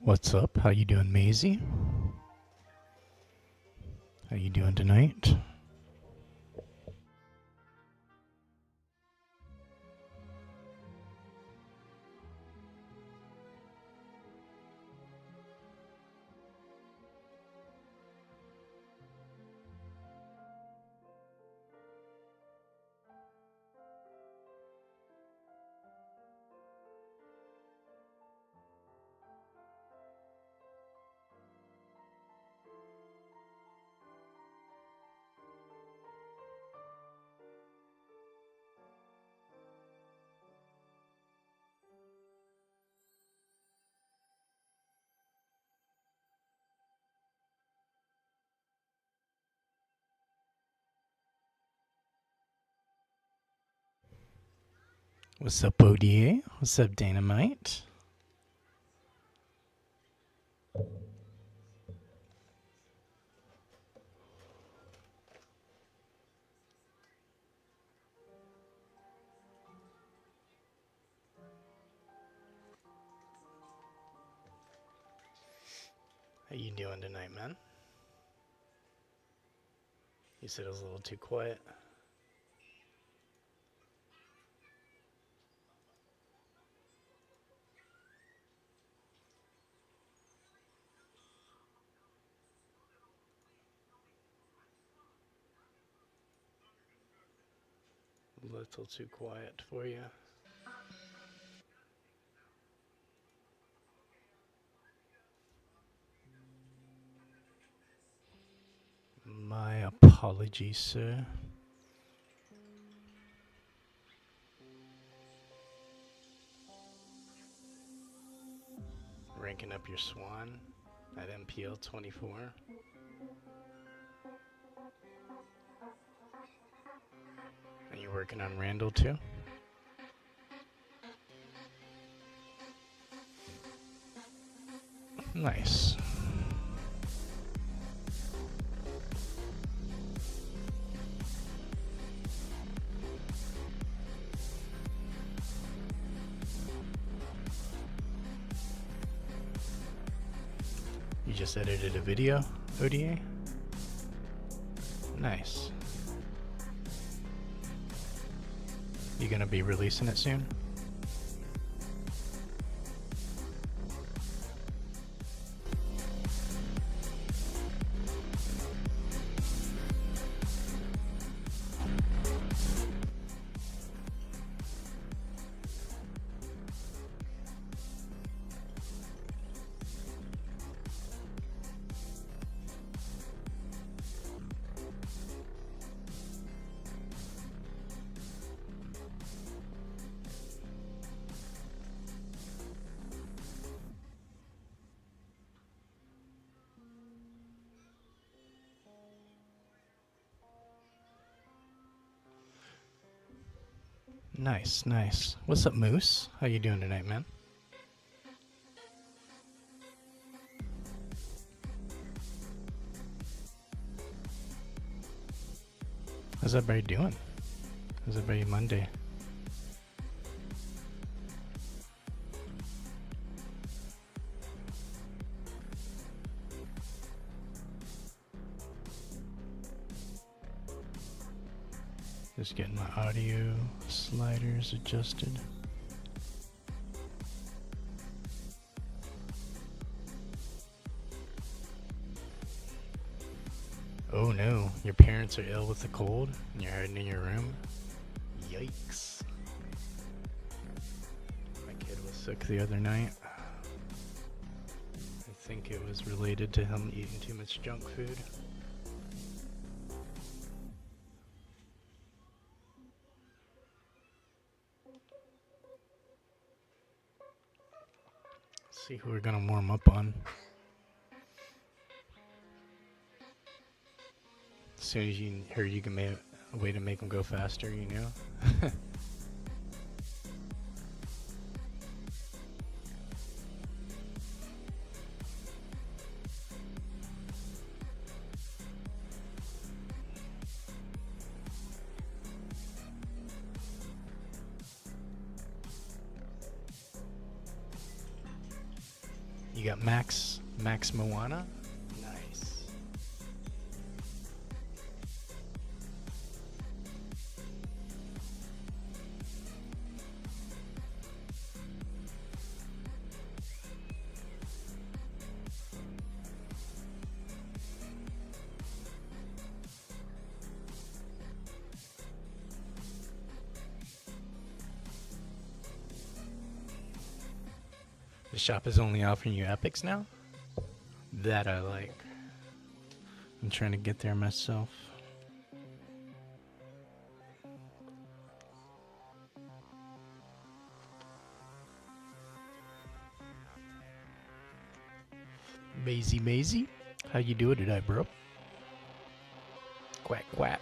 What's up? How you doing, Maisie? How you doing tonight? What's up, ODA? What's up, Dynamite? How you doing tonight, man? You said it was a little too quiet. A little too quiet for you. My apologies, sir. Ranking up your swan at MPL 24. And you're working on Randall too? Nice. You just edited a video, ODA? Nice. You gonna be releasing it soon? Nice, nice. What's up, Moose? How you doing tonight, man? How's everybody doing? How's everybody Monday? Just getting my audio sliders adjusted. Oh no, your parents are ill with the cold and you're hiding in your room? Yikes. My kid was sick the other night. I think it was related to him eating too much junk food. See who we're gonna warm up on. As soon as you heard you can make a way to make them go faster, you know? You got Max Moana. Nice. The shop is only offering you epics now? That I like. I'm trying to get there myself. Maisie, how you doing today, bro? Quack, quack.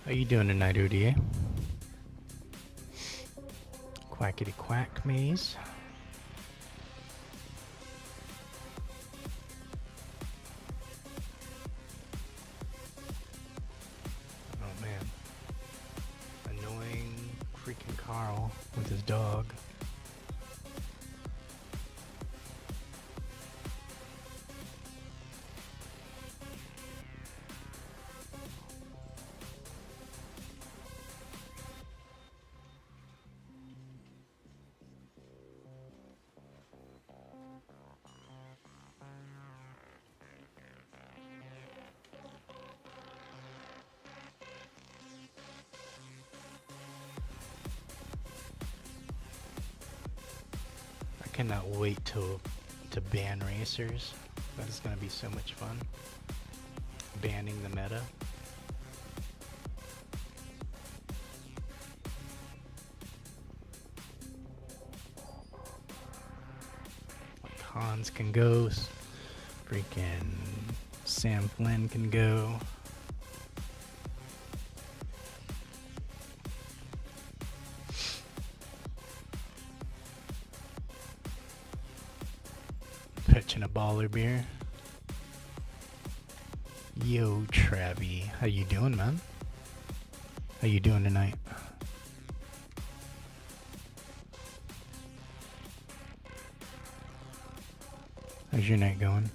How you doing tonight, ODA? Quackity quack, maze. Oh man. Annoying freaking Carl with his dog. I cannot wait to ban racers. That is going to be so much fun. Banning the meta. Like Hans can go. Freaking Sam Flynn can go. Fetching a baller beer. Yo, Travie, how you doing, man? How you doing tonight? How's your night going?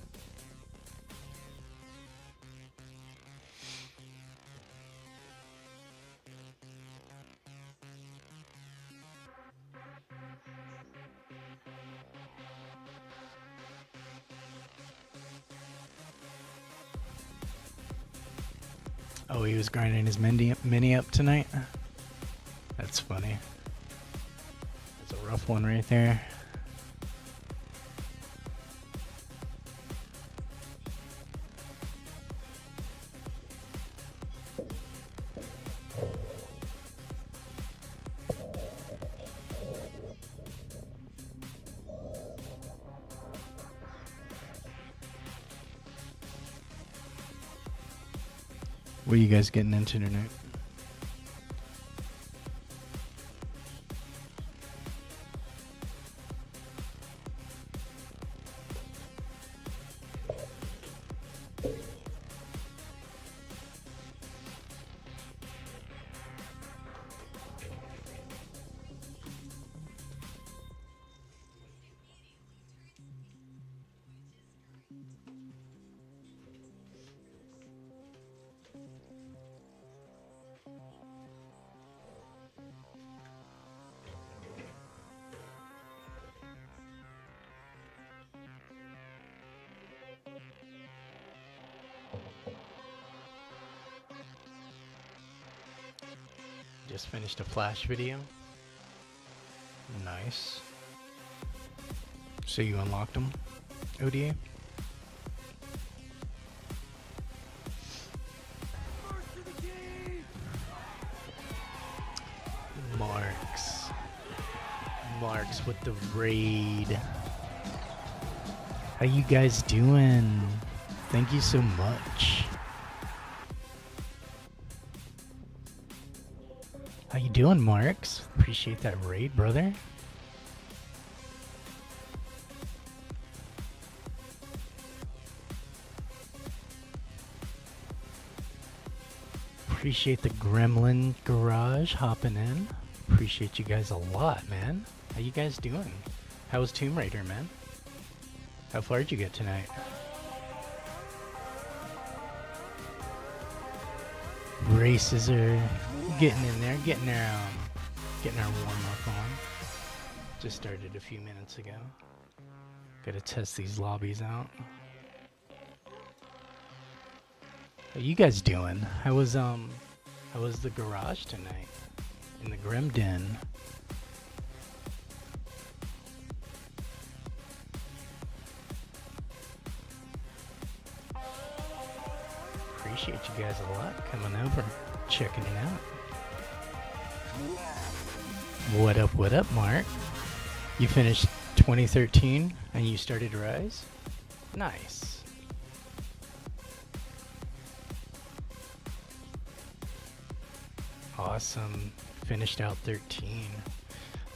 Oh, he was grinding his mini up tonight? That's funny. That's a rough one right there. What are you guys getting into tonight? Just finished a Flash video. Nice. So you unlocked them, ODA? Marks with the raid. How you guys doing? Thank you so much. How you doing, Marks? Appreciate that raid, brother. Appreciate the Gremlin Garage hopping in. Appreciate you guys a lot, man. How you guys doing? How was Tomb Raider, man? How far did you get tonight? Races are getting in there, getting our warm-up on. Just started a few minutes ago. Gotta test these lobbies out. How you guys doing? How was the garage tonight? In the Grim Den? Appreciate you guys a lot coming over, checking it out. What up, Mark? You finished 2013 and you started Rise? Nice. Awesome. Finished out 13.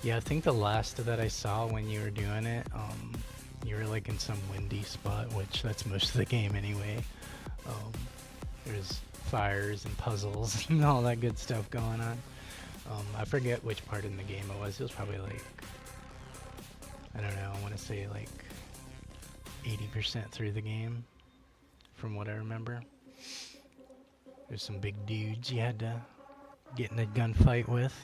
Yeah, I think the last of that I saw when you were doing it, you were like in some windy spot, which that's most of the game anyway. There's fires and puzzles and all that good stuff going on. I forget which part in the game it was. It was probably like, I don't know, I want to say like 80% through the game, from what I remember. There's some big dudes you had to get in a gunfight with.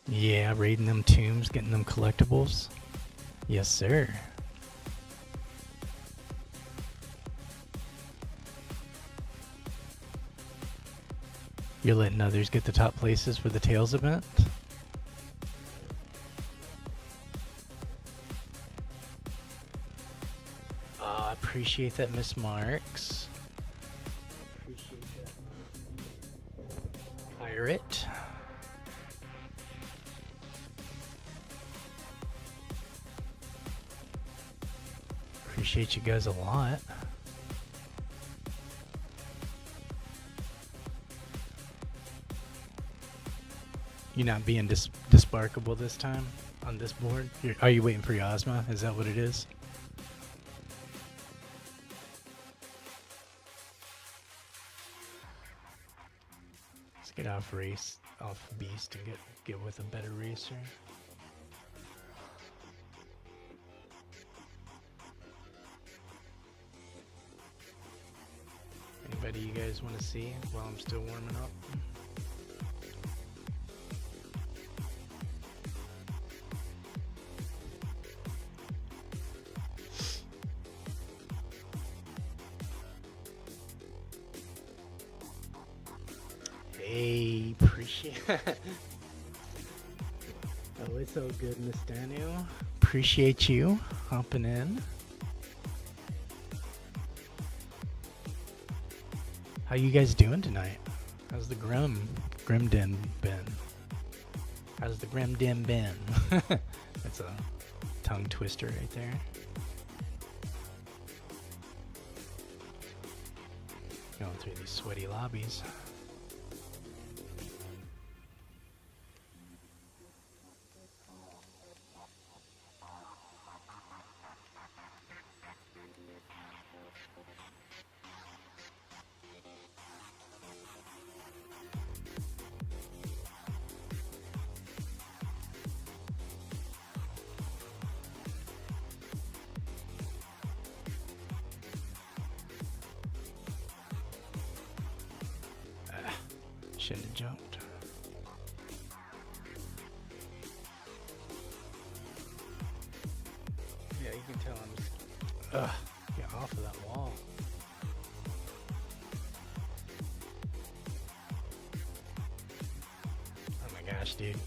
Yeah, raiding them tombs, getting them collectibles. Yes, sir. You're letting others get the top places for the Tails event? I appreciate that, Miss Marks. Appreciate that. Pirate. Appreciate you guys a lot. You're not being disbarkable this time on this board? Are you waiting for your Ozma? Is that what it is? Let's get off Beast and get with a better racer. Anybody you guys want to see while I'm still warming up? Hey, appreciate it. Oh, it's all good, Miss Daniel. Appreciate you hopping in. How you guys doing tonight? How's the Grim Den been? How's the Grim Den been? That's a tongue twister right there. Going through these sweaty lobbies. Shouldn't have jumped. Yeah, you can tell I'm just... get off of that wall. Oh my gosh, dude.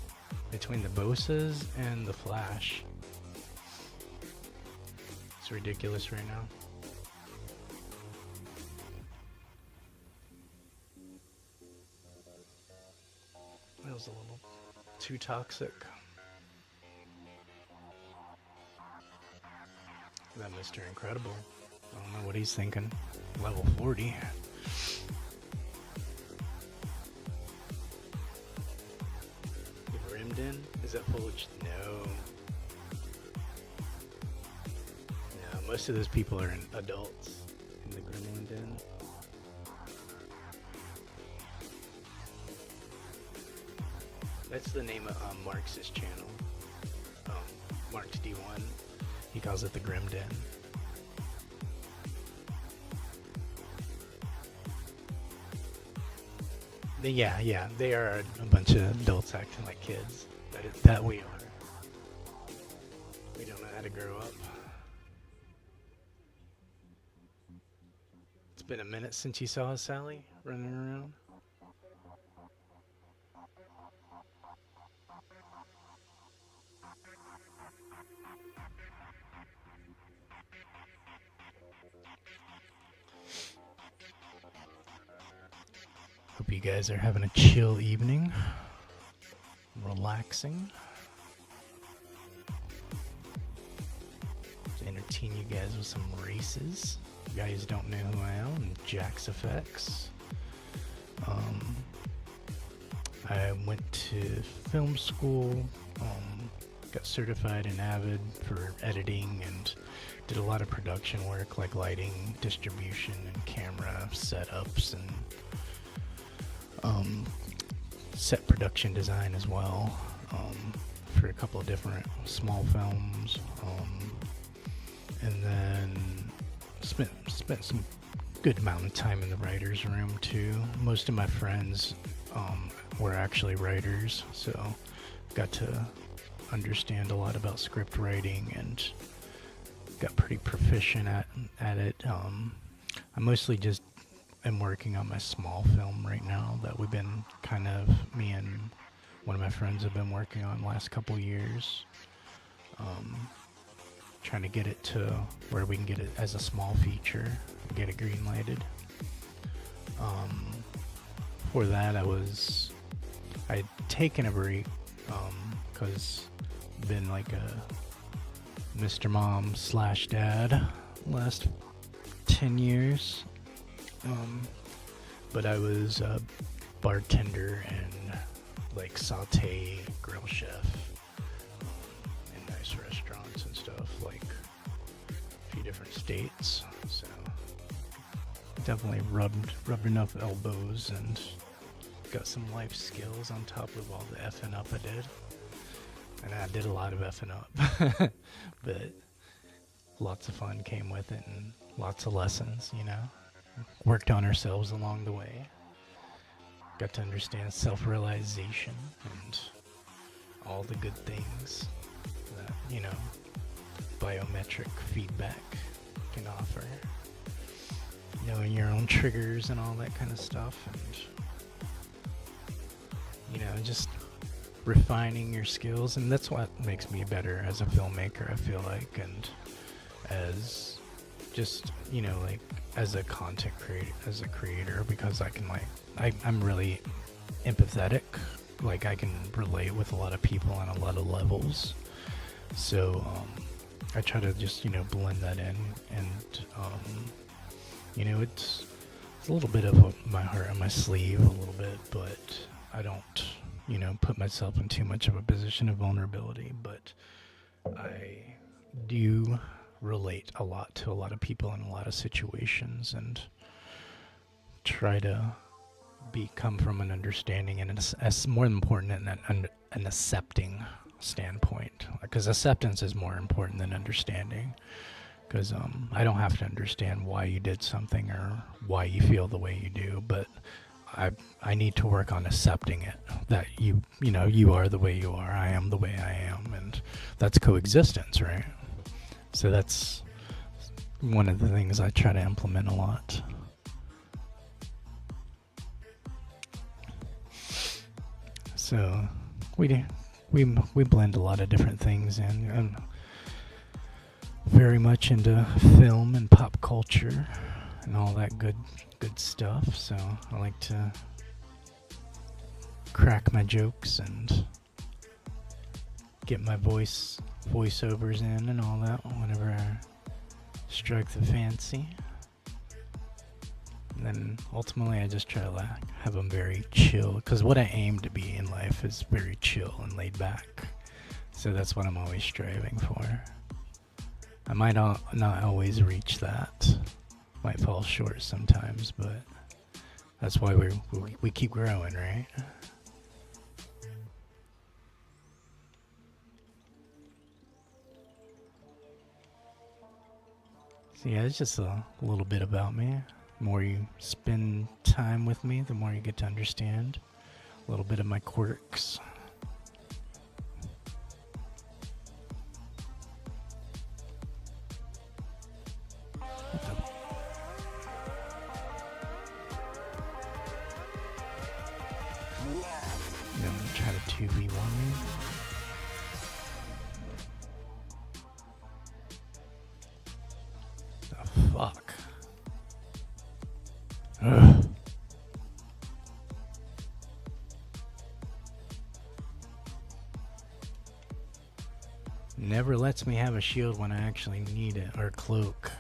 Between the bosses and the flash. It's ridiculous right now. That was a little too toxic. Mr. Incredible. I don't know what he's thinking. Level 40. Grimden? Is that full of... No. No, most of those people are adults in the Gremlin Den. That's the name of Marx's channel. Marx D1. He calls it the Grim Den. Yeah, they are a bunch of adults acting like kids. That we are. We don't know how to grow up. It's been a minute since you saw us, Sally, running around. Hope you guys are having a chill evening, relaxing. To entertain you guys with some races. You guys don't know who I am, I'm Jax Effects. I went to film school, got certified in Avid for editing, and did a lot of production work like lighting, distribution, and camera setups, and set production design as well, for a couple of different small films, and then spent some good amount of time in the writer's room too. Most of my friends were actually writers, so got to understand a lot about script writing and got pretty proficient at it. I mostly just am working on my small film right now that we've been me and one of my friends have been working on the last couple years. Trying to get it to where we can get it as a small feature, get it green lighted. For that I'd taken a break, cause been like a Mr. Mom / Dad last 10 years. But I was a bartender and like saute grill chef in nice restaurants and stuff, like a few different states. So definitely rubbed enough elbows and got some life skills on top of all the effing up I did. And I did a lot of effing up, but lots of fun came with it and lots of lessons, you know. Worked on ourselves along the way. Got to understand self-realization and all the good things that, you know, biometric feedback can offer. Knowing your own triggers and all that kind of stuff, and, you know, just refining your skills. And that's what makes me better as a filmmaker, I feel like, and as just, you know, like as a content creator, because I can I'm really empathetic, like I can relate with a lot of people on a lot of levels. So I try to just, you know, blend that in, and you know, it's a little bit of my heart on my sleeve a little bit, but I don't, you know, put myself in too much of a position of vulnerability. But I do relate a lot to a lot of people in a lot of situations, and try to come from an understanding and as more important than an accepting standpoint, because acceptance is more important than understanding, because I don't have to understand why you did something or why you feel the way you do, but I need to work on accepting it, that you know, you are the way you are, I am the way I am, and that's coexistence, right? So that's one of the things I try to implement a lot. So we blend a lot of different things in. I'm very much into film and pop culture and all that good stuff. So I like to crack my jokes and get my voiceovers in and all that whenever strike the fancy. And then ultimately I just try to have them very chill, because what I aim to be in life is very chill and laid back. So that's what I'm always striving for. I might not always reach that. Might fall short sometimes, but that's why we keep growing, right? So yeah, it's just a little bit about me. The more you spend time with me, the more you get to understand a little bit of my quirks. I'm gonna try to 2v1 me. The fuck? Ugh. Never lets me have a shield when I actually need it, or cloak.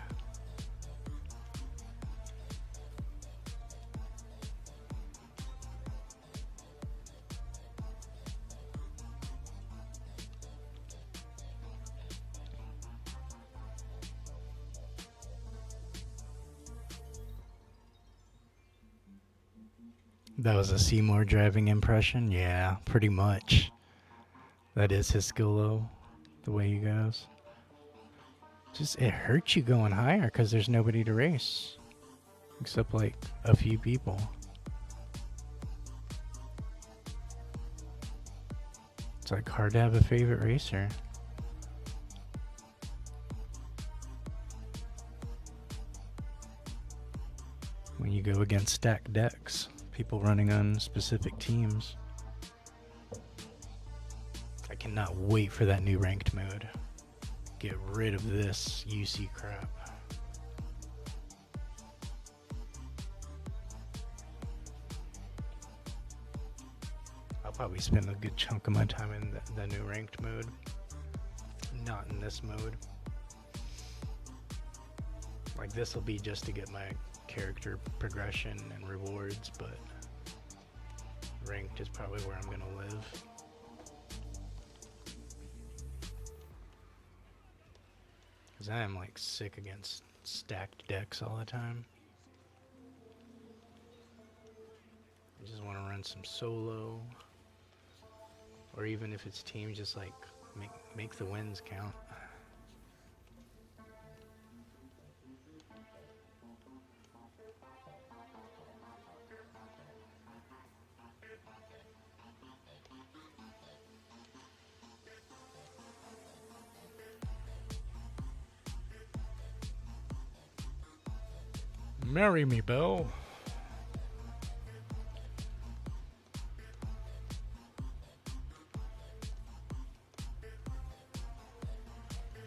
That was a Seymour driving impression? Yeah, pretty much. That is his skill low, the way he goes. Just, it hurts you going higher because there's nobody to race. Except like a few people. It's like hard to have a favorite racer. When you go against stacked decks. People running on specific teams. I cannot wait for that new ranked mode. Get rid of this UC crap. I'll probably spend a good chunk of my time in the new ranked mode. Not in this mode. Like this will be just to get my character progression and rewards, but ranked is probably where I'm gonna live. Because I am like sick against stacked decks all the time. I just want to run some solo, or even if it's team, just like make the wins count. Marry me, Belle.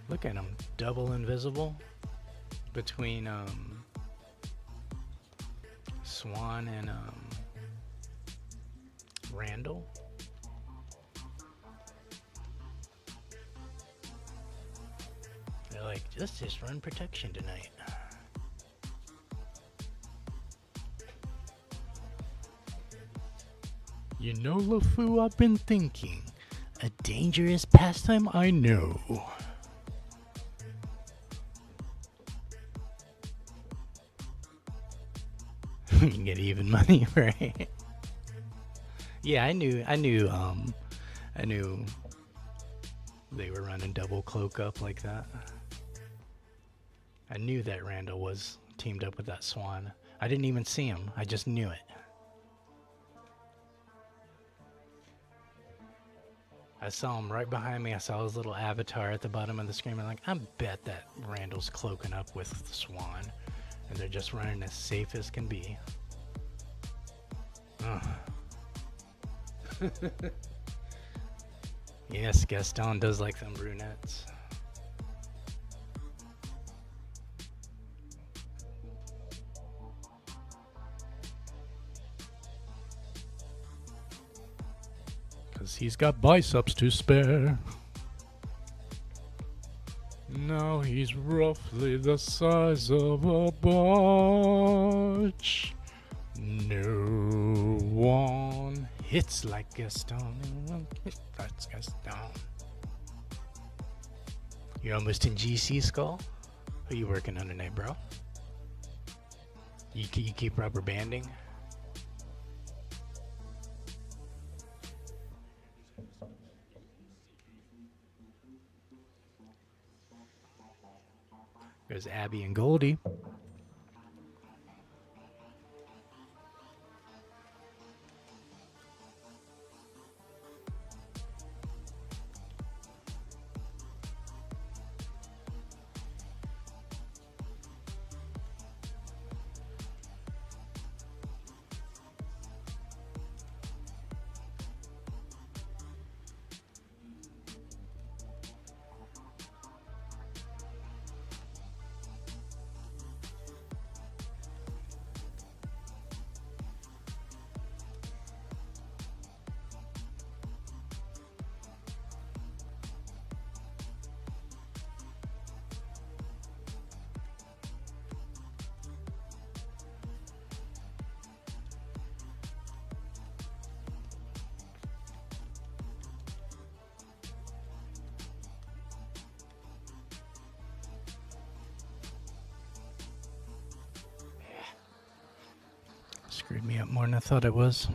Look at him, double invisible between Swan and Randall. They're like, let's just run protection tonight. You know, LeFou, I've been thinking. A dangerous pastime I know. You can get even money, right? Yeah, I knew they were running double cloak up like that. I knew that Randall was teamed up with that Swan. I didn't even see him. I just knew it. I saw him right behind me. I saw his little avatar at the bottom of the screen. I'm like, I bet that Randall's cloaking up with the Swan. And they're just running as safe as can be. Yes, Gaston does like them brunettes. He's got biceps to spare. Now he's roughly the size of a barge. No one hits like Gaston. That's Gaston. You're almost in GC Skull? Who are you working on tonight, bro? You keep rubber banding? There's Abby and Goldie. Screwed me up more than I thought it was.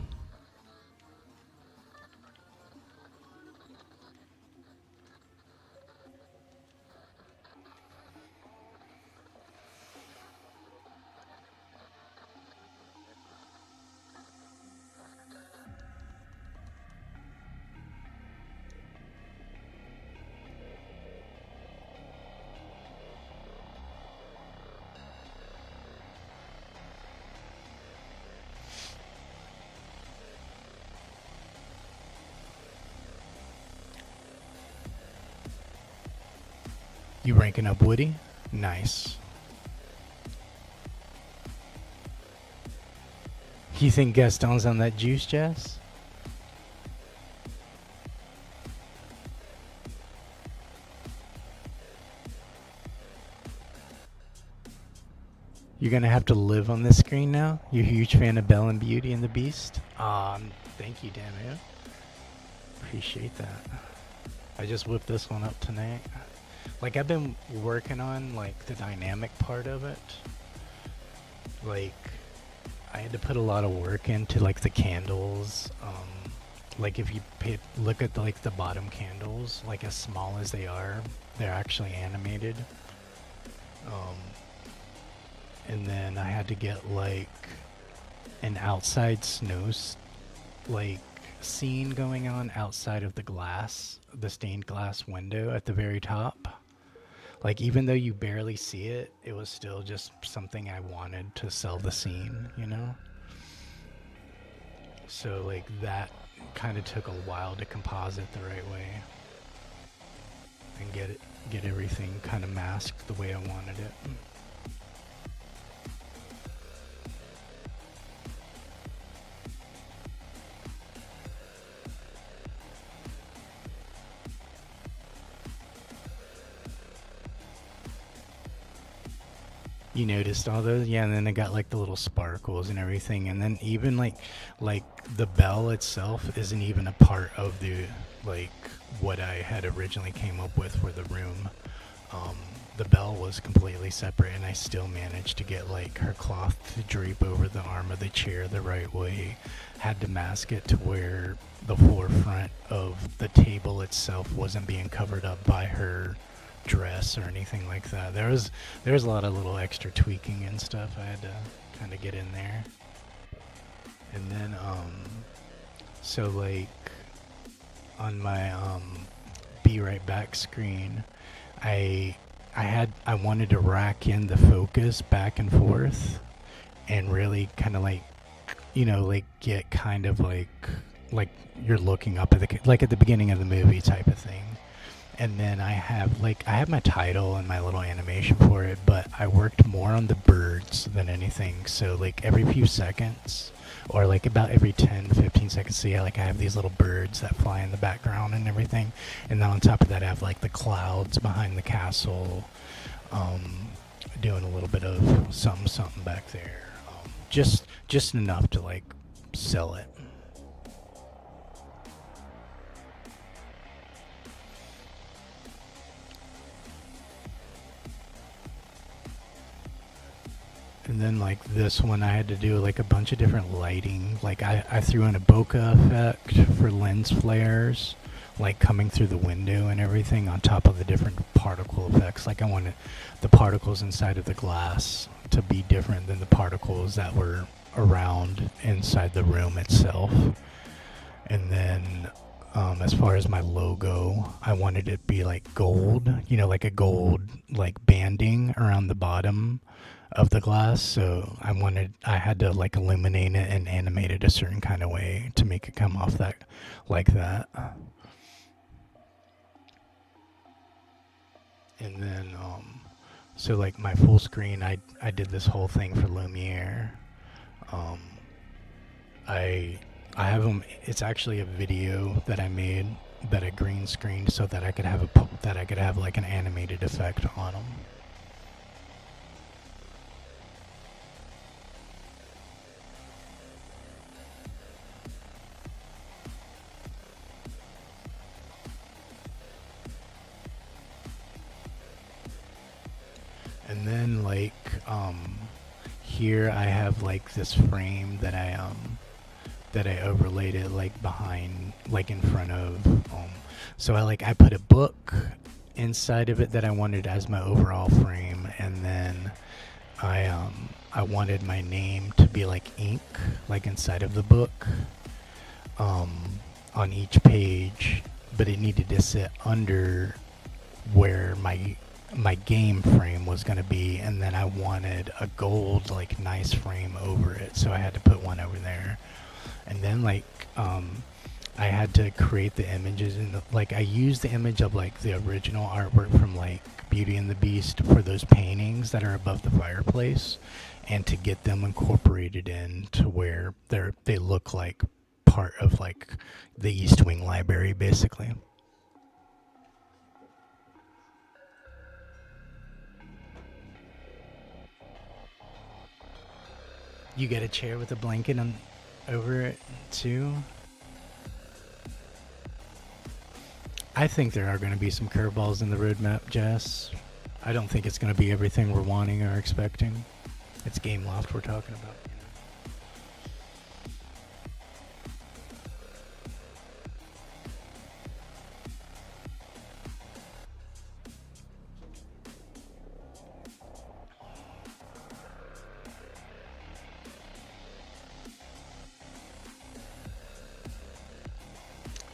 You ranking up Woody? Nice. You think Gaston's on that juice, Jess? You're gonna have to live on this screen now? You're a huge fan of Belle and Beauty and the Beast? Thank you, Damu. Appreciate that. I just whipped this one up tonight. Like, I've been working on, like, the dynamic part of it. Like, I had to put a lot of work into, like, the candles. Like, if you look at, like, the bottom candles, like, as small as they are, they're actually animated. And then I had to get, like, an outside snow, like, scene going on outside of the glass, the stained glass window at the very top. Like, even though you barely see it, it was still just something I wanted to sell the scene, you know? So, like, that kind of took a while to composite the right way and get everything kind of masked the way I wanted it. You noticed all those? Yeah, and then it got like the little sparkles and everything, and then even like the bell itself isn't even a part of the, like, what I had originally came up with for the room. The bell was completely separate, and I still managed to get like her cloth to drape over the arm of the chair the right way. Had to mask it to where the forefront of the table itself wasn't being covered up by her dress or anything like that. There was a lot of little extra tweaking and stuff I had to kind of get in there. And then so like on my be right back screen, I wanted to rack in the focus back and forth and really kind of like, you know, like get kind of like you're looking up at the, like at the beginning of the movie type of thing. And then I have my title and my little animation for it, but I worked more on the birds than anything. So like every few seconds, or like about every 10 to 15 seconds, so yeah, like I have these little birds that fly in the background and everything. And then on top of that, I have like the clouds behind the castle, um, doing a little bit of something back there. Just enough to like sell it. And then like this one, I had to do like a bunch of different lighting. Like I threw in a bokeh effect for lens flares, like coming through the window and everything on top of the different particle effects. Like I wanted the particles inside of the glass to be different than the particles that were around inside the room itself. And then as far as my logo, I wanted it to be like gold, like a gold like banding around the bottom of the glass. So I had to like illuminate it and animate it a certain kind of way to make it come off that like that. And then so like my full screen, I did this whole thing for Lumiere. Um, I I have them. It's actually a video that I made that I green screened so that I could have like an animated effect on them. And then like here I have like this frame that I overlaid it like behind, like in front of. So I put a book inside of it that I wanted as my overall frame, and then I wanted my name to be like ink, like inside of the book, on each page, but it needed to sit under where my game frame was going to be, and then I wanted a gold like nice frame over it, so I had to put one over there. And then I had to create the images, and like I used the image of like the original artwork from like Beauty and the Beast for those paintings that are above the fireplace, and to get them incorporated into where they look like part of like the East Wing Library basically. You get a chair with a blanket on over it too. I think there are going to be some curveballs in the roadmap, Jess. I don't think it's going to be everything we're wanting or expecting. It's Game Loft we're talking about.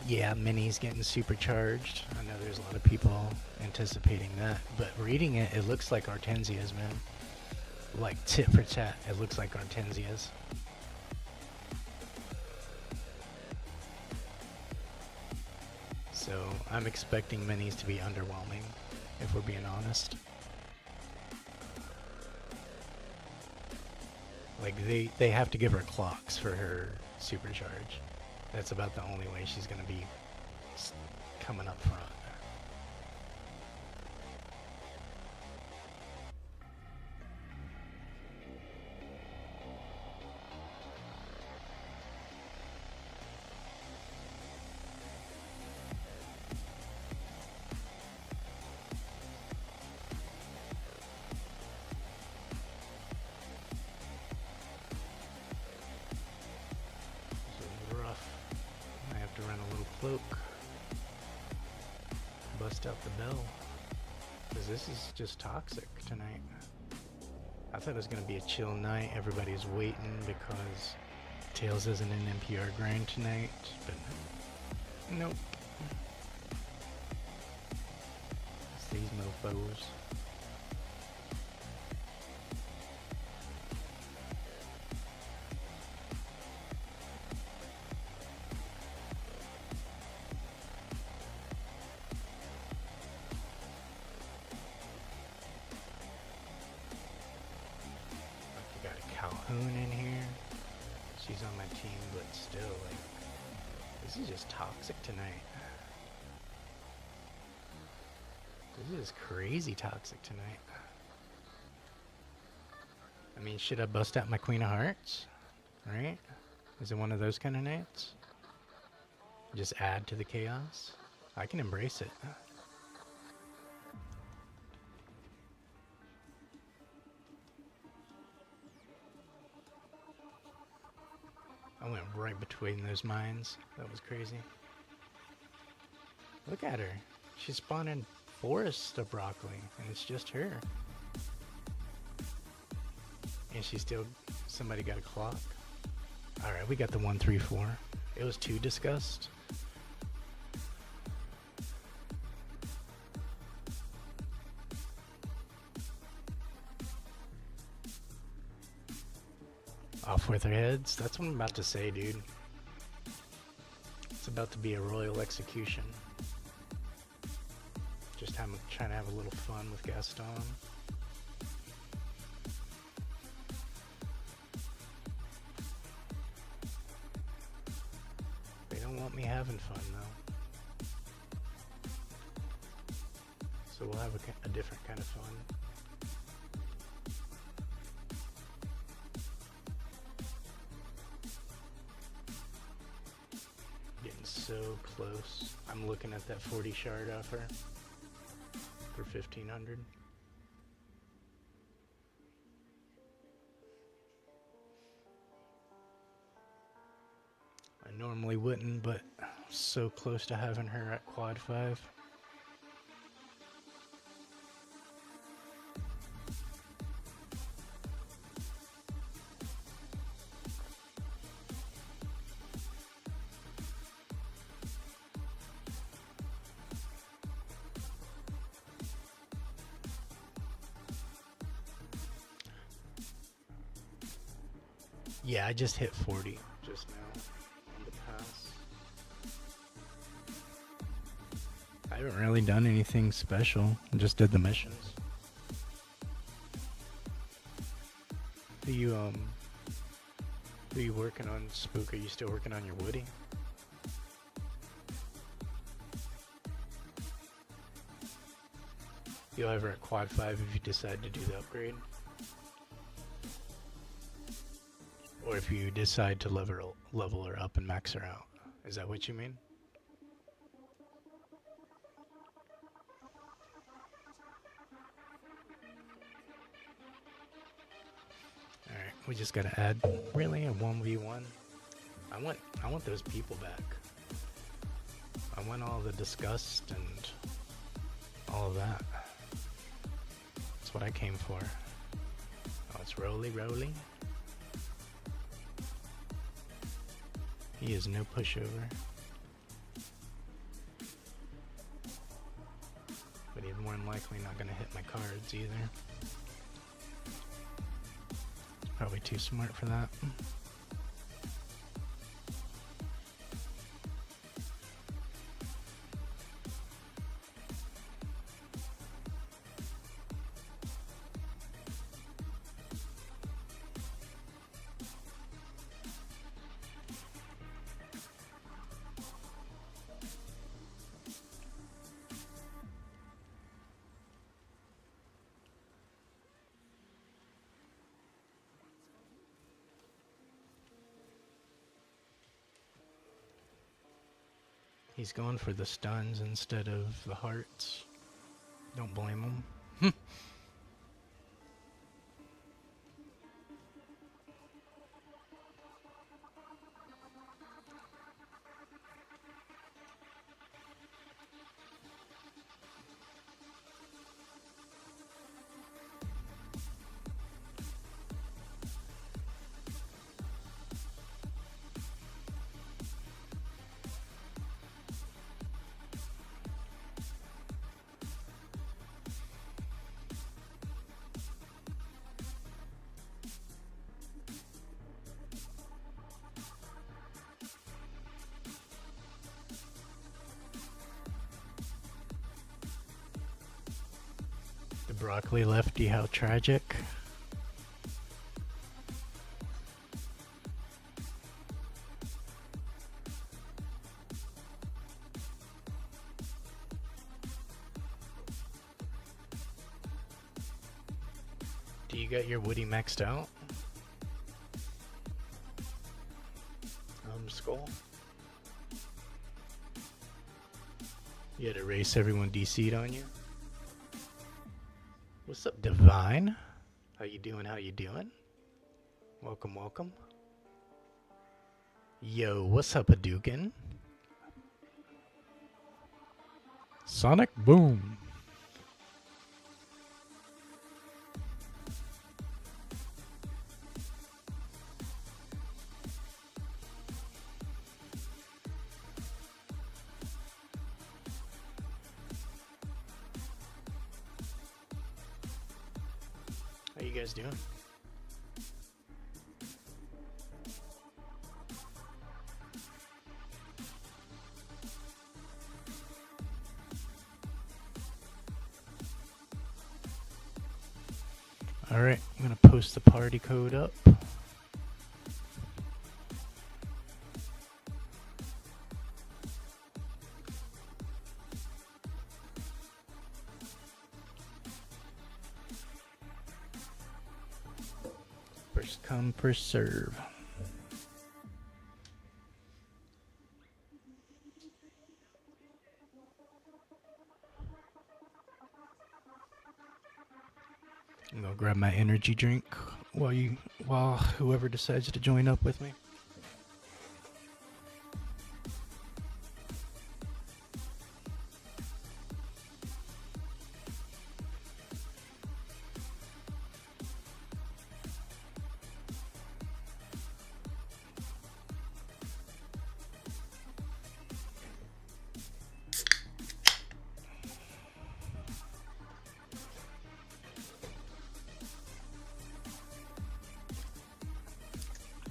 Yeah, Mini's getting supercharged. I know there's a lot of people anticipating that, but reading it, it looks like Hortensia's, man. Like tit for tat, it looks like Hortensia's. So I'm expecting Minis to be underwhelming, if we're being honest. Like they have to give her clocks for her supercharge. That's about the only way she's gonna be coming up front. So rough. I have to run a little cloak. Bust out the bell. Because this is just toxic tonight. I thought it was going to be a chill night. Everybody's waiting because Tails isn't in NPR grind tonight. But nope. It's these mofos. Raccoon in here. She's on my team, but still, like, this is just toxic tonight. This is crazy toxic tonight. I mean, should I bust out my Queen of Hearts? Right? Is it one of those kind of nights? Just add to the chaos? I can embrace it. I went right between those mines. That was crazy. Look at her. She's spawning forests of broccoli, and it's just her. And she's still... Somebody got a clock. Alright, we got the 134. It was 2 discussed. Off with their heads. That's what I'm about to say, dude. It's about to be a royal execution. Just trying to have a little fun with Gaston. They don't want me having fun, though. So we'll have a different kind of fun. So close. I'm looking at that 40 shard offer for 1,500. I normally wouldn't, but so close to having her at quad 5. Yeah, I just hit 40 just now on the pass. I haven't really done anything special. I just did the missions. Who you working on, Spook? Are you still working on your Woody? You'll ever at quad 5 if you decide to do the upgrade? Or if you decide to level her up and max her out. Is that what you mean? Alright, we just gotta add really a 1v1. I want those people back. I want all the disgust and all of that. That's what I came for. Oh, it's Roly. He is no pushover. But he's more than likely not going to hit my cards either. Probably too smart for that. He's going for the stuns instead of the hearts. Don't blame him. Broccoli lefty, how tragic. you got your Woody maxed out? Skull. You had to race everyone DC'd on you? What's up, Divine? How you doing? How you doing? Welcome, welcome. Yo, what's up, Hadouken? Sonic Boom. How you guys doing? Alright, I'm gonna post the party code up. First come, first serve. I'm gonna grab my energy drink while whoever decides to join up with me.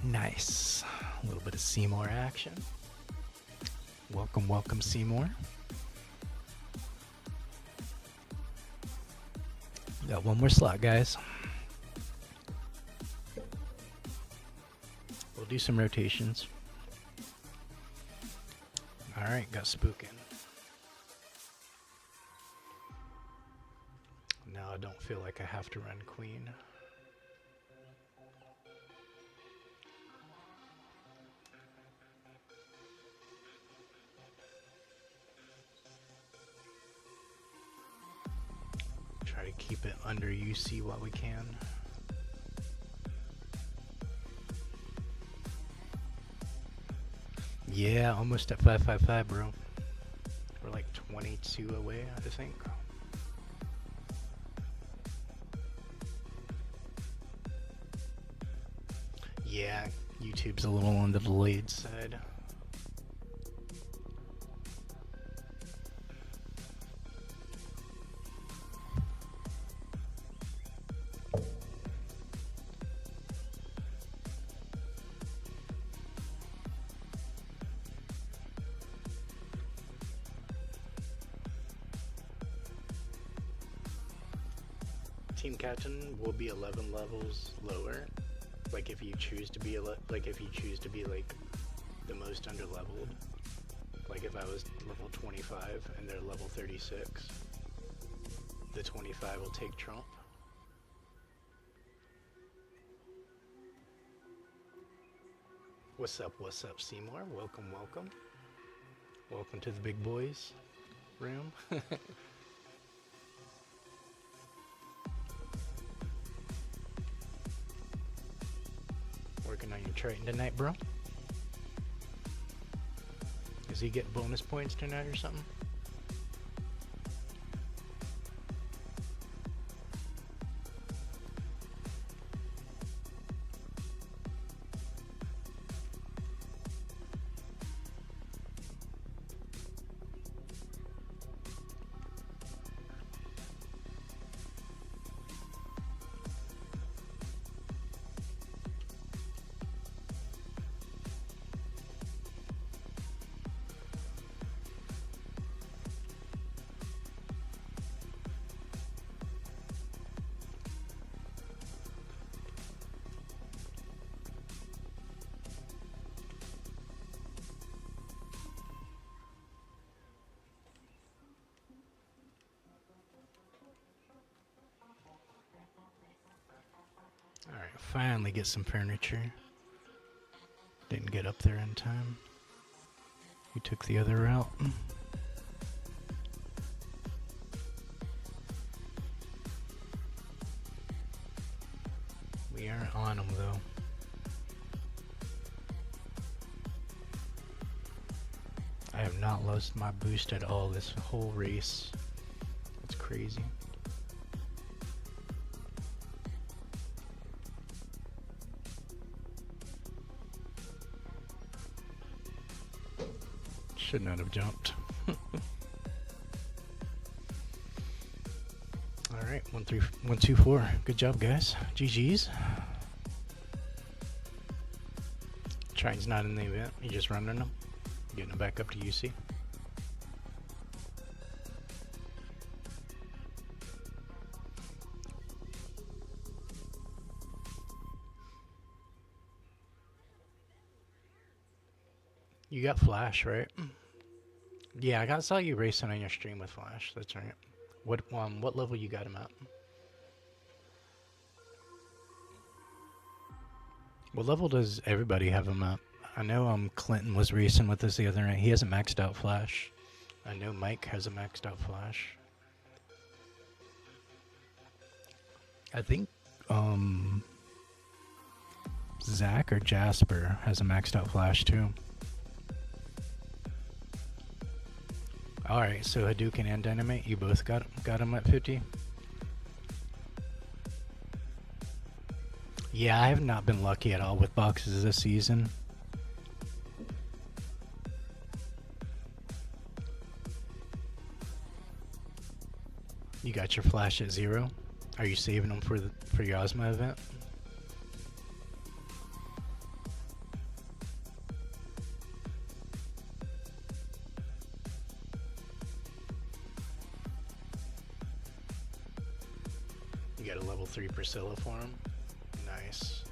Nice. A little bit of Seymour action. Welcome, welcome, Seymour. Got one more slot, guys. We'll do some rotations. Alright, got Spookin'. Now I don't feel like I have to run Queen. Try to keep it under UC while we can. Yeah, almost at 555, bro. We're like 22 away, I think. Yeah, YouTube's a little on the delayed side. Team Captain will be 11 levels lower. Like if you choose to be like the most underleveled. Like if I was level 25 and they're level 36, the 25 will take Trump. What's up, Seymour? Welcome, welcome. Welcome to the big boys room. Working on your Triton tonight, bro? Does he get bonus points tonight or something? finally get some furniture. Didn't get up there in time. We took the other route. We aren't on them though. I have not lost my boost at all this whole race. It's crazy. Should not have jumped. Alright, 1, 3, 1, 2, 4. Good job, guys. GG's. Train's not in the event. You just running them. Getting them back up to UC. You got Flash, right? Yeah, I saw you racing on your stream with Flash. That's right. What level you got him at? What level does everybody have him at? I know Clinton was racing with us the other night. He hasn't maxed out Flash. I know Mike has a maxed out Flash. I think Zach or Jasper has a maxed out Flash too. Alright, so Hadouken and Dynamite, you both got him at 50? Yeah, I have not been lucky at all with boxes this season. You got your Flash at 0? Are you saving them for your Ozma event? You got a level 3 Priscilla for him? Nice.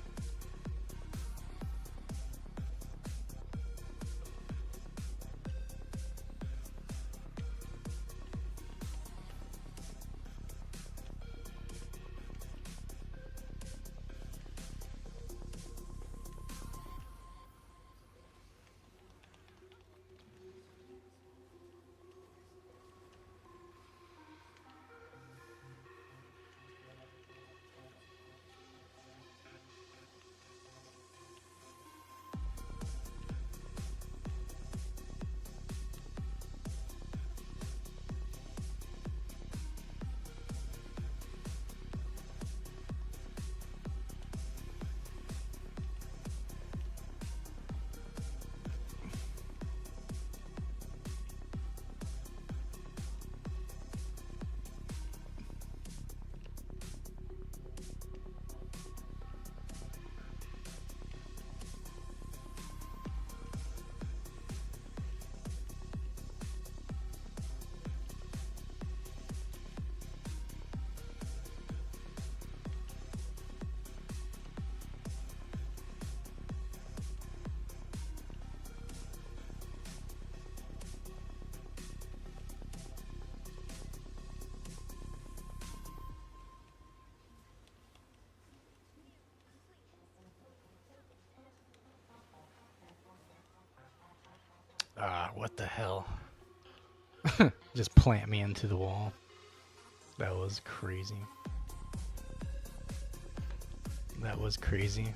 Ah, what the hell? Just plant me into the wall. That was crazy. That was crazy.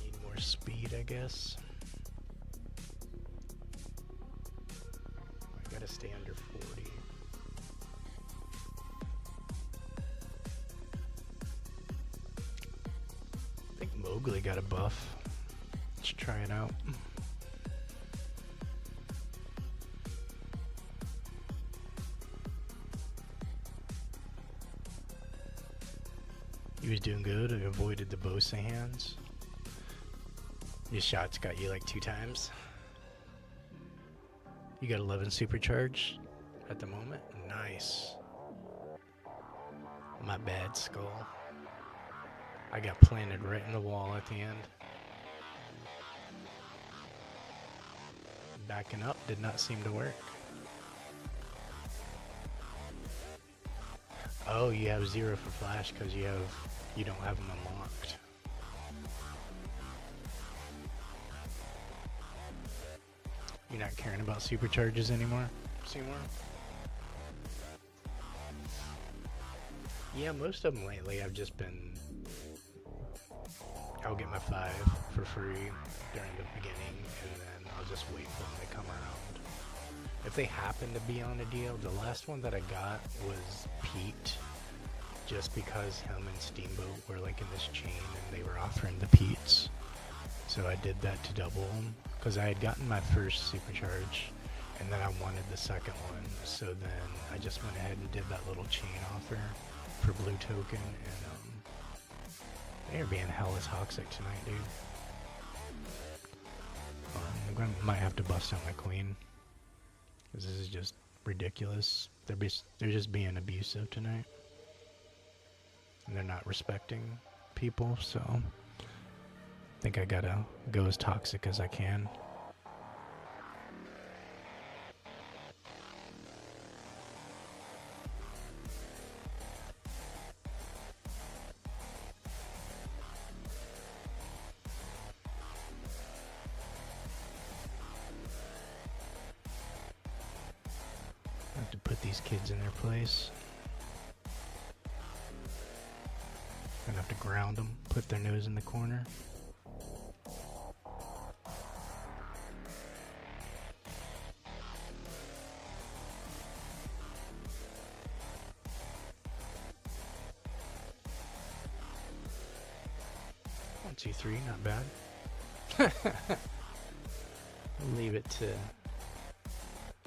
Need more speed, I guess. I gotta stay under 40. I think Mowgli got a buff. Let's try it out. He was doing good. I avoided the Bosa hands. Your shots got you like 2 times. You got 11 supercharge at the moment. Nice. My bad, Skull. I got planted right in the wall at the end. Backing up did not seem to work. Oh, you have 0 for flash because you don't have them unlocked. You're not caring about supercharges anymore, Seymour? Yeah, most of them lately I've just been... I'll get my 5 for free during the beginning, and then I'll just wait for them to come around. If they happen to be on a deal, the last one that I got was Pete, just because him and Steamboat were like in this chain and they were offering the Pete's. So I did that to double them, because I had gotten my first supercharge, and then I wanted the second one, so then I just went ahead and did that little chain offer for blue token, and they are being hella toxic tonight, dude. I might have to bust out my queen, because this is just ridiculous. They're just being abusive tonight, and they're not respecting people, so I think I gotta go as toxic as I can. I have to put these kids in their place. I'm gonna have to ground them, put their nose in the corner. One, two, three, not bad. Leave it to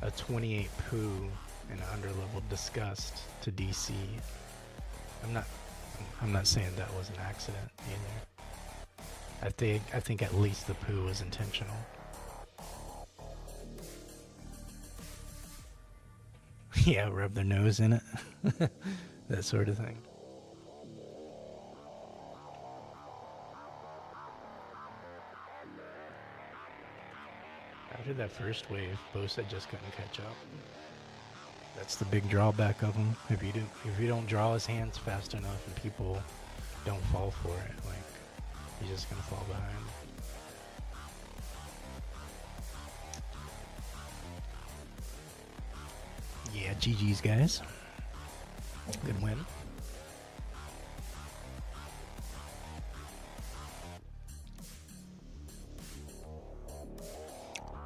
a 28 poo and underleveled disgust to DC. I'm not saying that was an accident either. I think at least the poo was intentional. Yeah, rub their nose in it. That sort of thing. After that first wave, Bosa just couldn't catch up. That's the big drawback of him. If you don't draw his hands fast enough and people don't fall for it, like, he's just gonna fall behind. Yeah, GG's guys. Good win.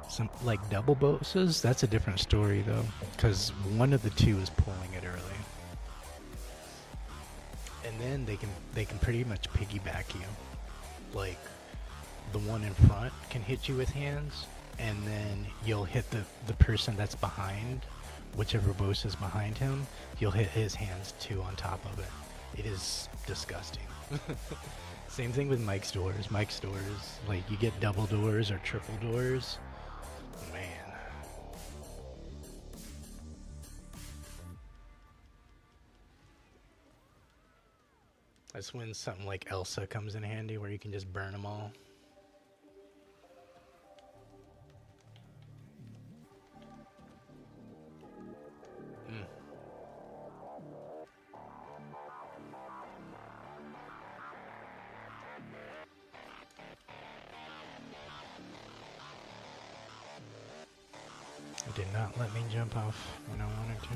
Some like double Bosas, that's a different story though, because one of the two is pulling it early, and then they can pretty much piggyback you. Like the one in front can hit you with hands, and then you'll hit the person that's behind, whichever Bosa is behind him. You'll hit his hands too on top of it. It is disgusting. Same thing with Mike's doors. Mike's doors, like you get double doors or triple doors. Man. That's when something like Elsa comes in handy, where you can just burn them all. It did not let me jump off when I wanted to.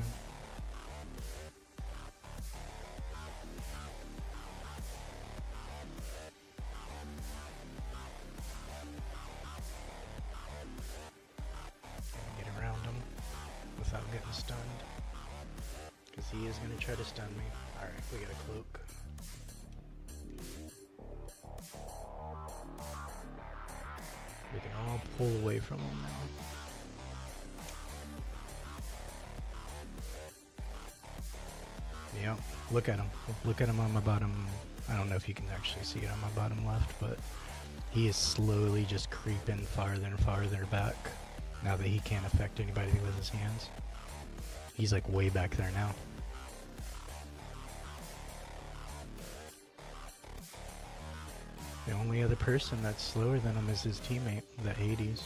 Get around him without getting stunned, because he is going to try to stun me. Alright, we got a cloak. We can all pull away from him now. Yep, look at him. Look at him on my bottom. I don't know if you can actually see it on my bottom left, but he is slowly just creeping farther and farther back now that he can't affect anybody with his hands. He's like way back there now. The only other person that's slower than him is his teammate, the Hades.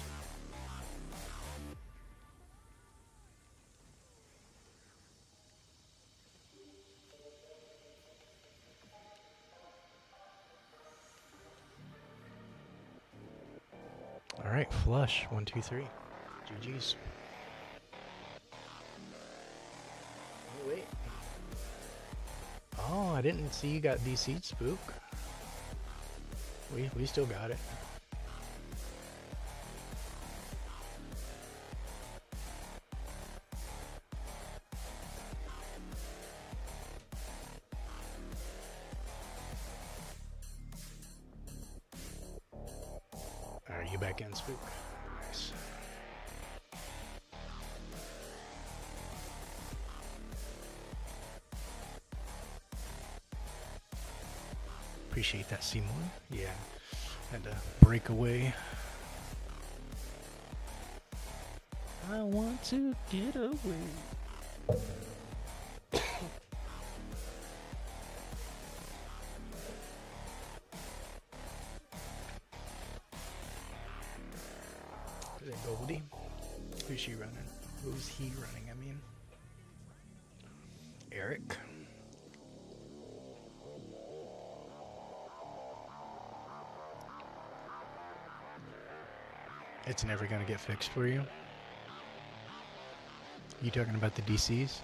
Alright, flush. 1, 2, 3. GG's. Oh, wait. Oh, I didn't see you got DC'd, Spook. We still got it. Alright, you back in, Spook. Nice. Appreciate that, Seymour. Yeah, had to break away. I want to get away. Is it Goldie? Who's she running? Who's he running, I mean? Eric? It's never gonna get fixed for you? You talking about the DCs?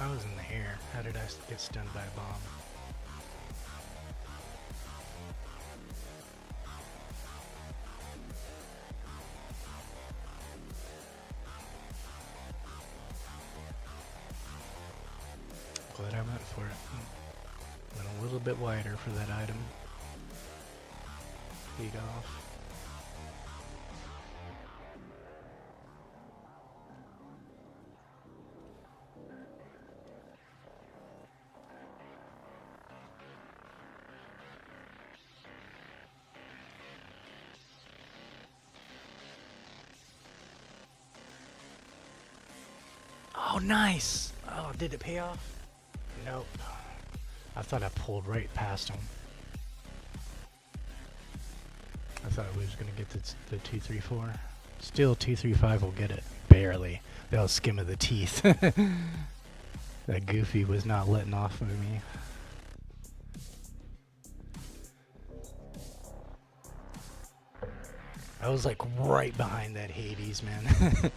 I was in the air. How did I get stunned by a bomb? Glad I went for it. Went a little bit wider for that item. Feed off. Oh, nice! Oh, did it pay off? Nope. I thought I pulled right past him. I thought I was going to get the 234. Still, 235 will get it. Barely. That was skim of the teeth. That Goofy was not letting off of me. I was like right behind that Hades, man.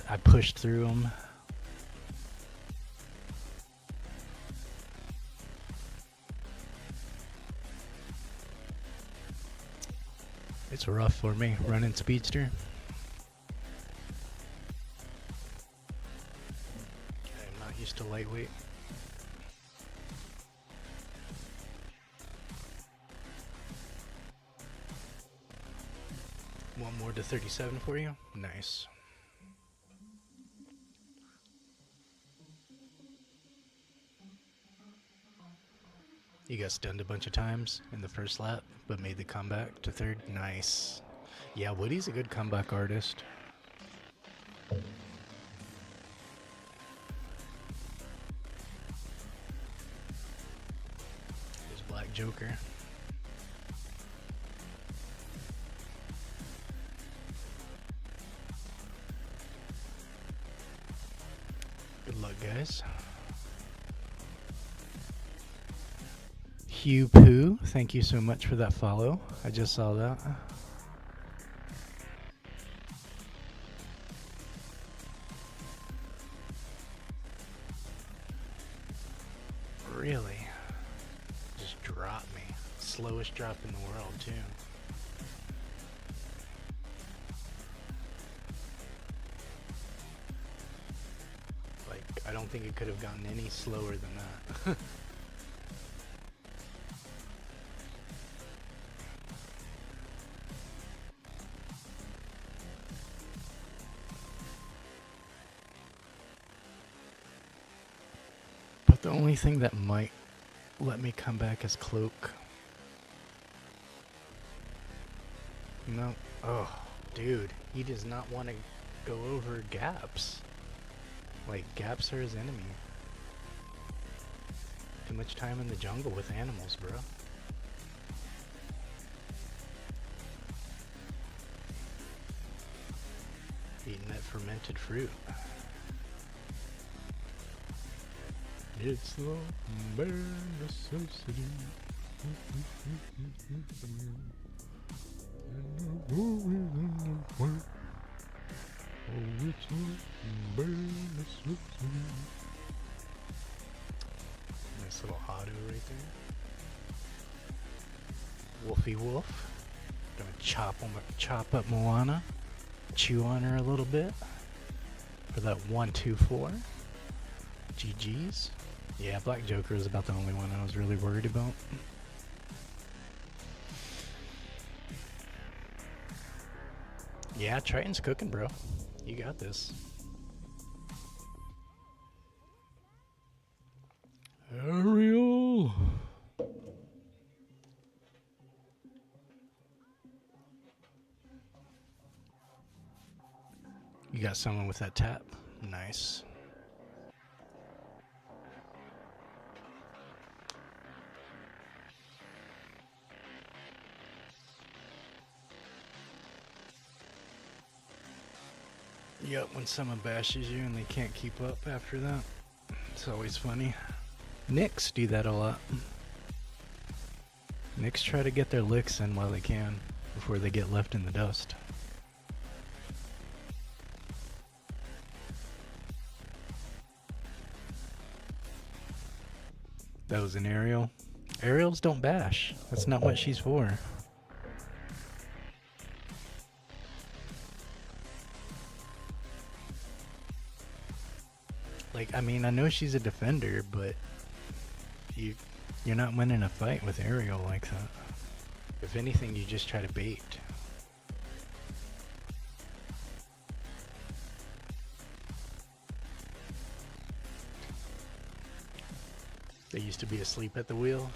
I pushed through him. It's rough for me running Speedster. I'm not used to lightweight. One more to 37 for you. Nice. You got stunned a bunch of times in the first lap, but made the comeback to third. Nice. Yeah, Woody's a good comeback artist. There's Black Joker. Good luck, guys. Hugh Poo, thank you so much for that follow. I just saw that. Really? Just dropped me. Slowest drop in the world, too. think it could have gotten any slower than that. But the only thing that might let me come back is cloak. No. Oh, dude. He does not want to go over gaps. Like, gaps are his enemy. Too much time in the jungle with animals, bro. Eating that fermented fruit. It's the bare necessity. Nice little auto right there. Wolfie Wolf. Gonna chop up Moana. Chew on her a little bit. For that 1-2-4. GG's. Yeah, Black Joker is about the only one I was really worried about. Yeah, Triton's cooking, bro. You got this. Ariel! You got someone with that tap. Nice. Yep, when someone bashes you and they can't keep up after that. It's always funny. Knicks do that a lot. Knicks try to get their licks in while they can before they get left in the dust. That was an Ariel. Ariels don't bash. That's not what she's for. Like, I mean, I know she's a defender, but you're not winning a fight with Ariel like that. If anything, you just try to bait. They used to be asleep at the wheel.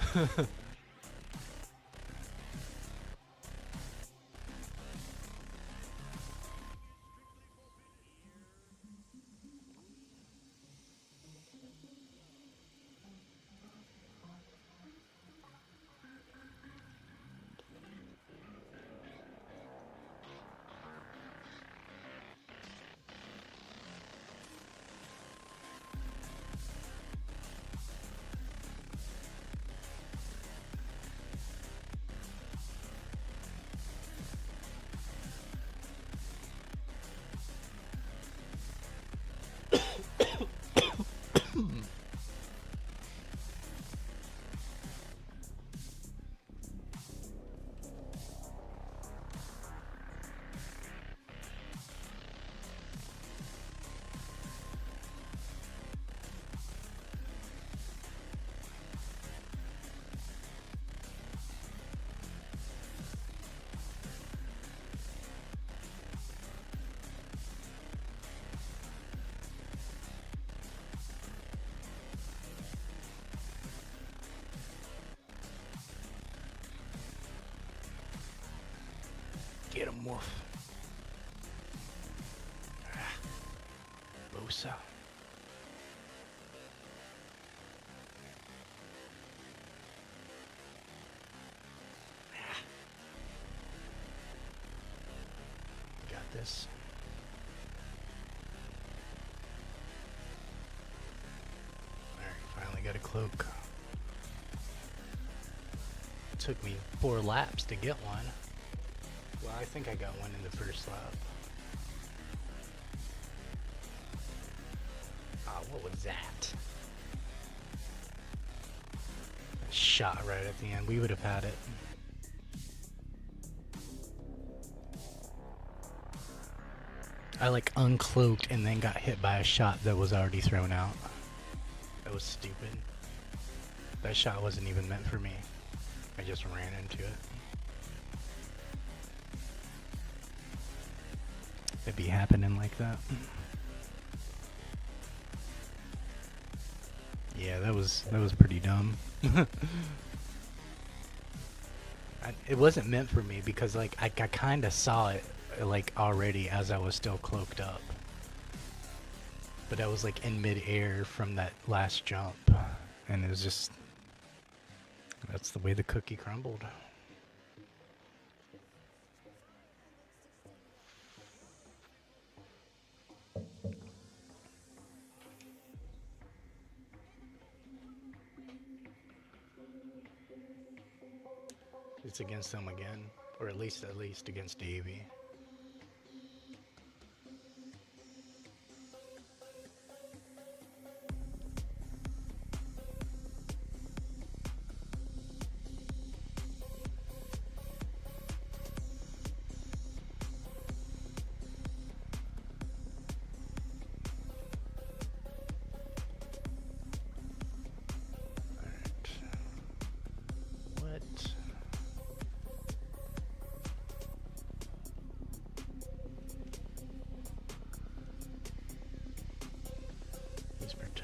Get him, Wolf. Bosa. Got this. Alright, finally got a cloak. Took me 4 laps to get one. Well, I think I got one in the first lap. Ah, what was that? A shot right at the end. We would have had it. I like uncloaked and then got hit by a shot that was already thrown out. That was stupid. That shot wasn't even meant for me. I just ran into it. It'd be happening like that. Yeah, that was pretty dumb. It wasn't meant for me because like I kind of saw it like already as I was still cloaked up. But I was like in mid-air from that last jump, and it was just, that's the way the cookie crumbled. It's against them again, or at least against Davey.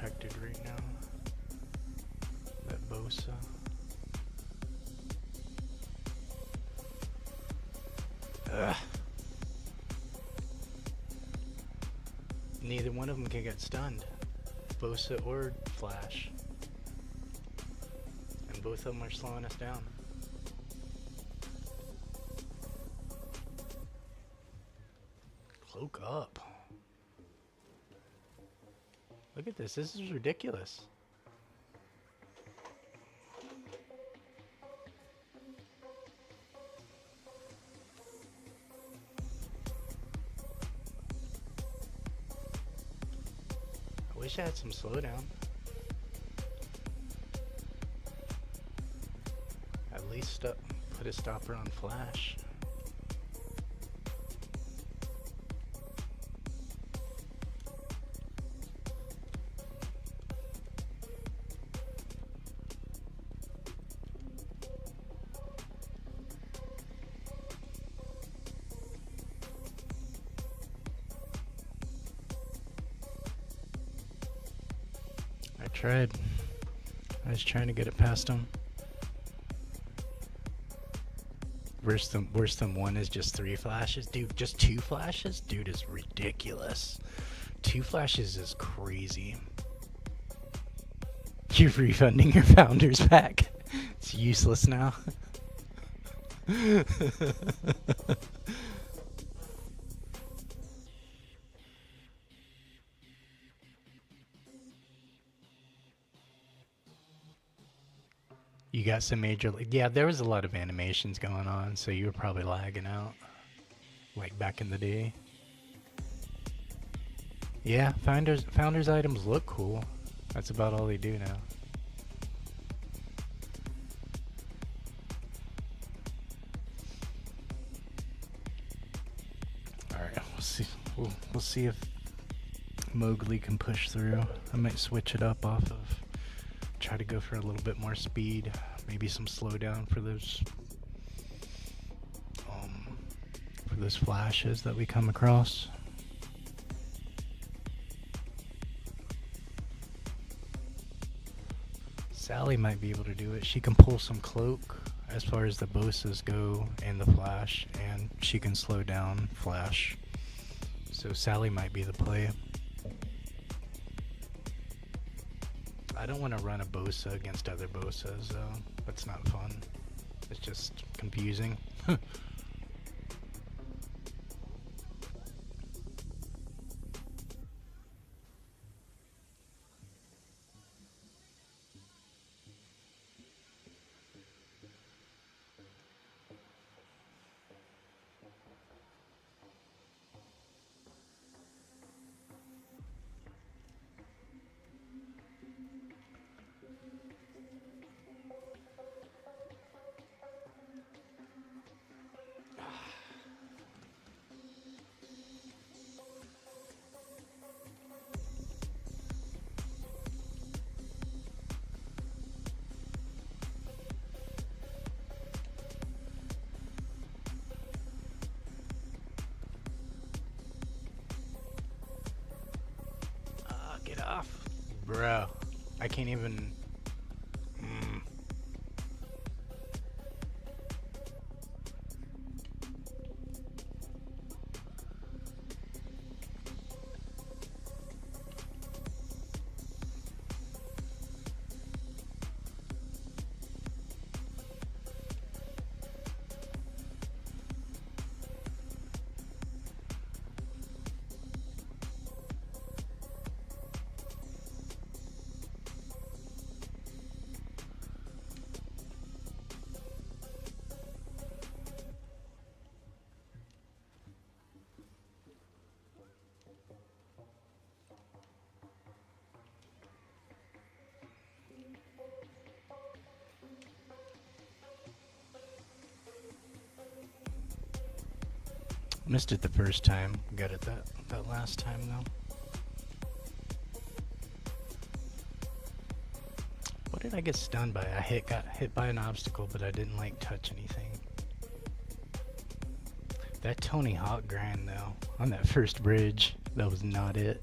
Protected right now. That Bosa. Ugh. Neither one of them can get stunned. Bosa or Flash. And both of them are slowing us down. Cloak up. Look at this. This is ridiculous. I wish I had some slowdown. At least put a stopper on Flash. Tried. I was trying to get it past him. Worse than one is just 3 flashes. Dude, just 2 flashes? Dude, is ridiculous. 2 flashes is crazy. You're refunding your founders back. It's useless now. You got some major... Yeah, there was a lot of animations going on, so you were probably lagging out. Like back in the day. Yeah, Founders items look cool. That's about all they do now. Alright, we'll see. We'll see if Mowgli can push through. I might switch it up off of... Try to go for a little bit more speed, maybe some slowdown for those flashes that we come across. Sally might be able to do it. She can pull some cloak as far as the Bosas go and the Flash, and she can slow down Flash. So Sally might be the play. I don't want to run a Bosa against other Bosas, though. That's not fun. It's just confusing. Bro, I can't even... Missed it the first time. Got it that last time though. What did I get stunned by? I got hit by an obstacle, but I didn't like touch anything. That Tony Hawk grind though, on that first bridge, that was not it.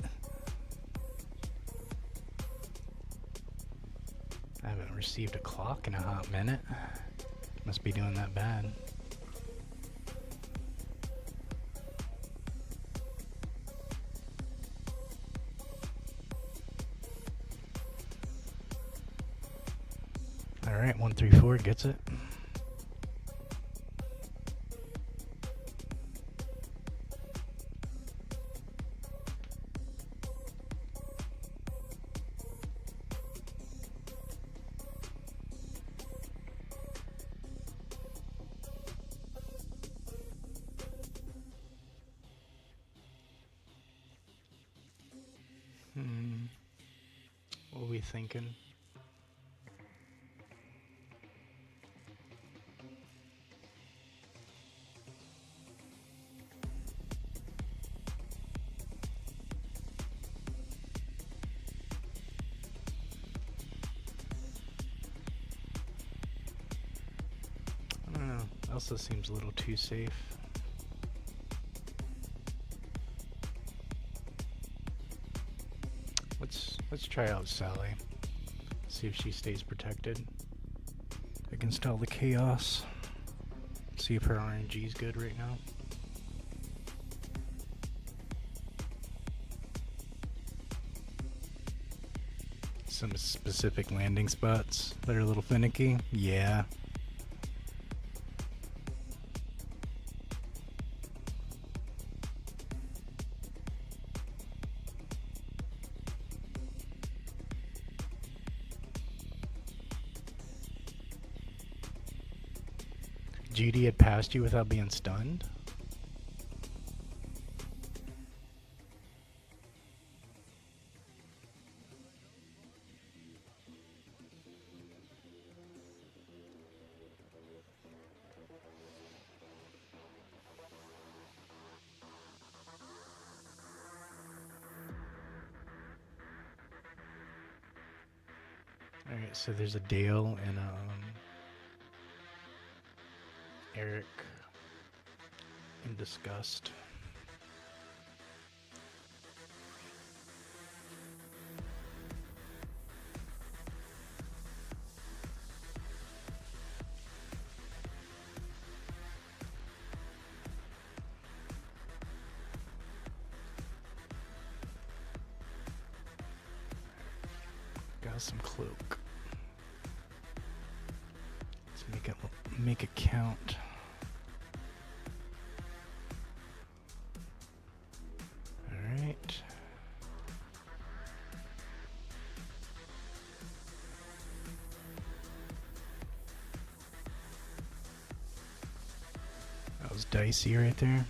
I haven't received a clock in a hot minute. Must be doing that bad. Alright, 134 gets it. What are we thinking? I don't know. Elsa seems a little too safe. Let's try out Sally. See if she stays protected against all the chaos. See if her RNG is good right now. Some specific landing spots that are a little finicky. Yeah. Judy had passed you without being stunned? Alright, so there's a Dale and Eric in disgust. Got some cloak. Let's make it count. Alright. That was dicey right there.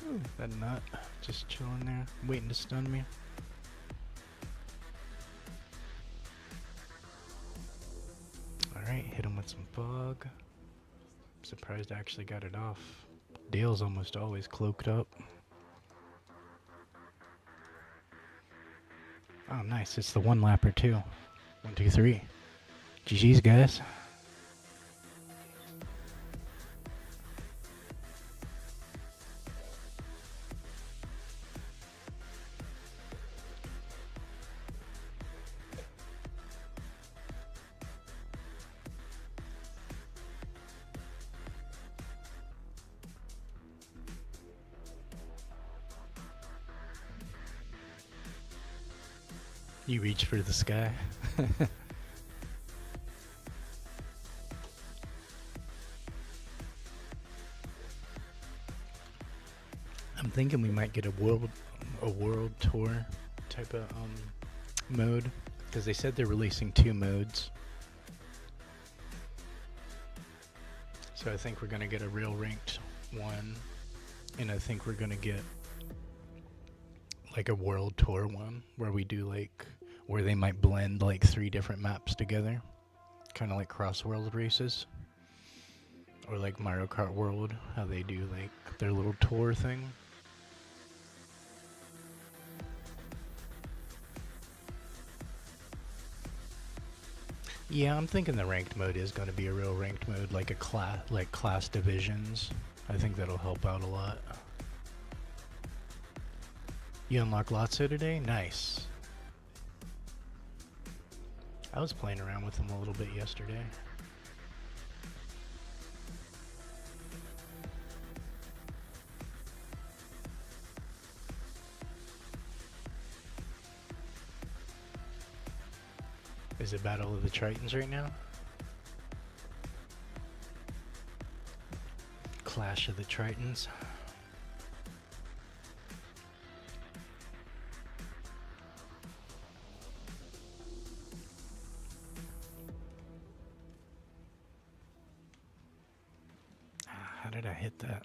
Ooh, that nut just chilling there, waiting to stun me. Alright, hit him with some fog. Surprised I actually got it off. Dale's almost always cloaked up. Oh, nice. It's the one lapper, too. 1, 2, 3. GG's, guys. You reach for the sky. I'm thinking we might get a world tour type of mode, because they said they're releasing 2 modes. So I think we're gonna get a real ranked one, and I think we're gonna get like a world tour one where we do like where they might blend like 3 different maps together, kind of like cross-world races, or like Mario Kart World, how they do like their little tour thing. Yeah, I'm thinking the ranked mode is going to be a real ranked mode, like a class divisions. I think that'll help out a lot. You unlock Lotso today? Nice. I was playing around with them a little bit yesterday. Is it Battle of the Tritons right now? Clash of the Tritons. How did I hit that?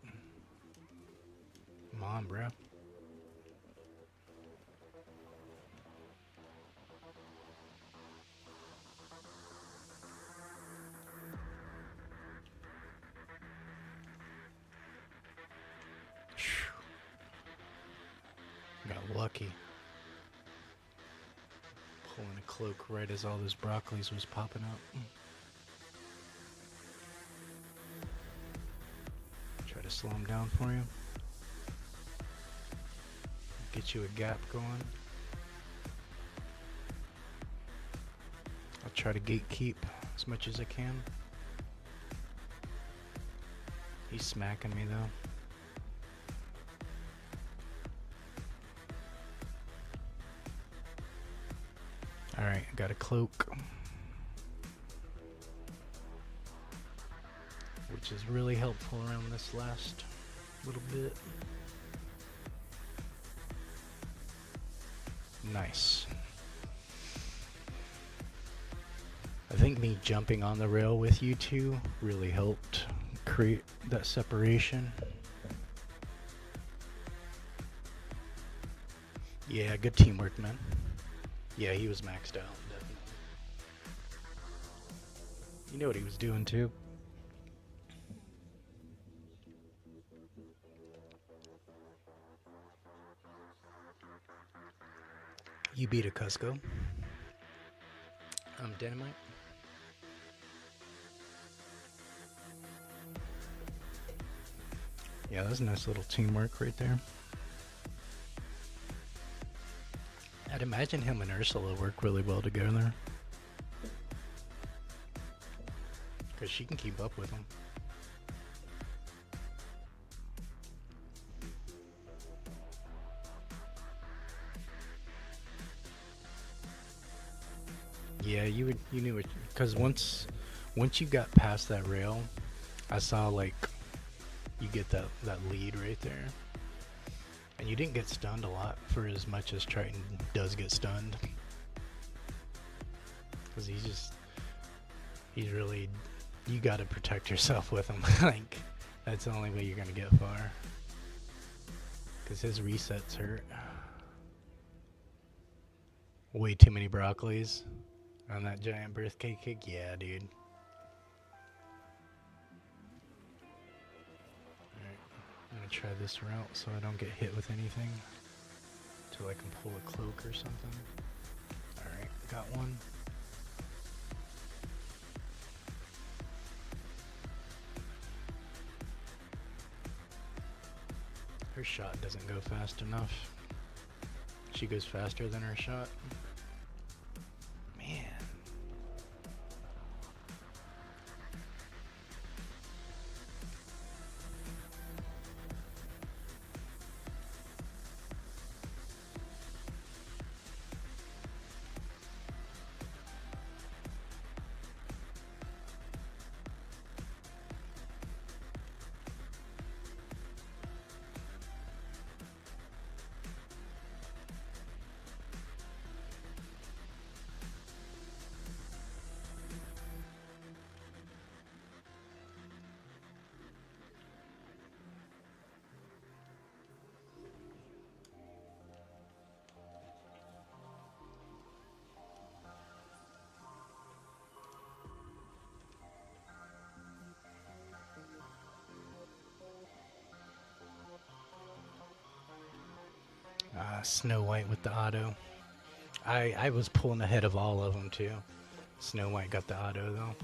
Come on, bro. Got lucky. Pulling a cloak right as all those broccolis was popping up. Try to slow him down for you. Get you a gap going. I'll try to gatekeep as much as I can. He's smacking me though. Alright, I got a cloak, which is really helpful around this last little bit. Nice. I think me jumping on the rail with you two really helped create that separation. Yeah, good teamwork, man. Yeah, he was maxed out, definitely. You know what he was doing too. You beat a Cusco. Dynamite. Yeah, that's a nice little teamwork right there. I'd imagine him and Ursula work really well together, because she can keep up with him. Yeah, you knew it, because once you got past that rail, I saw like you get that lead right there. And you didn't get stunned a lot for as much as Triton does get stunned. Because he's really, you gotta protect yourself with him. Like, that's the only way you're gonna get far. Because his resets hurt. Way too many broccolis on that giant birthday cake. Yeah, dude. I'm gonna try this route so I don't get hit with anything until I can pull a cloak or something. Alright, got one. Her shot doesn't go fast enough. She goes faster than her shot. Man. Snow White with the auto. I was pulling ahead of all of them too. Snow White got the auto though.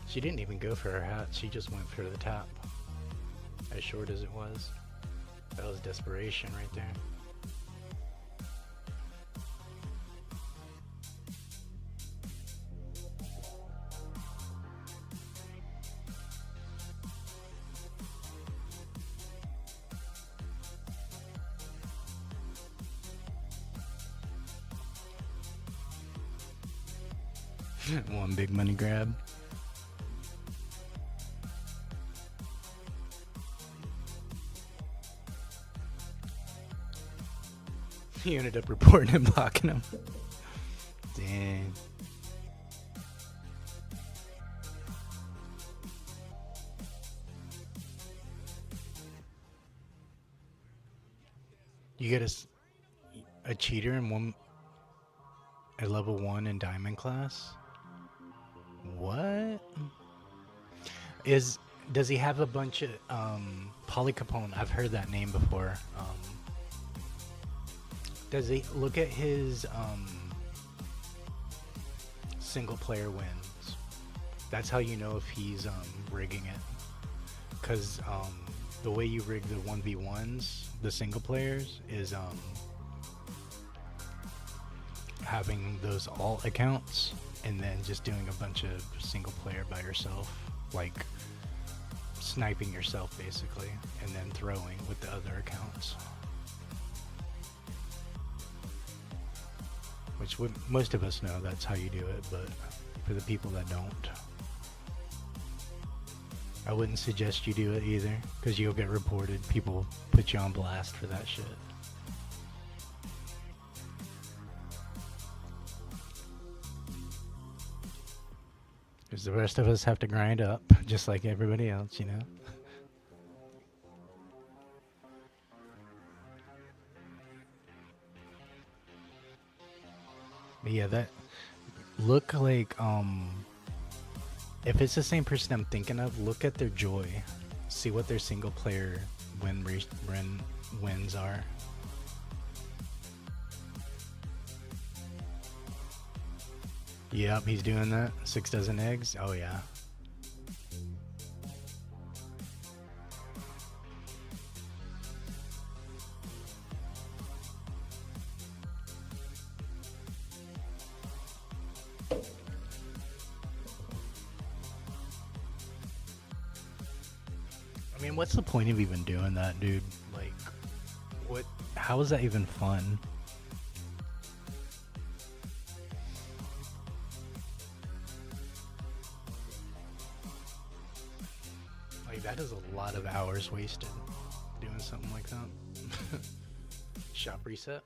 She didn't even go for her hat, she just went for the tap. As short as it was. That was desperation right there. One big money grab. He ended up reporting him, blocking him. Dang. You get a cheater in a level 1 in diamond class? What? Does he have a bunch of Polycapone? I've heard that name before. Does he look at his single player wins? That's how you know if he's rigging it. Because the way you rig the 1v1s, the single players, is having those alt accounts and then just doing a bunch of single player by yourself, like sniping yourself basically, and then throwing with the other accounts. Which most of us know that's how you do it, but for the people that don't, I wouldn't suggest you do it either, because you'll get reported. People put you on blast for that shit. Because the rest of us have to grind up, just like everybody else, you know? But yeah, that look like, if it's the same person I'm thinking of, look at their joy. See what their single player wins are. Yep, he's doing that. 6 dozen eggs. Oh yeah. I mean, what's the point of even doing that, dude? Like, what? How is that even fun? That is a lot of hours wasted doing something like that. Shop reset.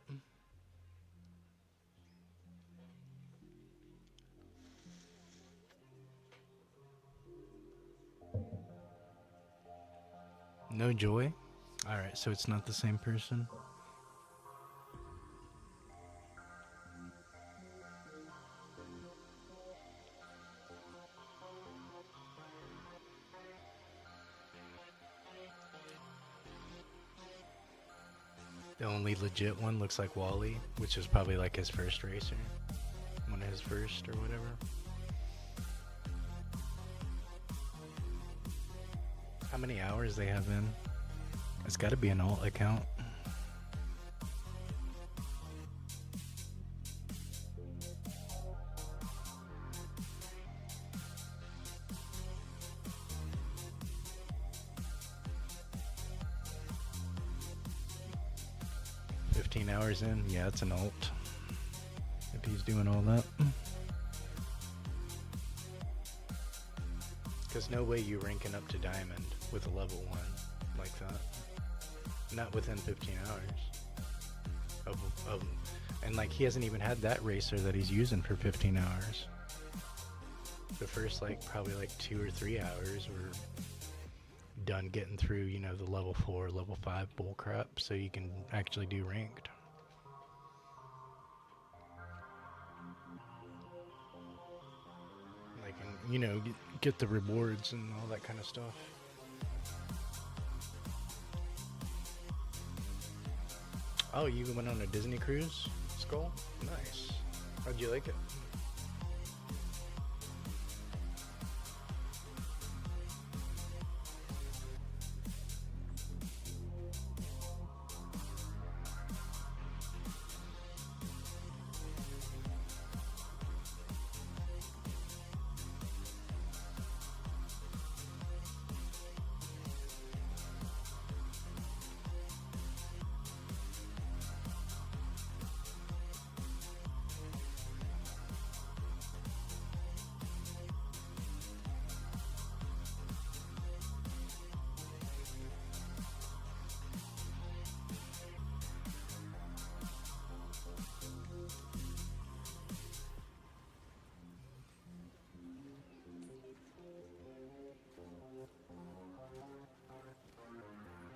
No joy? Alright, so it's not the same person? The only legit one looks like Wally, which is probably like his first racer. One of his first or whatever. How many hours they have in? It's gotta be an alt account. Hours in, yeah, it's an alt. If he's doing all that. Because no way you ranking up to diamond with a level 1 like that. Not within 15 hours. And like he hasn't even had that racer that he's using for 15 hours. The first like probably like 2 or 3 hours were done getting through, you know, the level 4, level 5 bullcrap so you can actually do ranked. Like, and, you know, get the rewards and all that kind of stuff. Oh, you went on a Disney cruise, Skull? Nice. How'd you like it?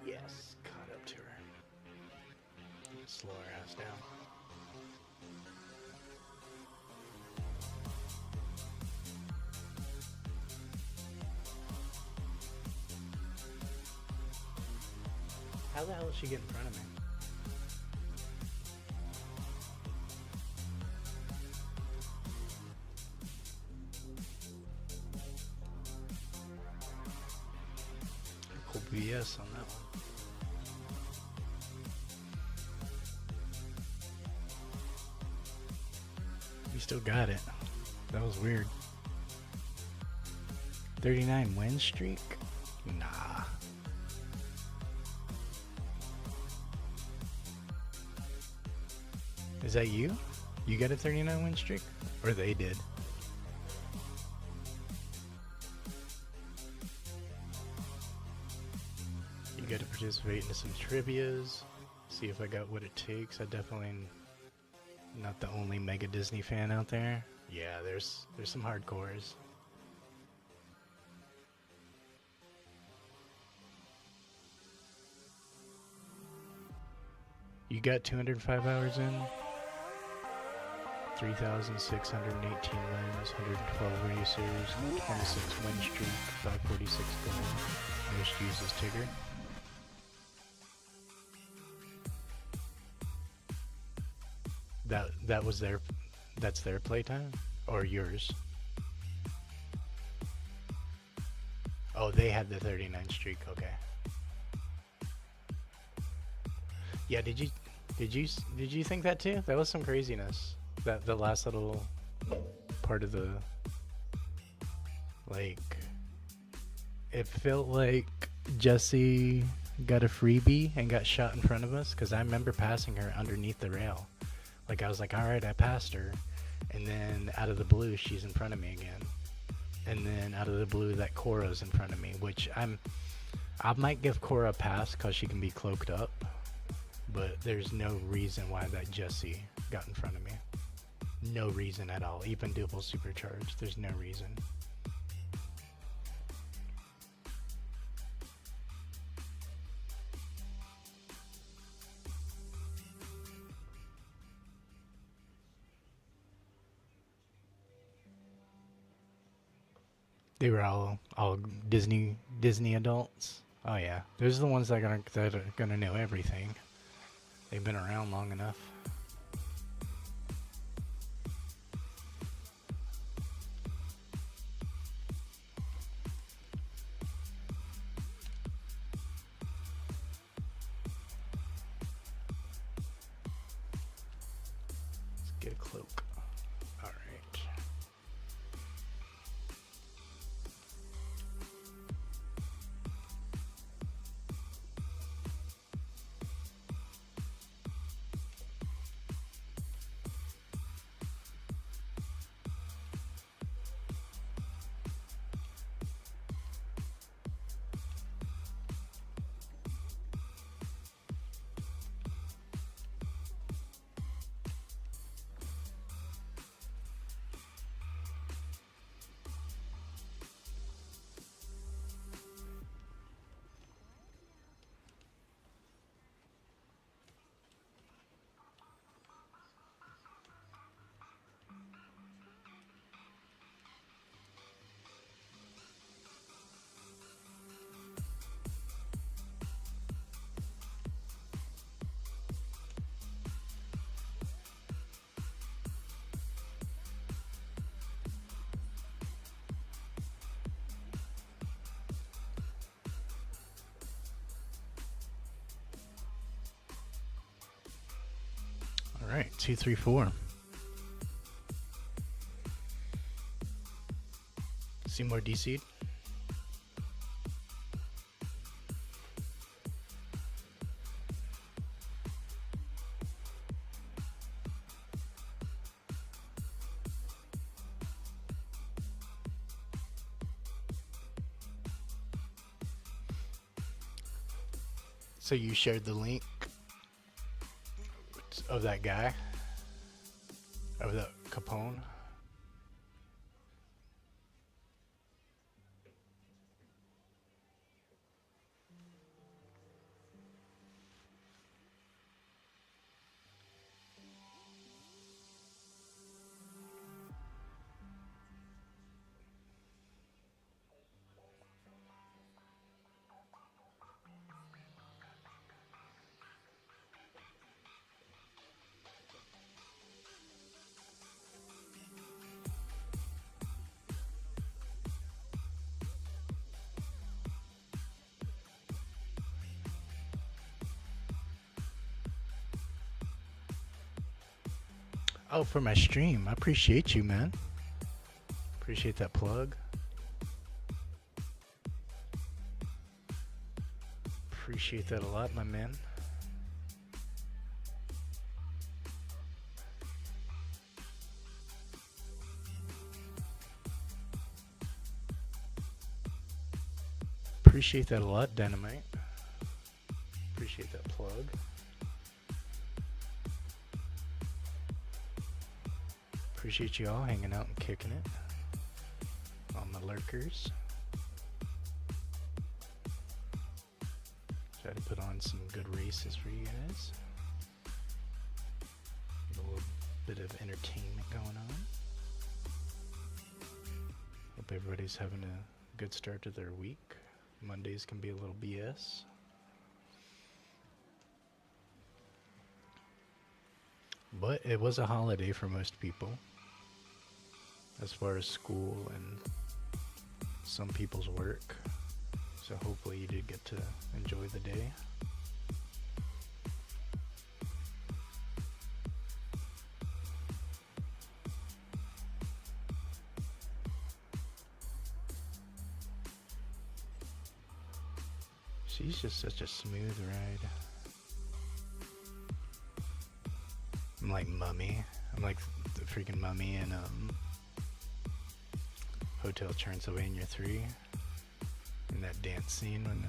Yes, caught up to her. Slow her ass down. How the hell did she get in front of me? Cool BS on that one. You still got it. That was weird. 39 win streak? Nah. Is that you? You got a 39 win streak? Or they did? You got to participate in some trivias. See if I got what it takes. I definitely not the only mega Disney fan out there. Yeah, there's some hardcores. You got 205 hours in, 3,618 wins, 112 racers, 26 win streak, 546 gold. Most uses Tigger. That was their, that's their playtime or yours? Oh, they had the 39 streak. Okay. Yeah, did you think that too? That was some craziness. That the last little part of the, like, it felt like Jessie got a freebie and got shot in front of us, because I remember passing her underneath the rail. Like, I was like, all right, I passed her, and then out of the blue, she's in front of me again, and then out of the blue, that Cora's in front of me, which I might give Cora a pass because she can be cloaked up. But there's no reason why that Jessie got in front of me. No reason at all. Even double supercharged. There's no reason. They were all Disney adults. Oh yeah, those are the ones that are gonna know everything. They've been around long enough. Let's get a cloak. All right. Alright, 2, 3, 4. See more DC'd? So you shared the link of that guy? Of the Capone? Oh, for my stream. I appreciate you, man. Appreciate that plug. Appreciate that a lot, my man. Appreciate that a lot, Dynamite. Appreciate that plug. Appreciate you all hanging out and kicking it. All my lurkers. Try to put on some good races for you guys. Get a little bit of entertainment going on. Hope everybody's having a good start to their week. Mondays can be a little BS. But it was a holiday for most people, as far as school and some people's work. So hopefully you did get to enjoy the day. She's just such a smooth ride. I'm like Mummy. I'm like the freaking Mummy in Hotel Transylvania 3. In that dance scene when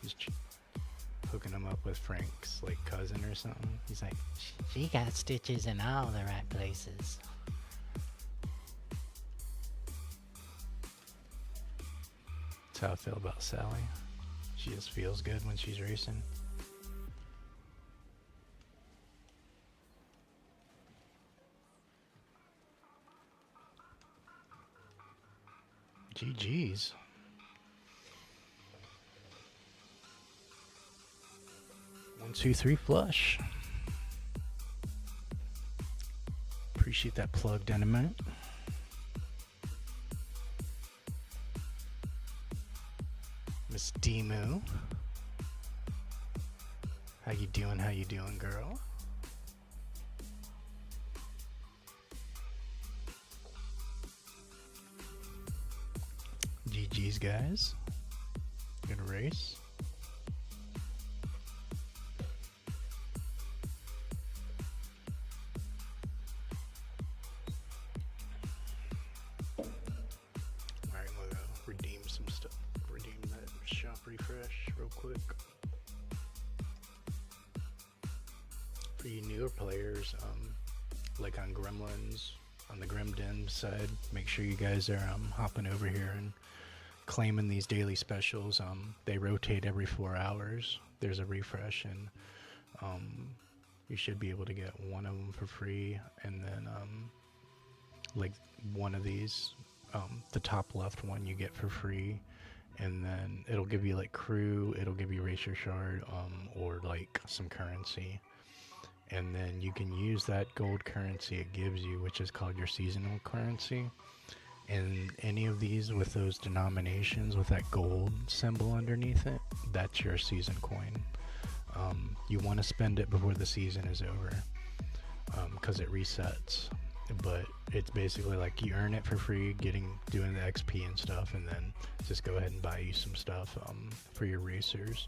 he's hooking him up with Frank's like cousin or something. He's like, she got stitches in all the right places. That's how I feel about Sally. She just feels good when she's racing. GG's. One, two, three, flush. Appreciate that plug, Dynamite. Miss Demu. How you doing? How you doing, girl? GG's, guys. Good race. Alright, we'll redeem some stuff. Redeem that shop refresh real quick. For you newer players, like on Gremlins, on the Grim Den side, make sure you guys are hopping over here and claiming these daily specials. They rotate every 4 hours. There's a refresh, and you should be able to get one of them for free, and then like one of these, the top left one you get for free, and then it'll give you like crew, it'll give you racer shard, or like some currency, and then you can use that gold currency it gives you, which is called your seasonal currency. And any of these with those denominations with that gold symbol underneath it, that's your season coin. You want to spend it before the season is over, because it resets. But it's basically like you earn it for free, doing the XP and stuff, and then just go ahead and buy you some stuff for your racers.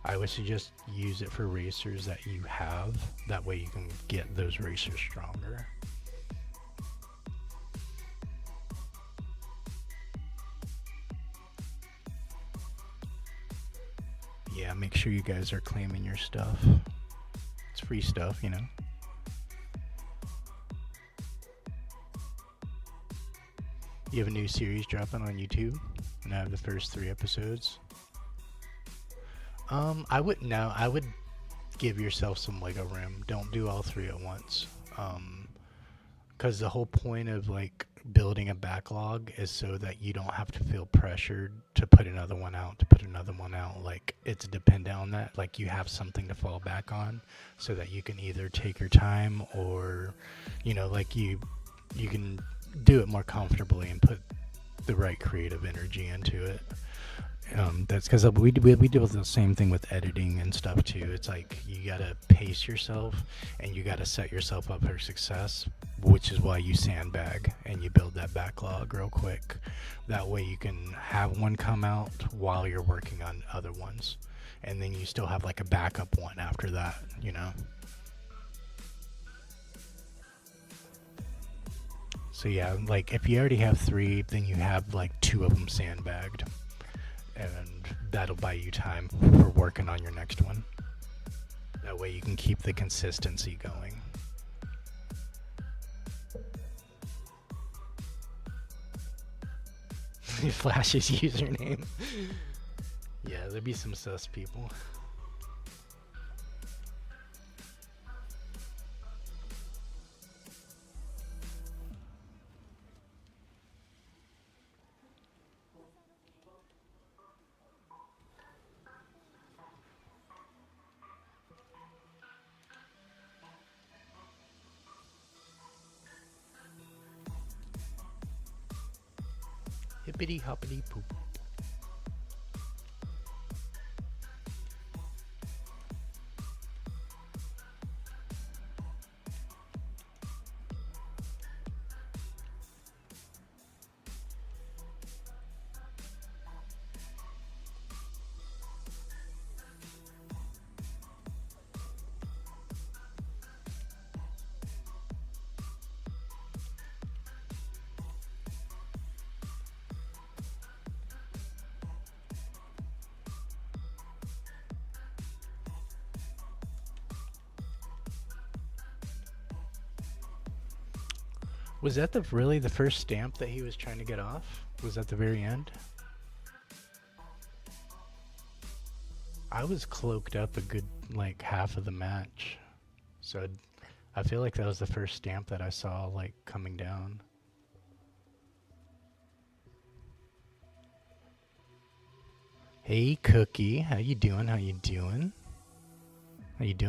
I would suggest use it for racers that you have. That way you can get those racers stronger. Yeah, make sure you guys are claiming your stuff. It's free stuff, you know. You have a new series dropping on YouTube, and I have the first 3 episodes. I would give yourself some wiggle room. Don't do all 3 at once. Because the whole point of like building a backlog is so that you don't have to feel pressured to put another one out, Like it's dependent on that. Like you have something to fall back on so that you can either take your time or, like you can do it more comfortably and put the right creative energy into it. That's because we deal with the same thing with editing and stuff too. It's like you gotta pace yourself and you gotta set yourself up for success, which is why you sandbag and you build that backlog real quick. That way you can have one come out while you're working on other ones, and then you still have like a backup one after that, So yeah, like if you already have 3, then you have like 2 of them sandbagged, and that'll buy you time for working on your next one. That way you can keep the consistency going. Flash's username. Yeah, there'd be some sus people. Hippity hoppity poop. Was that really the first stamp that he was trying to get off? Was that the very end? I was cloaked up a good like half of the match, so I feel like that was the first stamp that I saw like coming down. Hey Cookie, how you doing? How you doing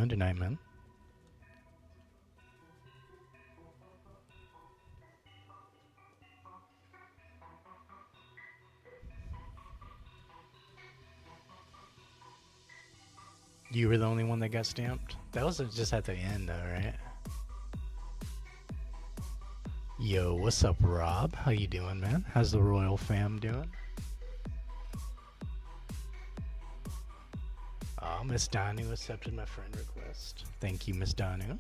tonight, man? You were the only one that got stamped? That was just at the end though, right? Yo, what's up, Rob? How you doing, man? How's the Royal Fam doing? Oh, Miss Danu accepted my friend request. Thank you, Miss Danu.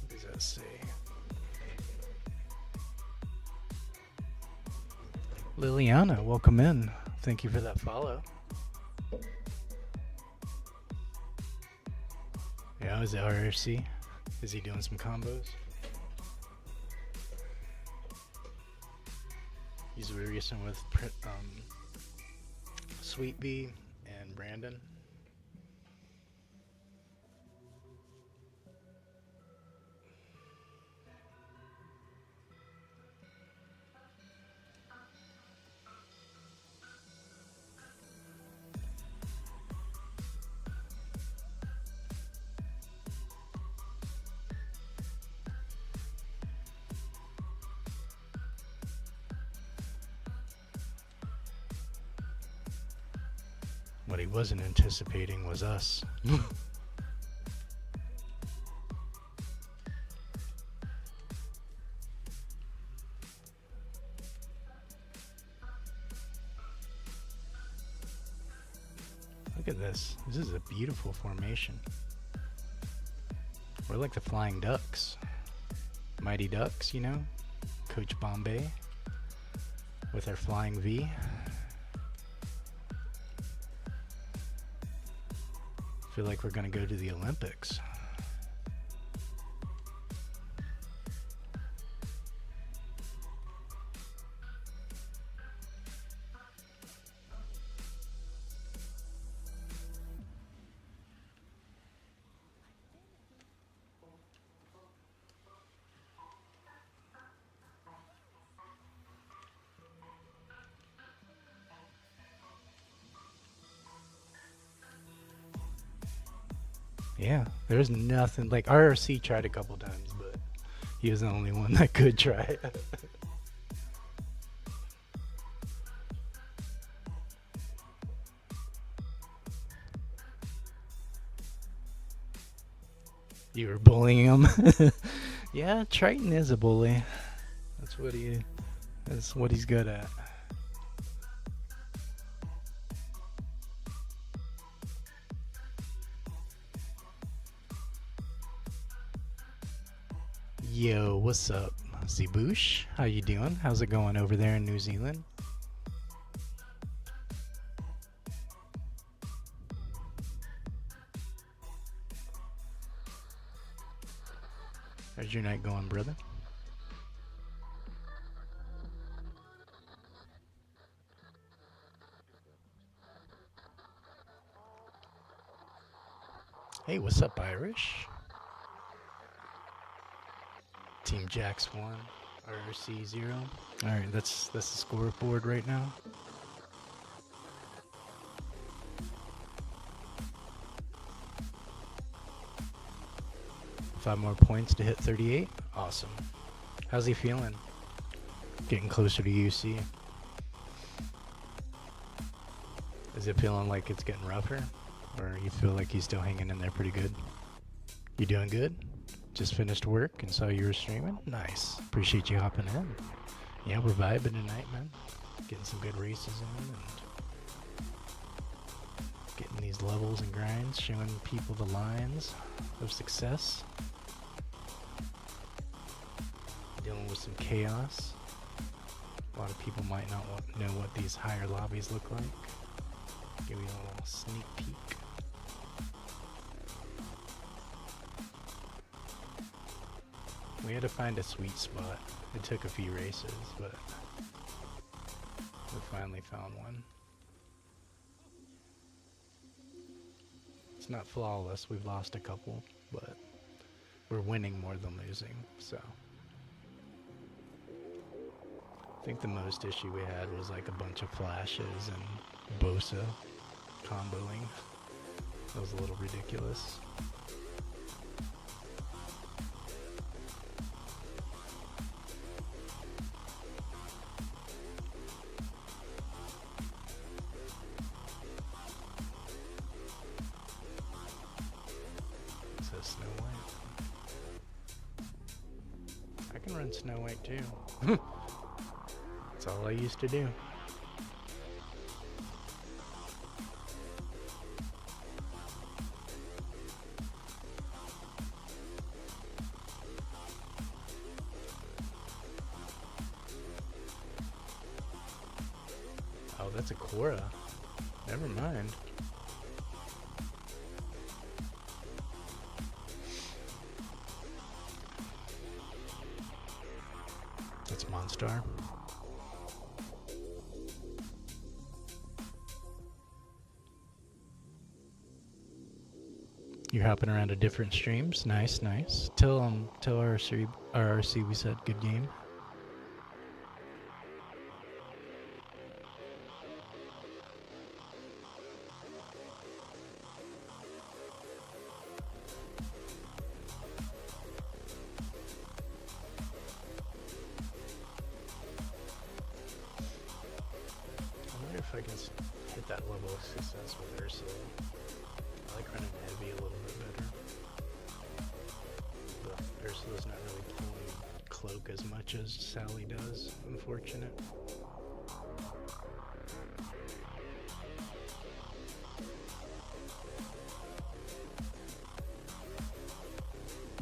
What does that say? Liliana, welcome in. Thank you for that follow. Yeah, is it RRC? Is he doing some combos? He's racing with Sweet Bee and Brandon. What he wasn't anticipating was us. Look at this. This is a beautiful formation. We're like the Flying Ducks. Mighty Ducks, you know? Coach Bombay with our Flying V. Feel like we're gonna go to the Olympics. Yeah, there's nothing like RRC tried a couple times, but he was the only one that could try it. You were bullying him. Yeah, Triton is a bully. That's what he's good at. Yo, what's up, Zeboosh? How you doing? How's it going over there in New Zealand? How's your night going, brother? Hey, what's up, Irish? Team Jax 1, RRC 0. Alright, that's the scoreboard right now. Five more points to hit 38. Awesome. How's he feeling? Getting closer to UC. Is it feeling like it's getting rougher? Or you feel like he's still hanging in there pretty good? You doing good? Just finished work and saw you were streaming? Nice. Appreciate you hopping in. Yeah, we're vibing tonight, man. Getting some good races in and getting these levels and grinds, showing people the lines of success. Dealing with some chaos. A lot of people might not know what these higher lobbies look like. Give you a little sneak peek. We had to find a sweet spot. It took a few races, but we finally found one. It's not flawless. We've lost a couple, but we're winning more than losing, so. I think the most issue we had was like a bunch of flashes and Bosa comboing. That was a little ridiculous. Snow White. I can run Snow White too. That's all I used to do. Oh, that's a Quora. Never mind. That's Monstar. You're hopping around to different streams. Nice, nice. Tell RRC we said good game. I wonder if I can hit that level of success with Ursula. I like running heavy a little bit better. But Ursula's not really pulling cloak as much as Sally does, unfortunate.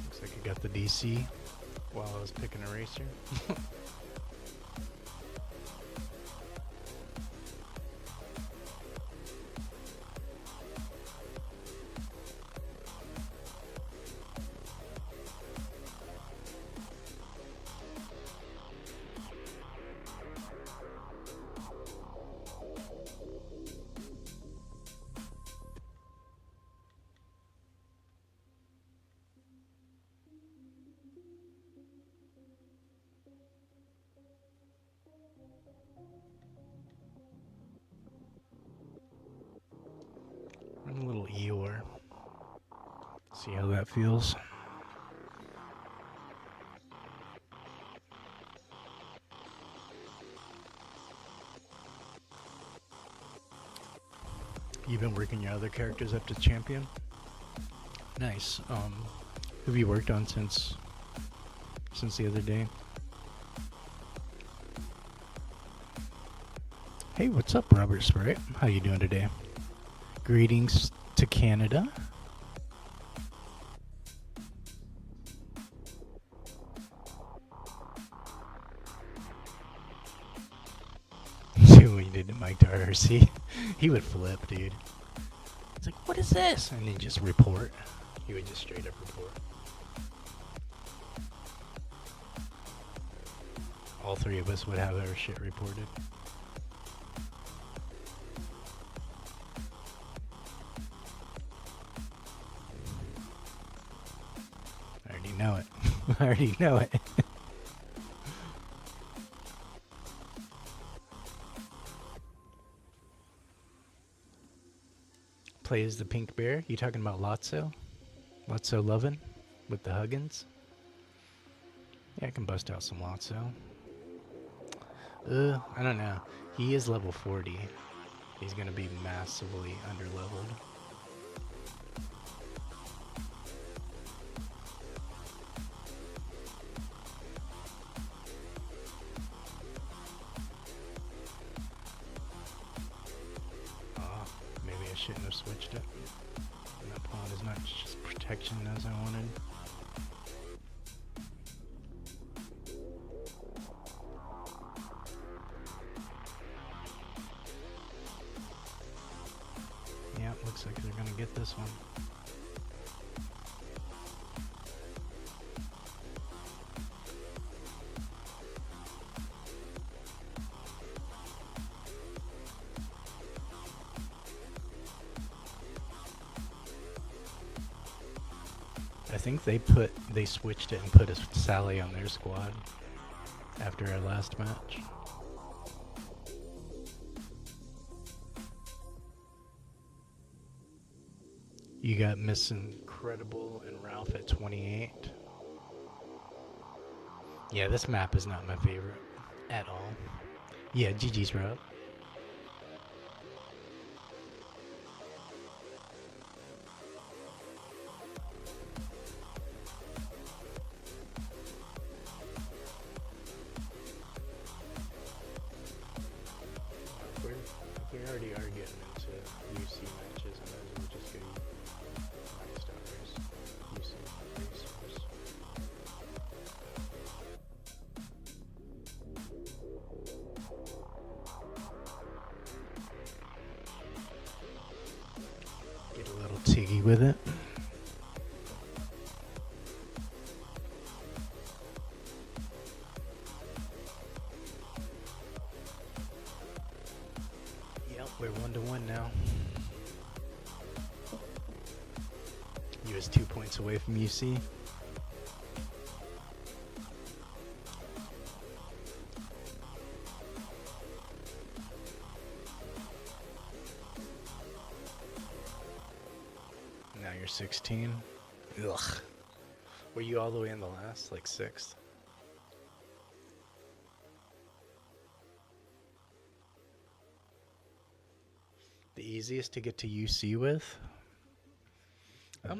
Looks like I got the DC while I was picking a racer. I'm a little Eeyore. See how that feels. You've been working your other characters up to champion? Nice. Who have you worked on since the other day? Hey, what's up, Robert Sprite? How you doing today? Greetings to Canada. See what you did to Mike to RC? He would flip, dude. It's like, what is this? And then just report. He would just straight up report. All three of us would have our shit reported. I already know it. I already know it. Plays the pink bear. You talking about Lotso? Lotso Lovin' with the Huggins? Yeah, I can bust out some Lotso. I don't know. He is level 40. He's gonna be massively underleveled. Maybe I shouldn't have switched it. That pawn is not just protection as I wanted. Yeah, looks like they're gonna get this one. I think they switched it and put a Sally on their squad after our last match. You got Miss Incredible and Ralph at 28. Yeah, this map is not my favorite at all. Yeah, GG's Rob. We already are getting into UC matches, I might as well just go Night Stars, UC Racers. Get a little tiggy with it. We're 1-1 now. You was 2 points away from UC. Now you're 16. Ugh. Were you all the way in the last, like 6th? The easiest to get to UC with?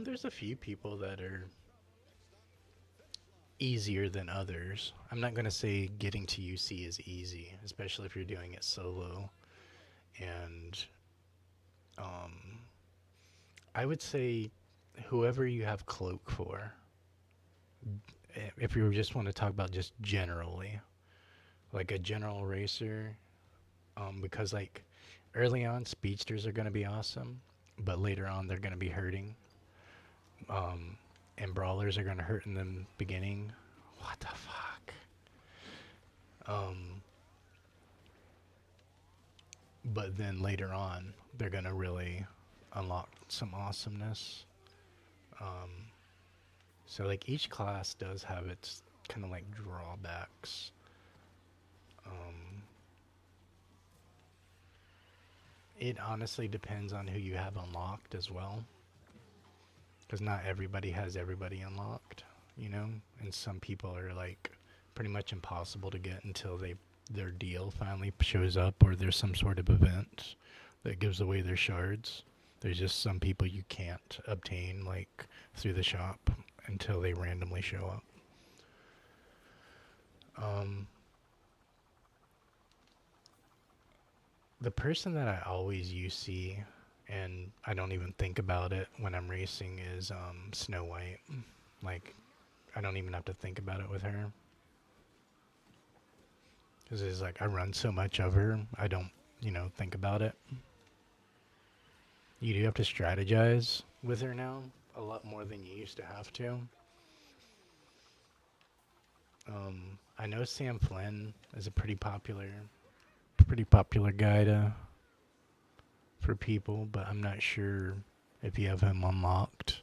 There's a few people that are easier than others. I'm not gonna say getting to UC is easy, especially if you're doing it solo. And um, I would say whoever you have cloak for. If you just want to talk about just generally, like a general racer, because like early on speedsters are gonna be awesome, but later on they're gonna be hurting. Um, and brawlers are gonna hurt in the beginning. What the fuck? Um, but then later on, they're gonna really unlock some awesomeness. Um, so like each class does have its kind of like drawbacks. Um, it honestly depends on who you have unlocked as well, because not everybody has everybody unlocked, you know, and some people are like pretty much impossible to get until their deal finally shows up or there's some sort of event that gives away their shards. There's just some people you can't obtain like through the shop until they randomly show up. Um, the person that I always UC and I don't even think about it when I'm racing is Snow White. Like I don't even have to think about it with her. Because it's like I run so much of her, I don't, think about it. You do have to strategize with her now a lot more than you used to have to. I know Sam Flynn is a pretty popular guy for people, but I'm not sure if you have him unlocked.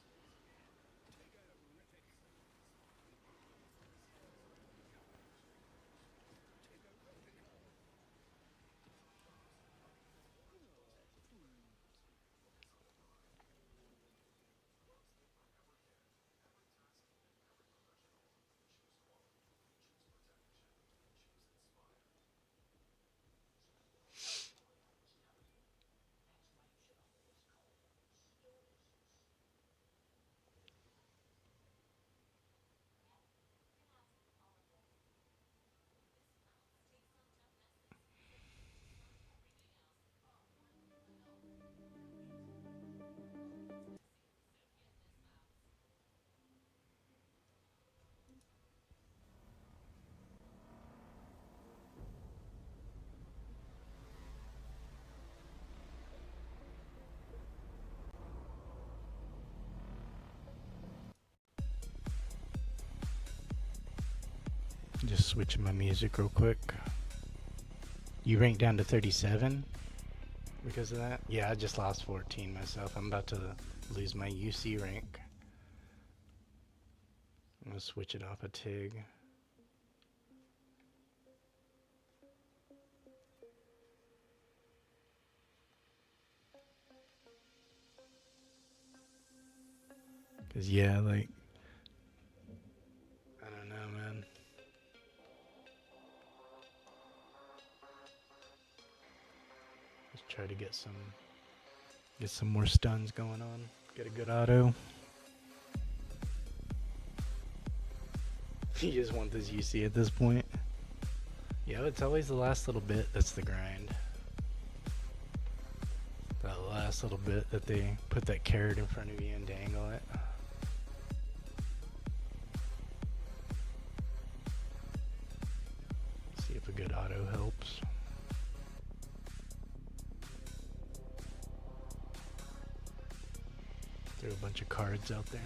Just switching my music real quick. You ranked down to 37 because of that? Yeah, I just lost 14 myself. I'm about to lose my UC rank. I'm gonna switch it off a TIG. Cause yeah, like I don't know, man. Let's try to get some more stuns going on. Get a good auto. You just want this UC at this point. Yeah, it's always the last little bit that's the grind. That last little bit that they put that carrot in front of you and dangle it. See if a good auto helps. Throw a bunch of cards out there.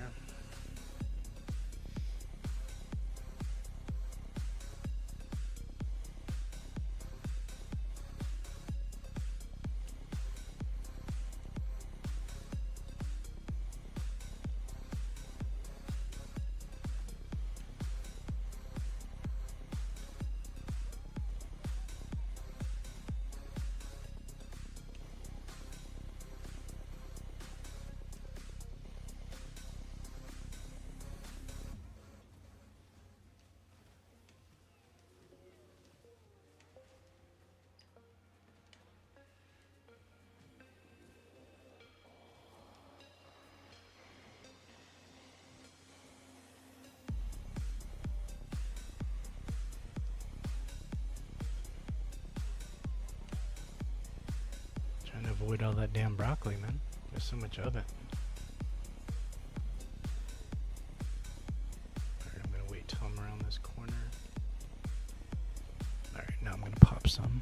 avoid all that damn broccoli, man. There's so much of it. Alright, I'm gonna wait till I'm around this corner. Alright, now I'm gonna pop some.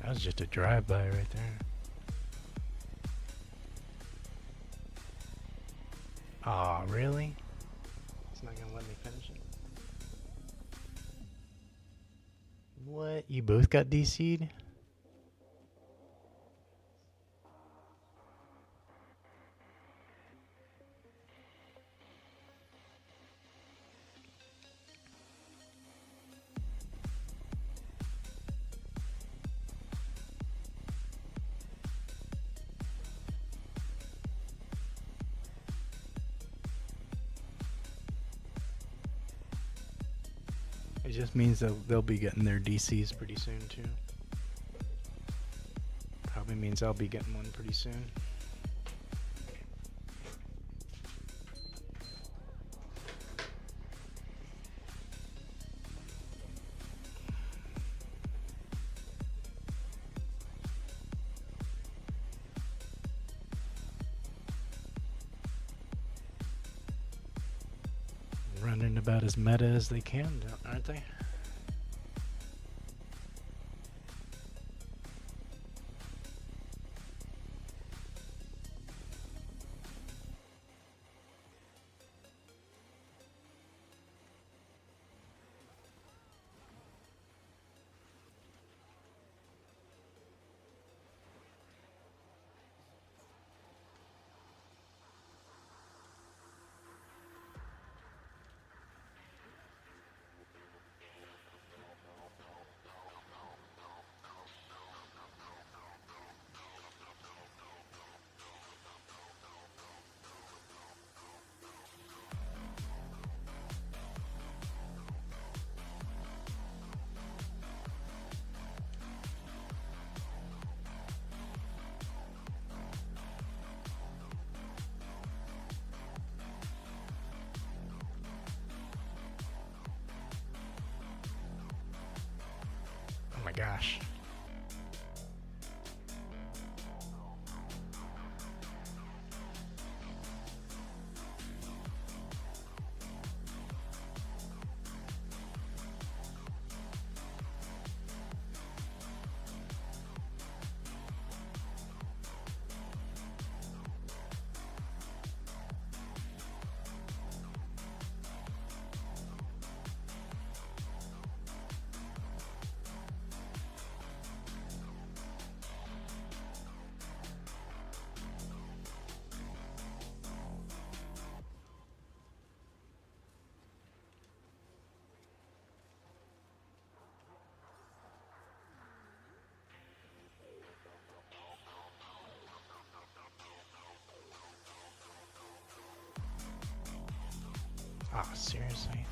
That was just a drive-by right there. Aw, really? It's not gonna let me finish it. What? You both got DC'd? It just means that they'll be getting their DCs pretty soon too. Probably means I'll be getting one pretty soon. Running about as meta as they can, aren't they? Oh my gosh. Ah, seriously?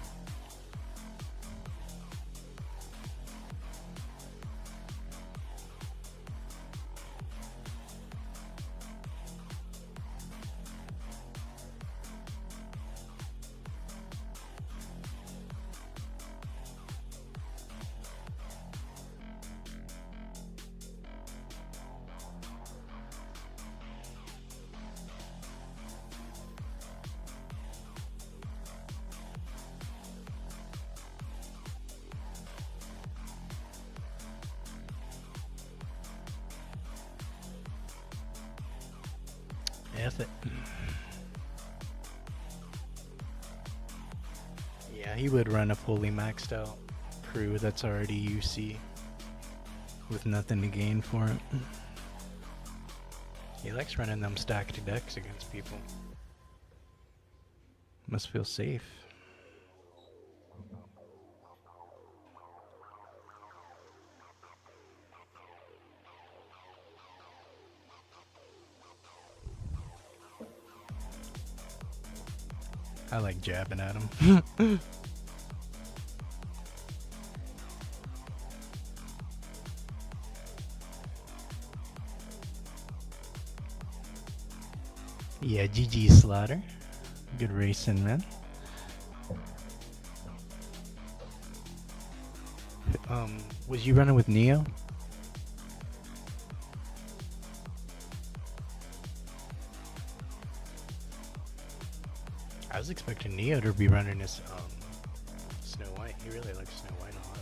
F it. Yeah, he would run a fully maxed out crew that's already UC with nothing to gain for it. He likes running them stacked decks against people. Must feel safe. I like jabbing at him. Yeah, GG Slaughter. Good racing, man. Was you running with Neo? I was expecting Neo to be running as Snow White. He really likes Snow White a lot.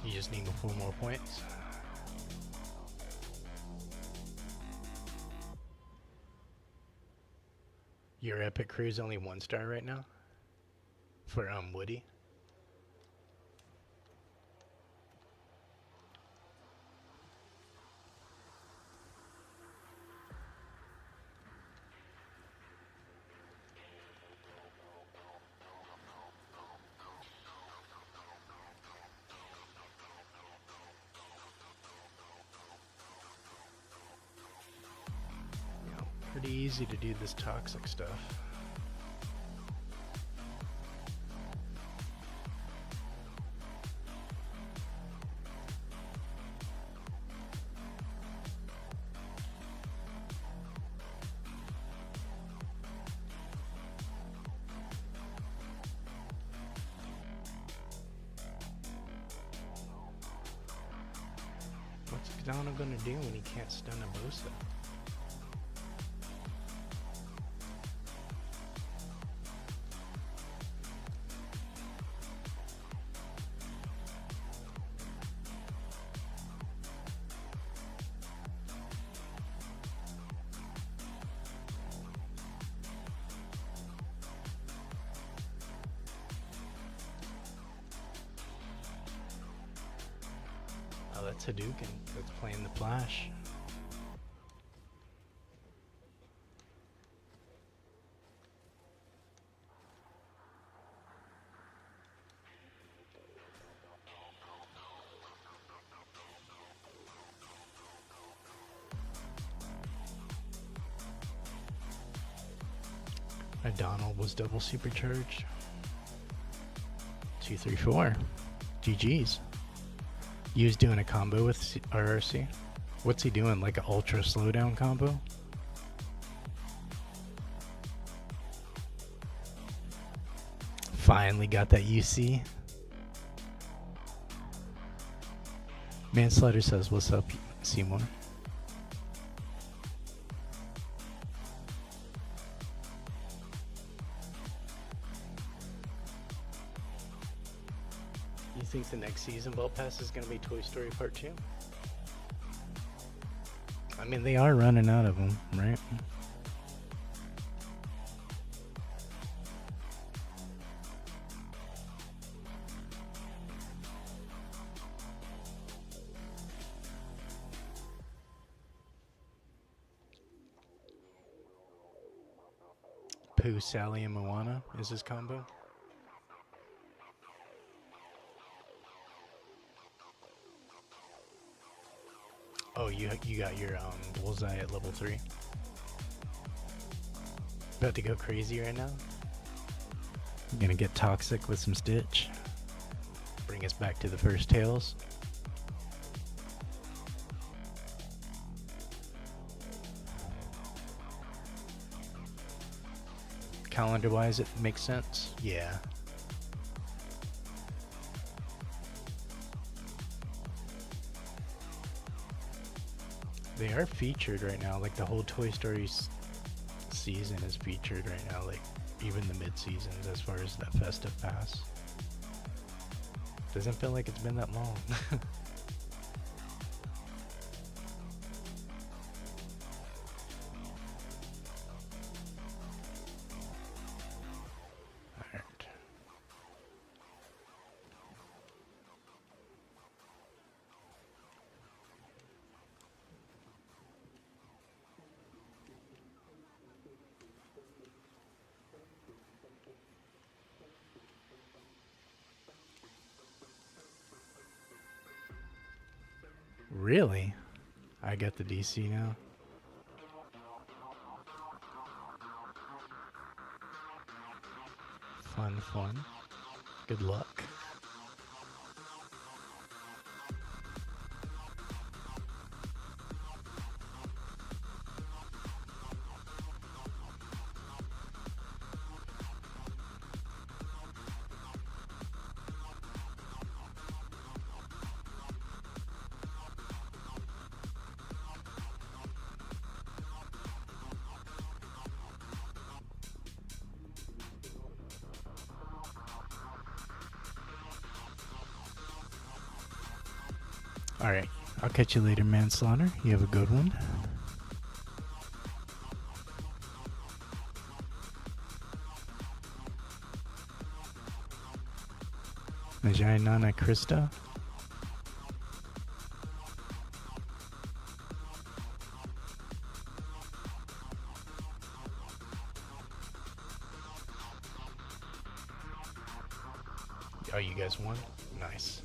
You just need 4 more points. Your Epic Crew's only 1 star right now? For Woody? Pretty easy to do this toxic stuff. What's Donald gonna do when he can't stun a Bosa? Oh, that's Hadouken. That's playing the Flash. Donald was double supercharged. 2, 3, 4. GG's. He was doing a combo with RRC. What's he doing? Like an ultra slowdown combo? Finally got that UC. Manslaughter says, "What's up, Seymour?" You think the next season Ball Pass is going to be Toy Story Part 2? I mean, they are running out of them, right? Pooh, Sally, and Moana is his combo. Oh, you got your bullseye at level 3. About to go crazy right now. I'm gonna get toxic with some Stitch. Bring us back to the first Tails. Calendar-wise, it makes sense. Yeah. They are featured right now. Like the whole Toy Story season is featured right now. Like even the mid-seasons as far as that festive pass. Doesn't feel like it's been that long. Really? I got the DC now. Fun. Good luck. Alright, I'll catch you later, Manslaughter. You have a good one. Najai Nana Krista. Oh, you guys won? Nice.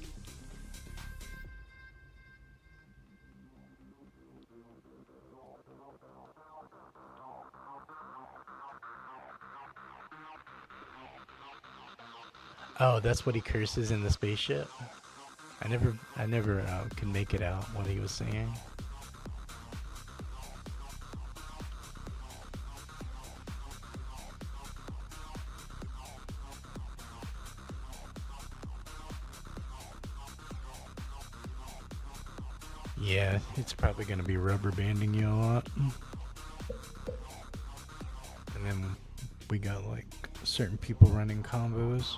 Oh, that's what he curses in the spaceship? I never could make it out what he was saying. Yeah, it's probably gonna be rubber banding you a lot. And then we got like certain people running combos.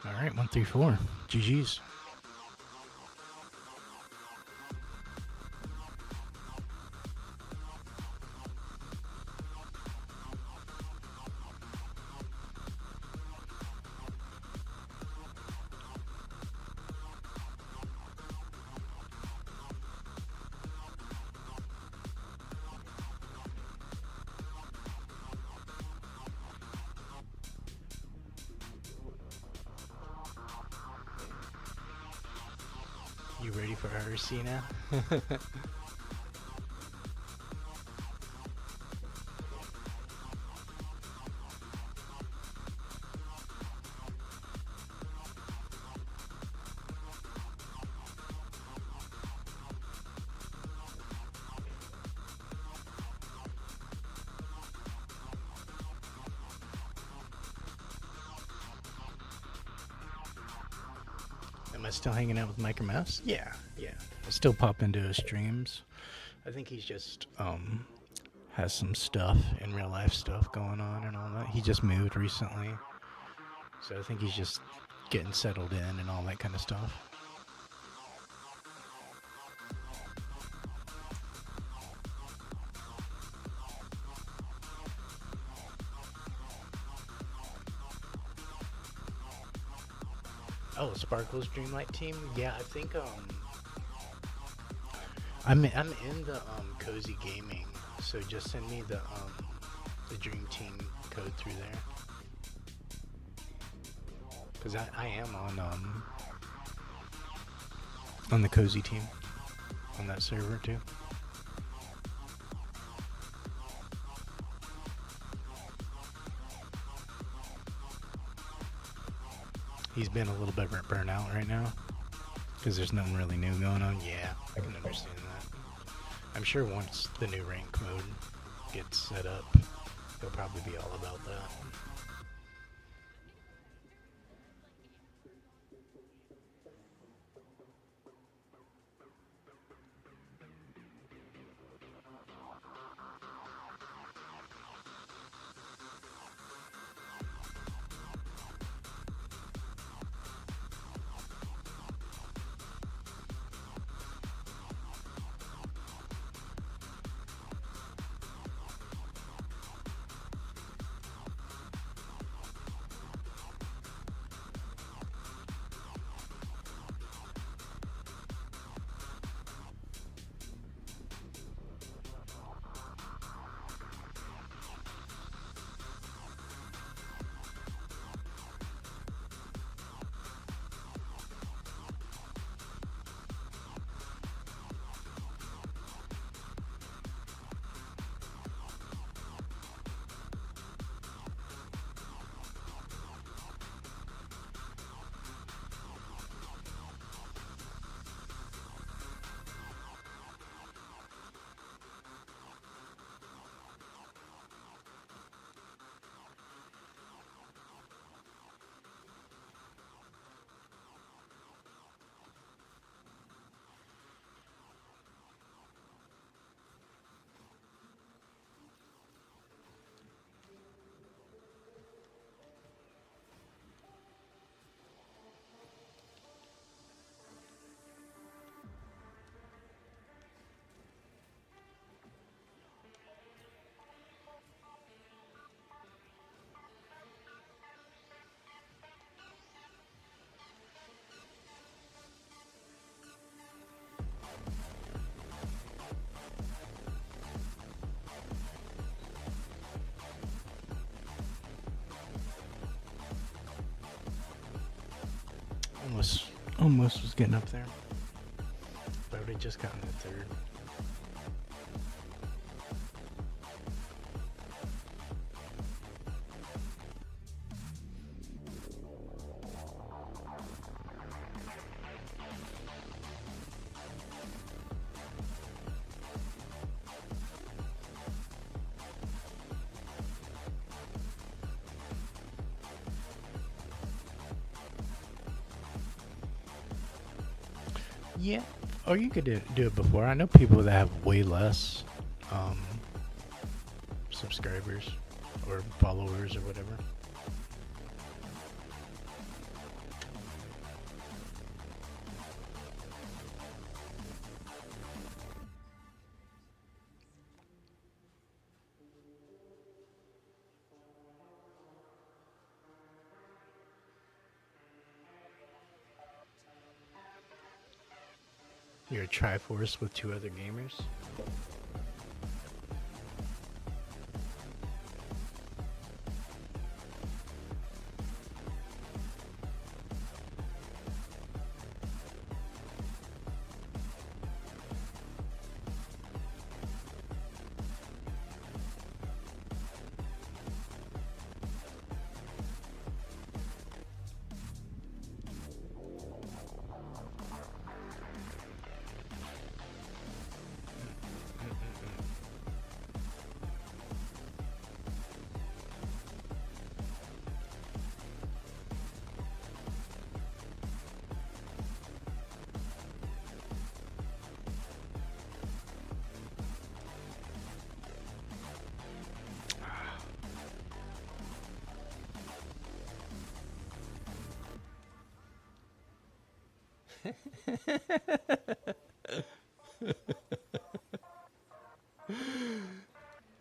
Alright, 134. GG's. You ready for RC now? Am I still hanging out with Micro Mouse? Yeah. I still pop into his streams. I think he's just has some stuff in real life stuff going on and all that. He just moved recently, so I think he's just getting settled in and all that kind of stuff. Oh, Sparkle's Dreamlight team? Yeah, I think I'm in the Cozy Gaming, so just send me the Dream Team code through there. Cause I am on the Cozy team. on that server too. He's been a little bit burnt out right now because there's nothing really new going on. Yeah, I can understand that. I'm sure once the new rank mode gets set up, he'll probably be all about that. Almost was getting up there. But I would have just gotten the third. Yeah, or you could do it before. I know people that have way less subscribers or followers or whatever. You're a Triforce with 2 other gamers?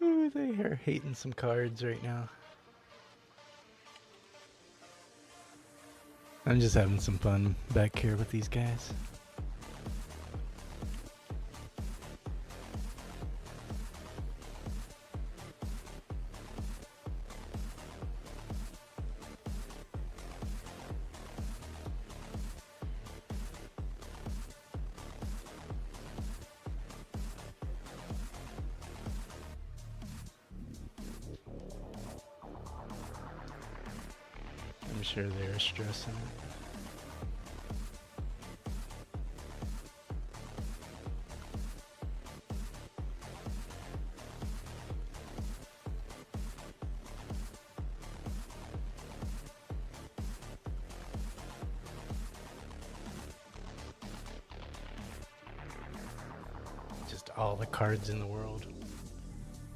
Ooh, they are hating some cards right now. I'm just having some fun back here with these guys. sure they're stressing it. Just all the cards in the world.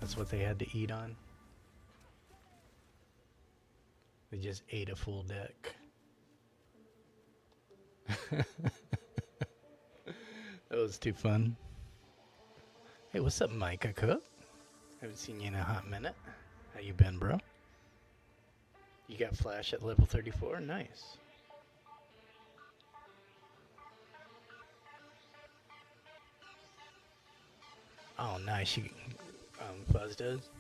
That's what they had to eat on. They just ate a full deck. That was too fun. Hey, what's up, Micah Cook? Haven't seen you in a hot minute. How you been, bro? You got Flash at level 34? Nice. Oh, nice. You, Fuzz does?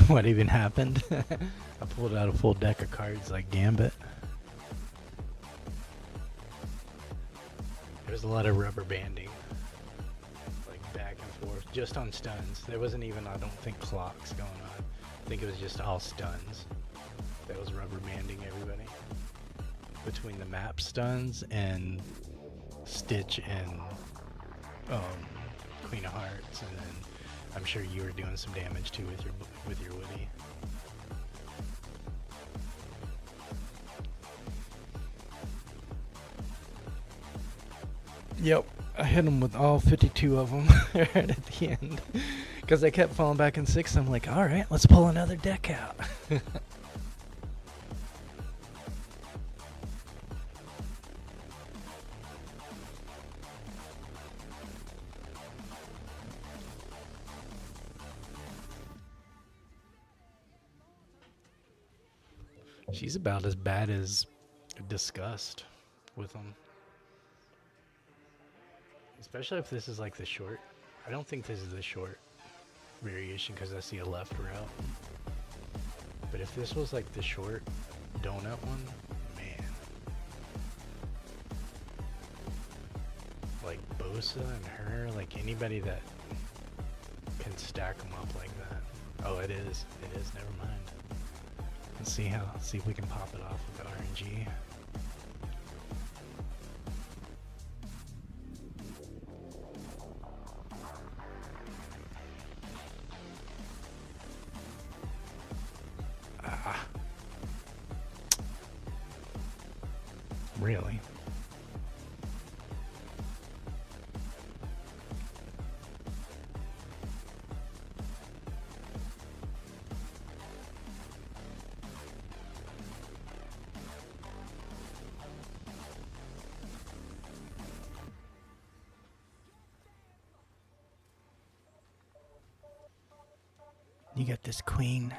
What even happened? I pulled out a full deck of cards like Gambit. There was a lot of rubber banding. Like back and forth. Just on stuns. There wasn't even, I don't think, clocks going on. I think it was just all stuns. That was rubber banding everybody. Between the map stuns and Stitch and Queen of Hearts, and then I'm sure you were doing some damage too with your Woody. Yep, I hit him with all 52 of them right at the end. Because I kept falling back in 6, I'm like, alright, let's pull another deck out. She's about as bad as Disgust with them. Especially if this is like the short. I don't think this is the short variation because I see a left route. But if this was like the short donut one, man. Like Bosa and her, like anybody that can stack them up like that. Oh, it is. It is. Never mind. Let's see if we can pop it off with the RNG. Ah. Really? You got this queen.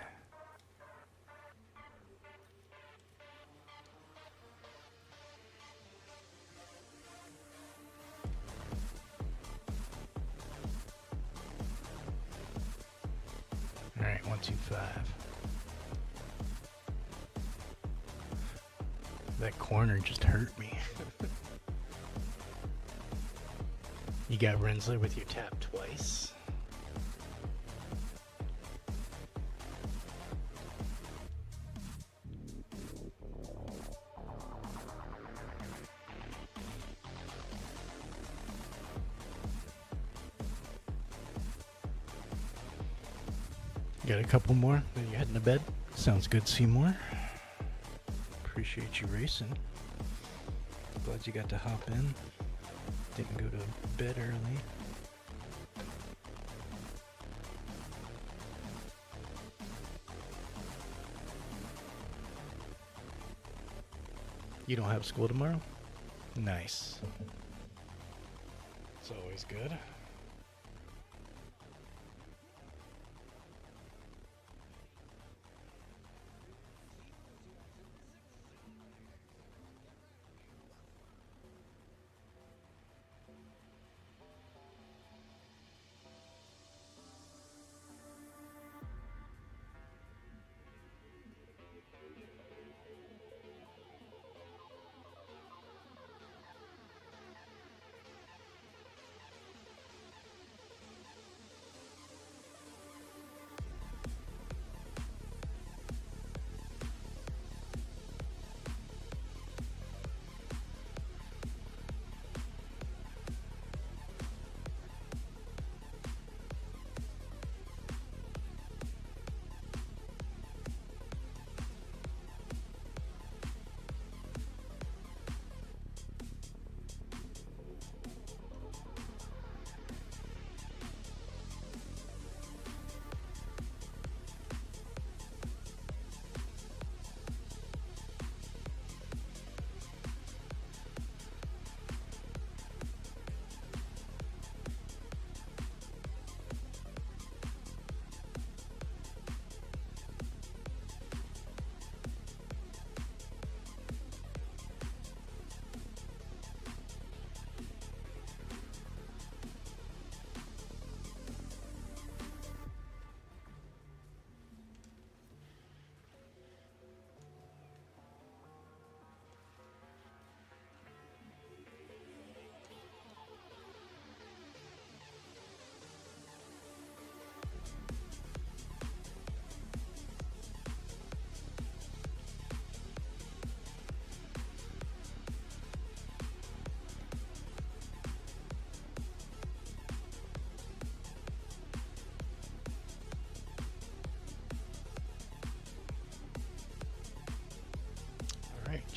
All right, 125. That corner just hurt me. You got Renslayer with your tap twice. Got a couple more, then you're heading to bed. Sounds good, Seymour. Appreciate you racing. Glad you got to hop in. Didn't go to bed early. You don't have school tomorrow? Nice. It's always good.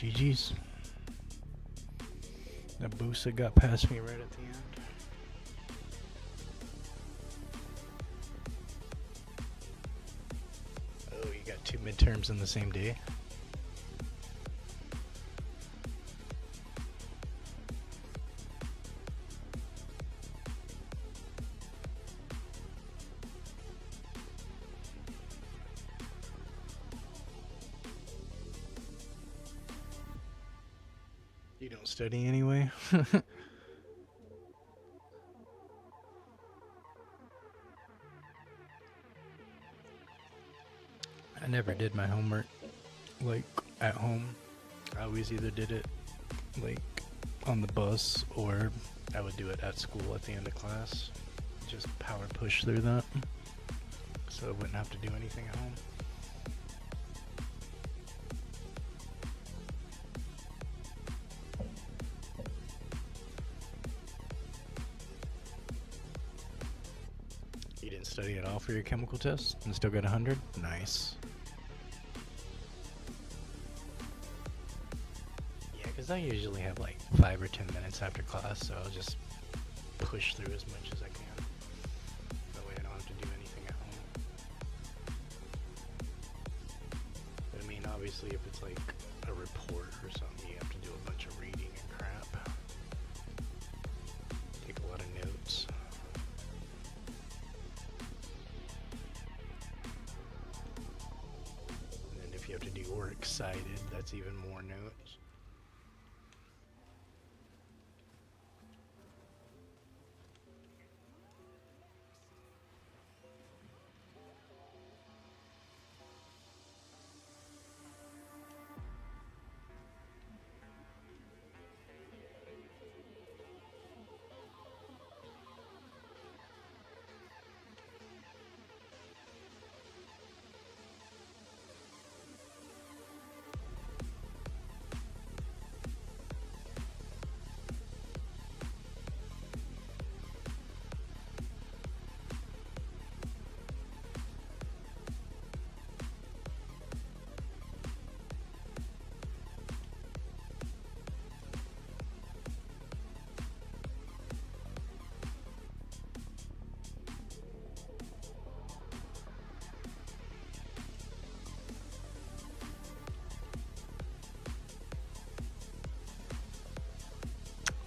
GG's. That Boosa got past me right at the end. Oh, you got 2 midterms on the same day? You don't study anyway? I never did my homework, like, at home. I always either did it, like, on the bus, or I would do it at school at the end of class. Just power push through that, so I wouldn't have to do anything at home. You didn't study at all for your chemical test and still got 100? Nice. Yeah, because I usually have like 5 or 10 minutes after class, so I'll just push through as much as I can. That way I don't have to do anything at home. But I mean, obviously if it's like a report or something, you have to do a bunch of reading and crap. Take a lot of notes. If you have to do works cited, that's even more notes.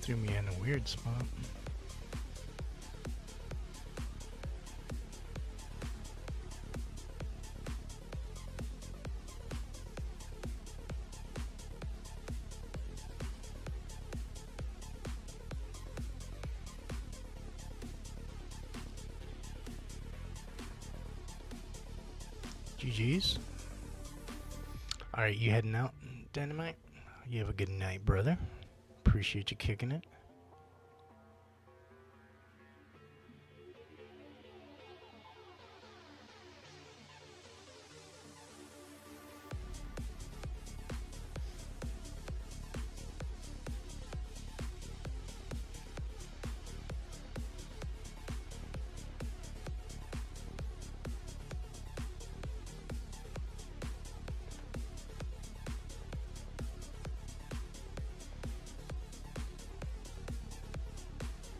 Threw me in a weird spot. GG's. Alright, you heading out, Dynamite? You have a good night, brother. Appreciate you kicking it.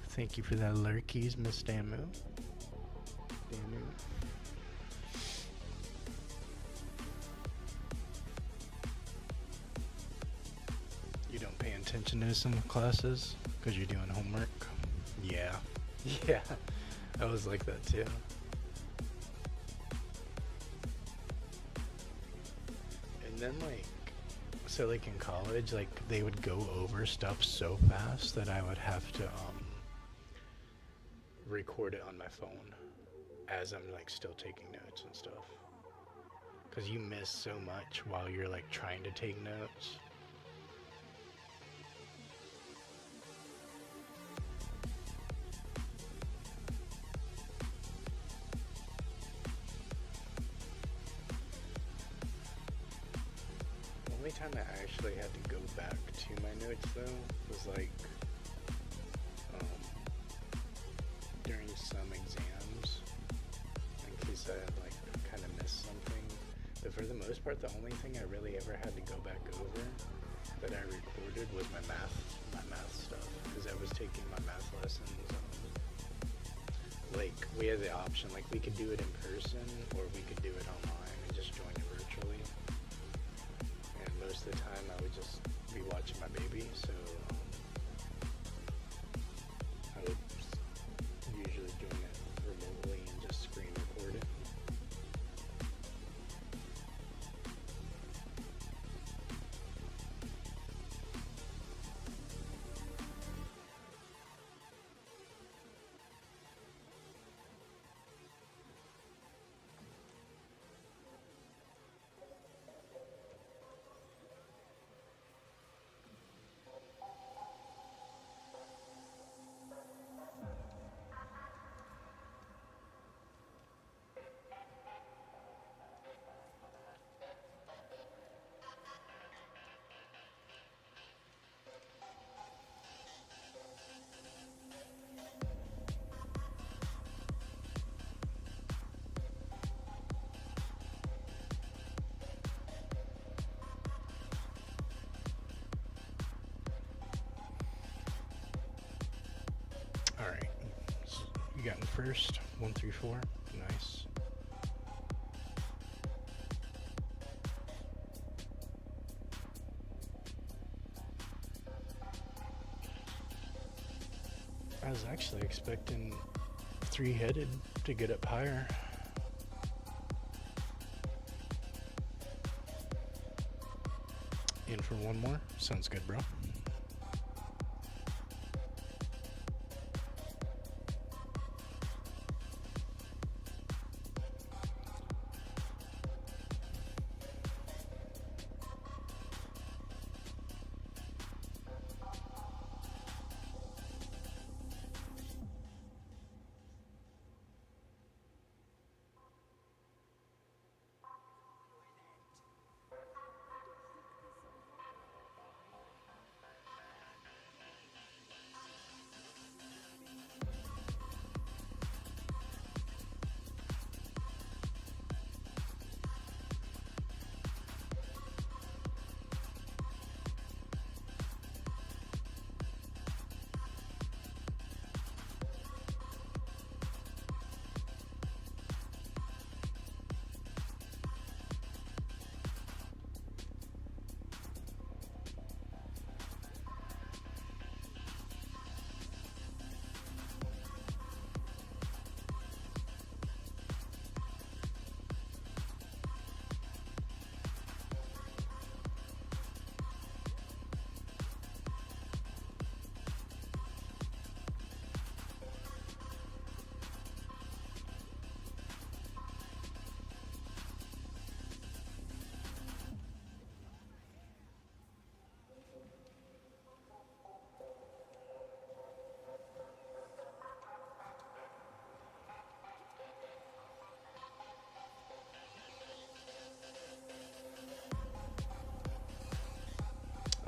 Thank you for that lurkies, Miss Damu. You don't pay attention to some classes because you're doing homework? Yeah. Yeah. I was like that too. And then so like in college, like they would go over stuff so fast that I would have to record it on my phone as I'm like still taking notes and stuff, because you miss so much while you're like trying to take notes. The only time I actually had to go back to my notes though was like during some exams, in case I had like kind of missed something. But for the most part, the only thing I really ever had to go back over that I recorded was my math stuff, because I was taking my math lessons. Like, we had the option, like, we could do it in person, or we could do it online and just join it virtually. And most of the time, I would just be watching my baby, so I would usually join it remotely and just screen record it. Alright, so you got in first, 1 through 4, nice. I was actually expecting 3-headed to get up higher. In for one more? Sounds good, bro.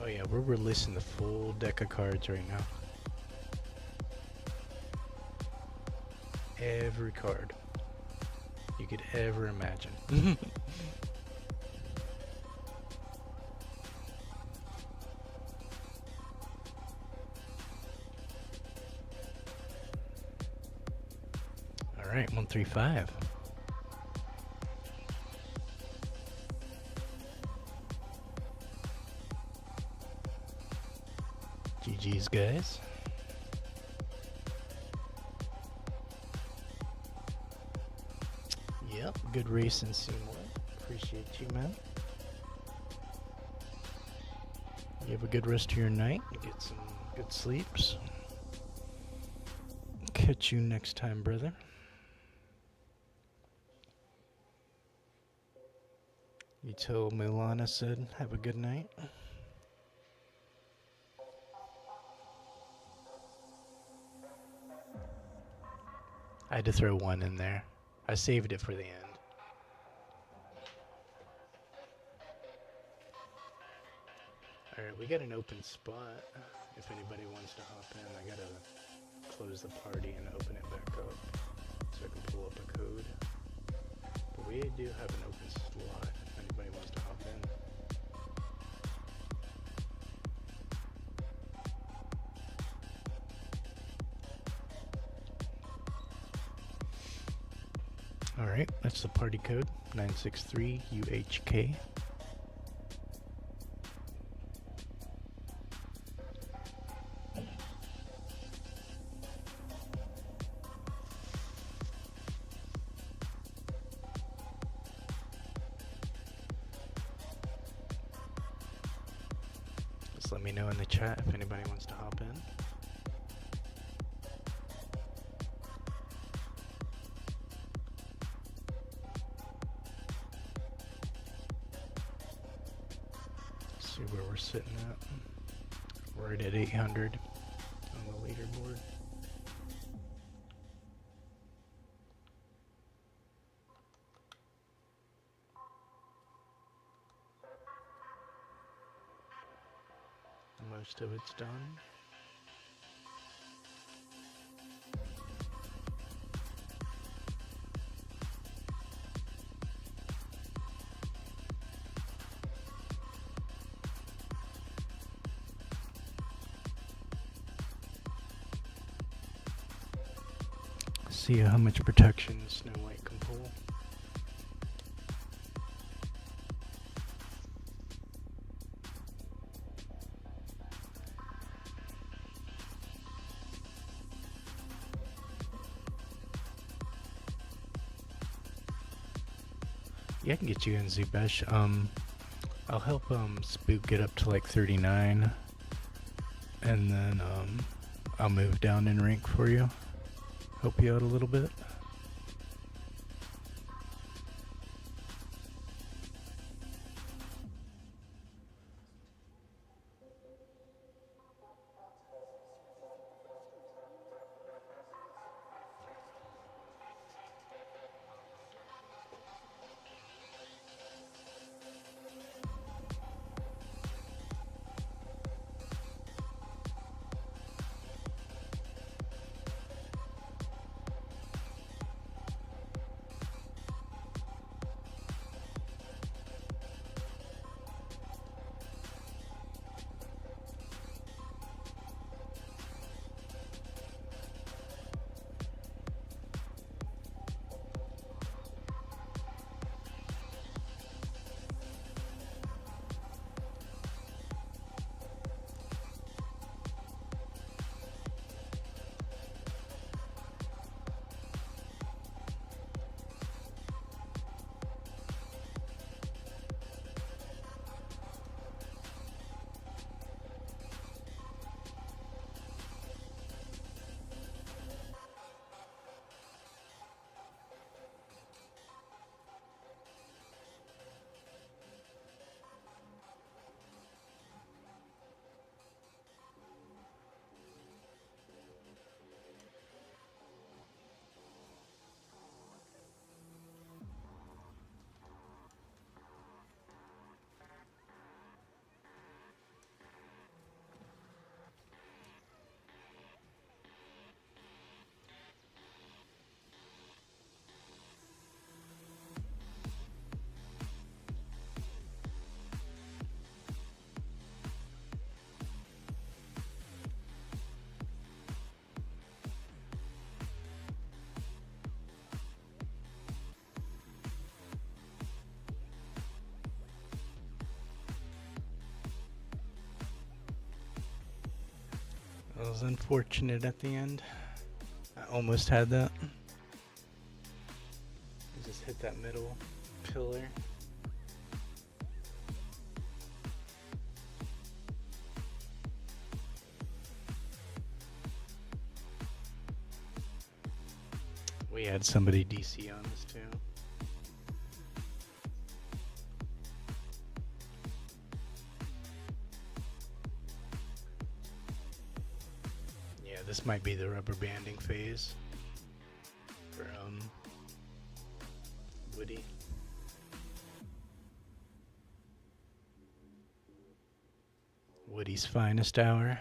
Oh yeah, we're releasing the full deck of cards right now. Every card you could ever imagine. All right, 1, 3, 5. GG's, guys. Yep, good racing, Seymour. Appreciate you, man. You have a good rest of your night. Get some good sleeps. Catch you next time, brother. You tell Milana said, have a good night. I had to throw 1 in there. I saved it for the end. Alright, we got an open spot. If anybody wants to hop in, I gotta close the party and open it back up so I can pull up a code. But we do have an open slot if anybody wants to hop in. Alright, that's the party code, 963UHK. Just let me know in the chat if anybody wants to hop in. See where we're sitting at. We're right at 800 on the leaderboard. Most of it's done. See how much protection Snow White can pull. Yeah, I can get you in, Zubesh. I'll help Spook get up to like 39, and then I'll move down in rank for you. Help you out a little bit. That was unfortunate at the end. I almost had that. I just hit that middle pillar. We had somebody DC on us too. Yeah, this might be the rubber banding phase for Woody. Woody's finest hour.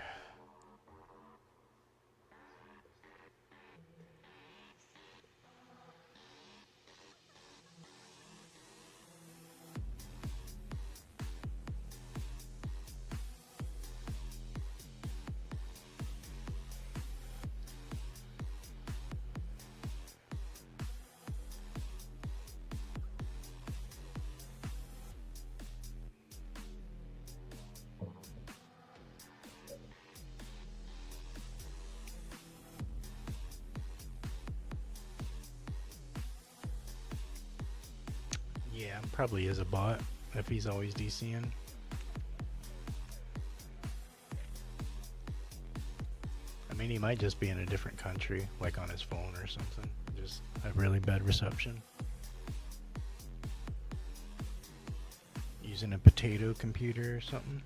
Yeah, probably is a bot if he's always DCing. I mean, he might just be in a different country, like on his phone or something. Just have really bad reception. Using a potato computer or something.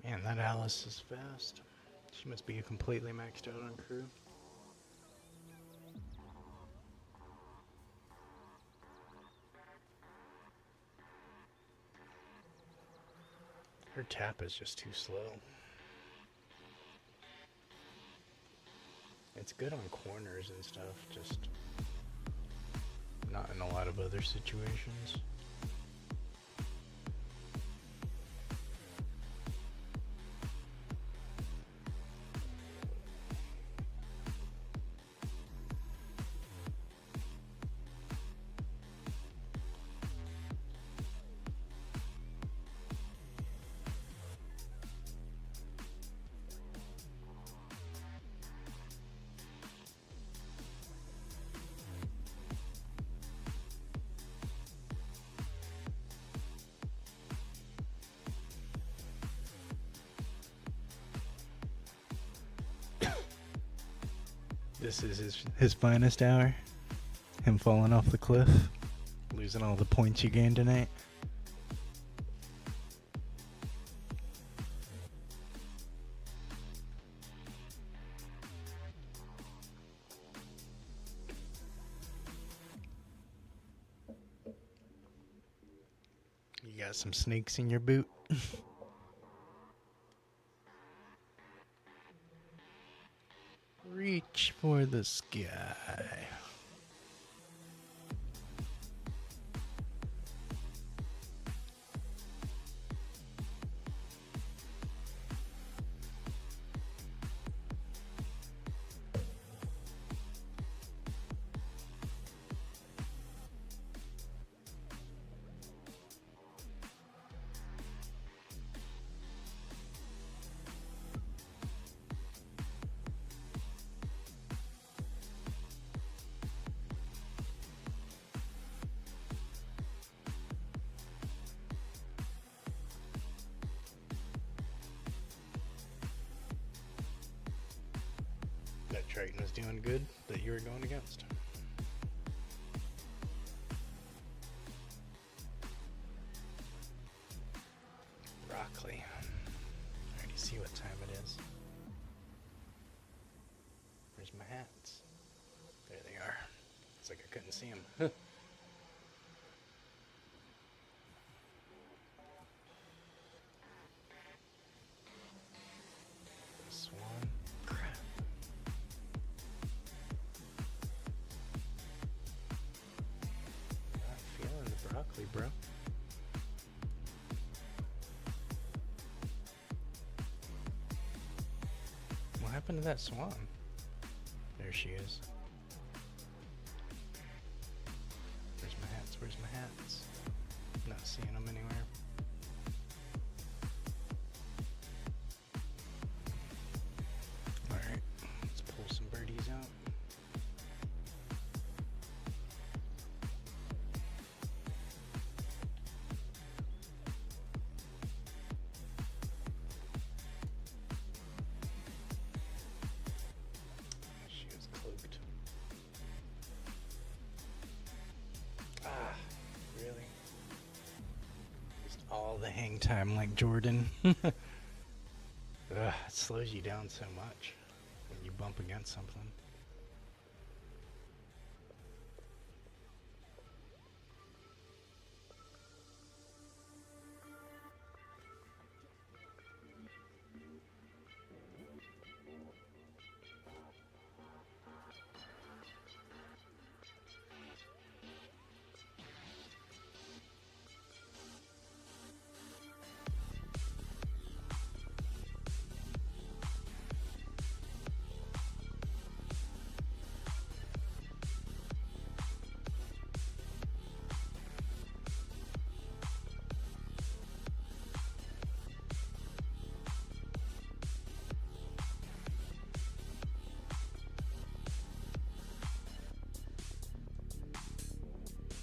Man, that Alice is fast. She must be completely maxed out on crew. Her tap is just too slow. It's good on corners and stuff, just not in a lot of other situations. This is his finest hour. Him falling off the cliff. Losing all the points you gained tonight. You got some snakes in your boot. Reach for the sky. That Triton was doing good that you were going against. Broccoli. I already see what time it is. Where's my hats? There they are. It's like I couldn't see them. Swan. Crap. Not feeling the broccoli, bro. What happened to that swan? There she is. Where's my hats? Where's my hats? Not seeing them anywhere. all the hang time like Jordan. Ugh, it slows you down so much when you bump against something.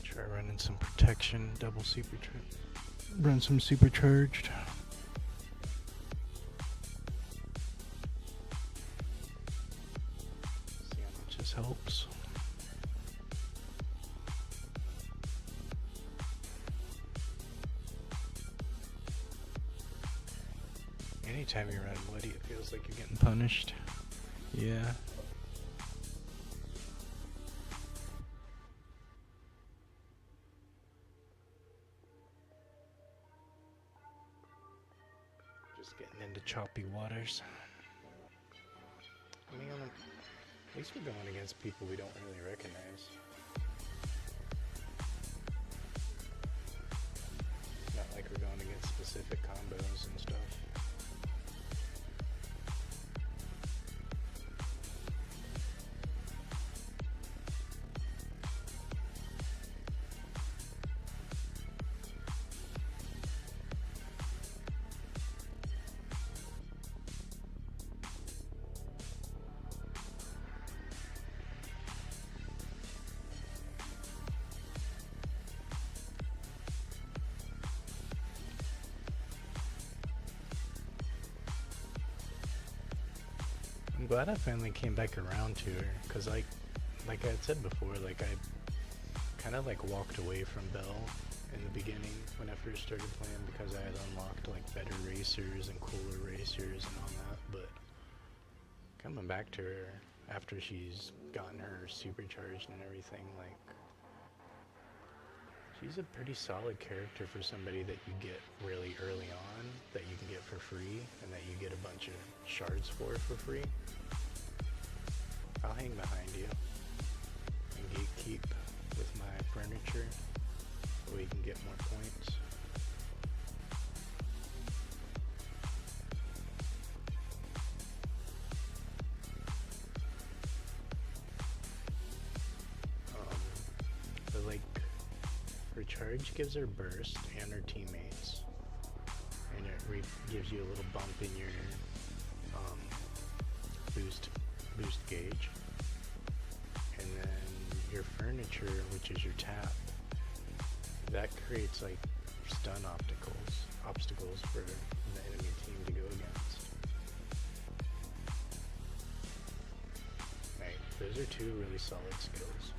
Try running some protection, double run some supercharged. See how much this helps. Anytime you run bloody, it feels like you're getting punished. Yeah. Just getting into choppy waters. I mean, at least we're going against people we don't really recognize. Not like we're going against specific combos and stuff. I'm glad I finally came back around to her, cause like I had said before, like I kind of like walked away from Belle in the beginning when I first started playing because I had unlocked like better racers and cooler racers and all that, but coming back to her after she's gotten her supercharged and everything, like she's a pretty solid character for somebody that you get really early on, that you can get for free, and that you get a bunch of shards for free. I'll hang behind you and gatekeep with my furniture so we can get more points. But like, her charge gives her burst and her teammates, and it gives you a little bump in your boost gauge, and then your furniture, which is your tap, that creates like stun obstacles for the enemy team to go against. Right, those are two really solid skills.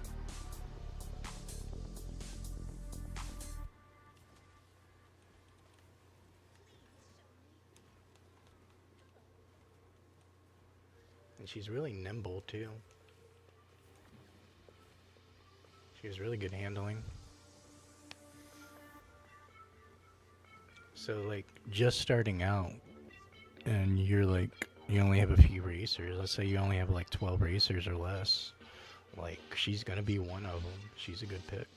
And she's really nimble too. She has really good handling. So like, just starting out and you're like, you only have a few racers, let's say you only have like 12 racers or less, like she's gonna be one of them. She's a good pick.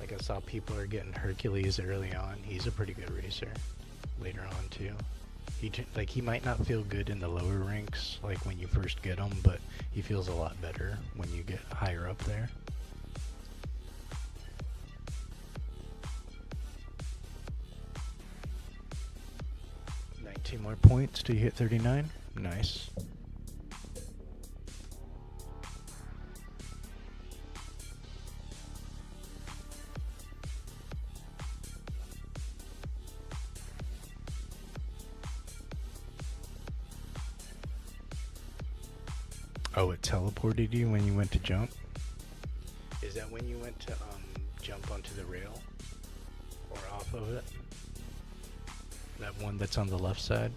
Like I saw people are getting Hercules early on. He's a pretty good racer later on too. He might not feel good in the lower ranks, like when you first get him, but he feels a lot better when you get higher up there. Two more points till you hit 39. Nice. Oh, it teleported you when you went to jump? Is that when you went to jump onto the rail or off of it. That one that's on the left side.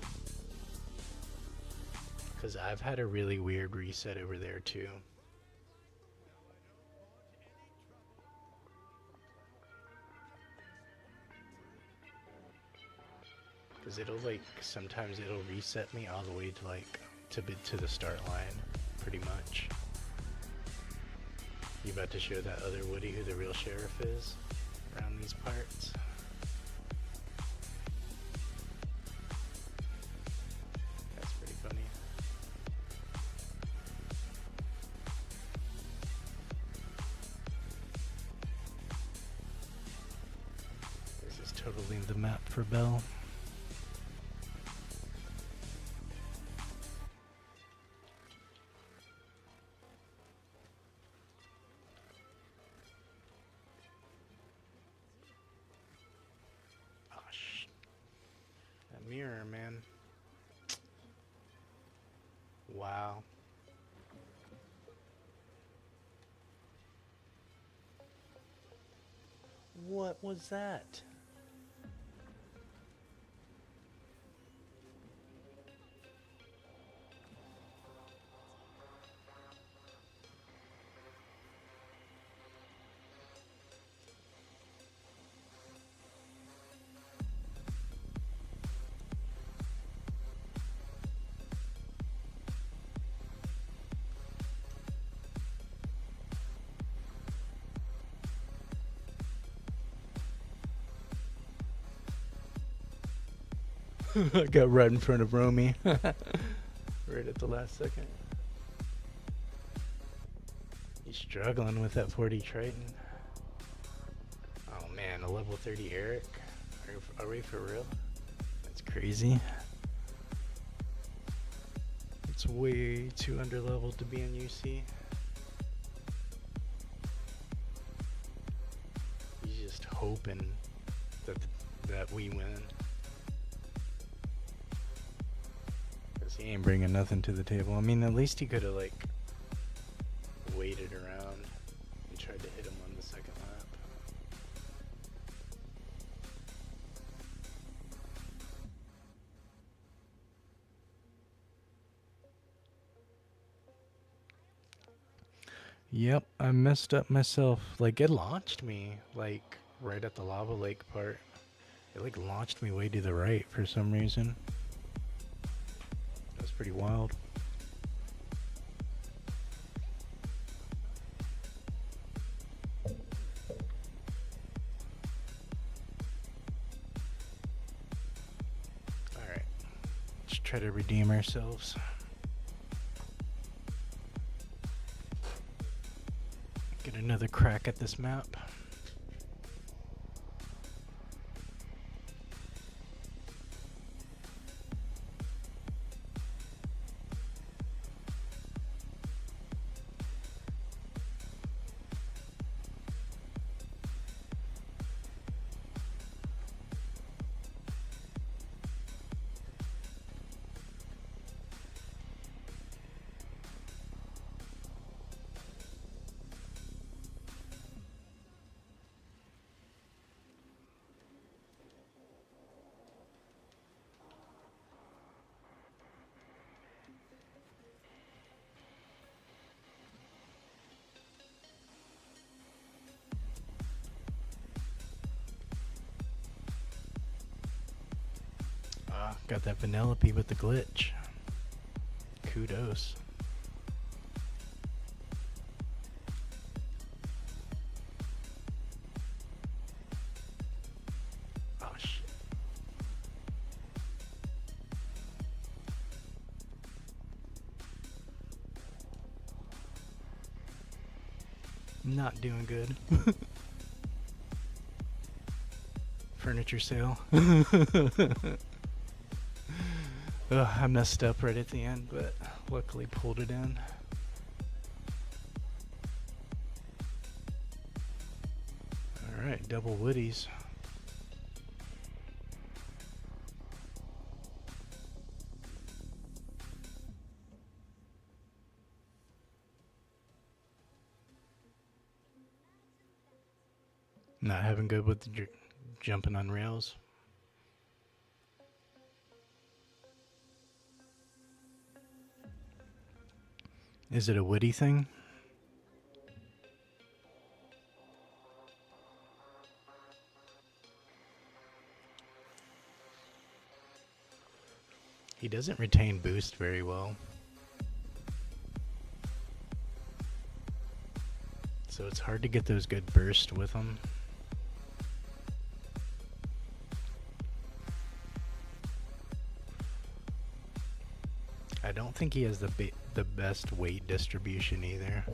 Because I've had a really weird reset over there too. Because it'll like, sometimes it'll reset me all the way to like, to the start line, pretty much. You about to show that other Woody who the real sheriff is around these parts? That's pretty funny. This is totally the map for Belle. Mirror, man. Wow. What was that? I got right in front of Romy. Right at the last second. He's struggling with that 40 Triton. Oh man, a level 30 Eric? Are we for real? That's crazy. It's way too underleveled to be in UC. He's just hoping that we win. He ain't bringing nothing to the table. I mean, at least he could have, like, waited around and tried to hit him on the second lap. Yep, I messed up myself. Like, it launched me, like, right at the lava lake part. It, like, launched me way to the right for some reason. That's pretty wild. Alright. Let's try to redeem ourselves. Get another crack at this map. Got that Vanellope with the glitch. Kudos. Oh shit. Not doing good. Furniture sale. I messed up right at the end, but luckily pulled it in. Alright, double Woodies. Not having good with the jumping on rails. Is it a Woody thing? He doesn't retain boost very well. So it's hard to get those good bursts with him. I don't think he has the best weight distribution either.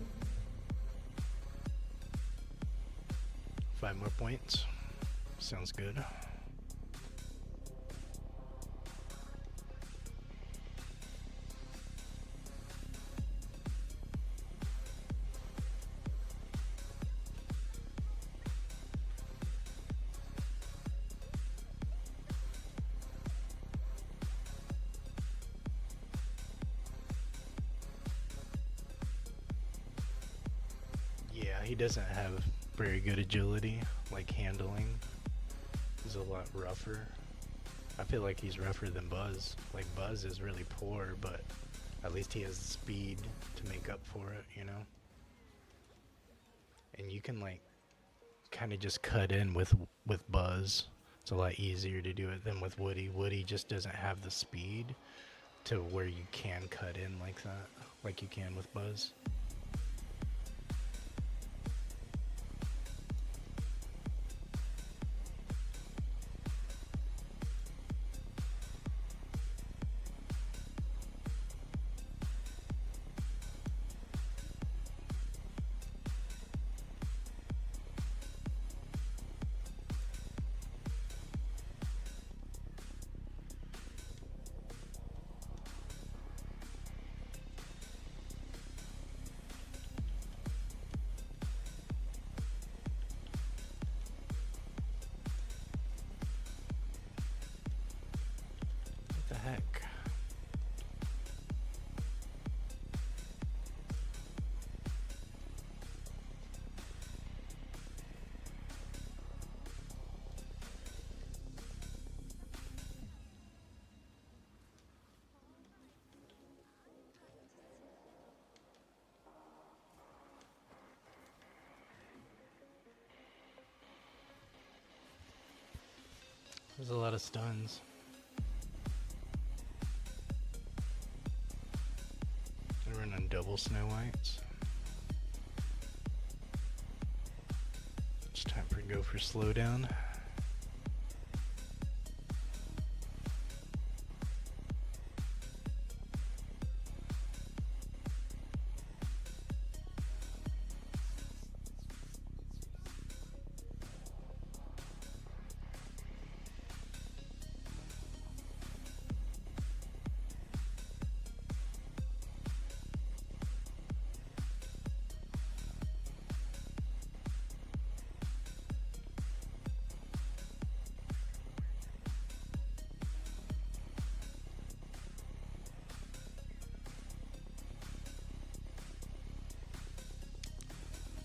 5 more points. Sounds good. Yeah, he doesn't have very good agility, like handling. He's a lot rougher. I feel like he's rougher than Buzz. Like Buzz is really poor, but at least he has the speed to make up for it, you know? And you can like kind of just cut in with Buzz. It's a lot easier to do it than with Woody. Woody just doesn't have the speed to where you can cut in like that, like you can with Buzz. What the heck? There's a lot of stuns. I run on double Snow Whites. It's time for go for slowdown.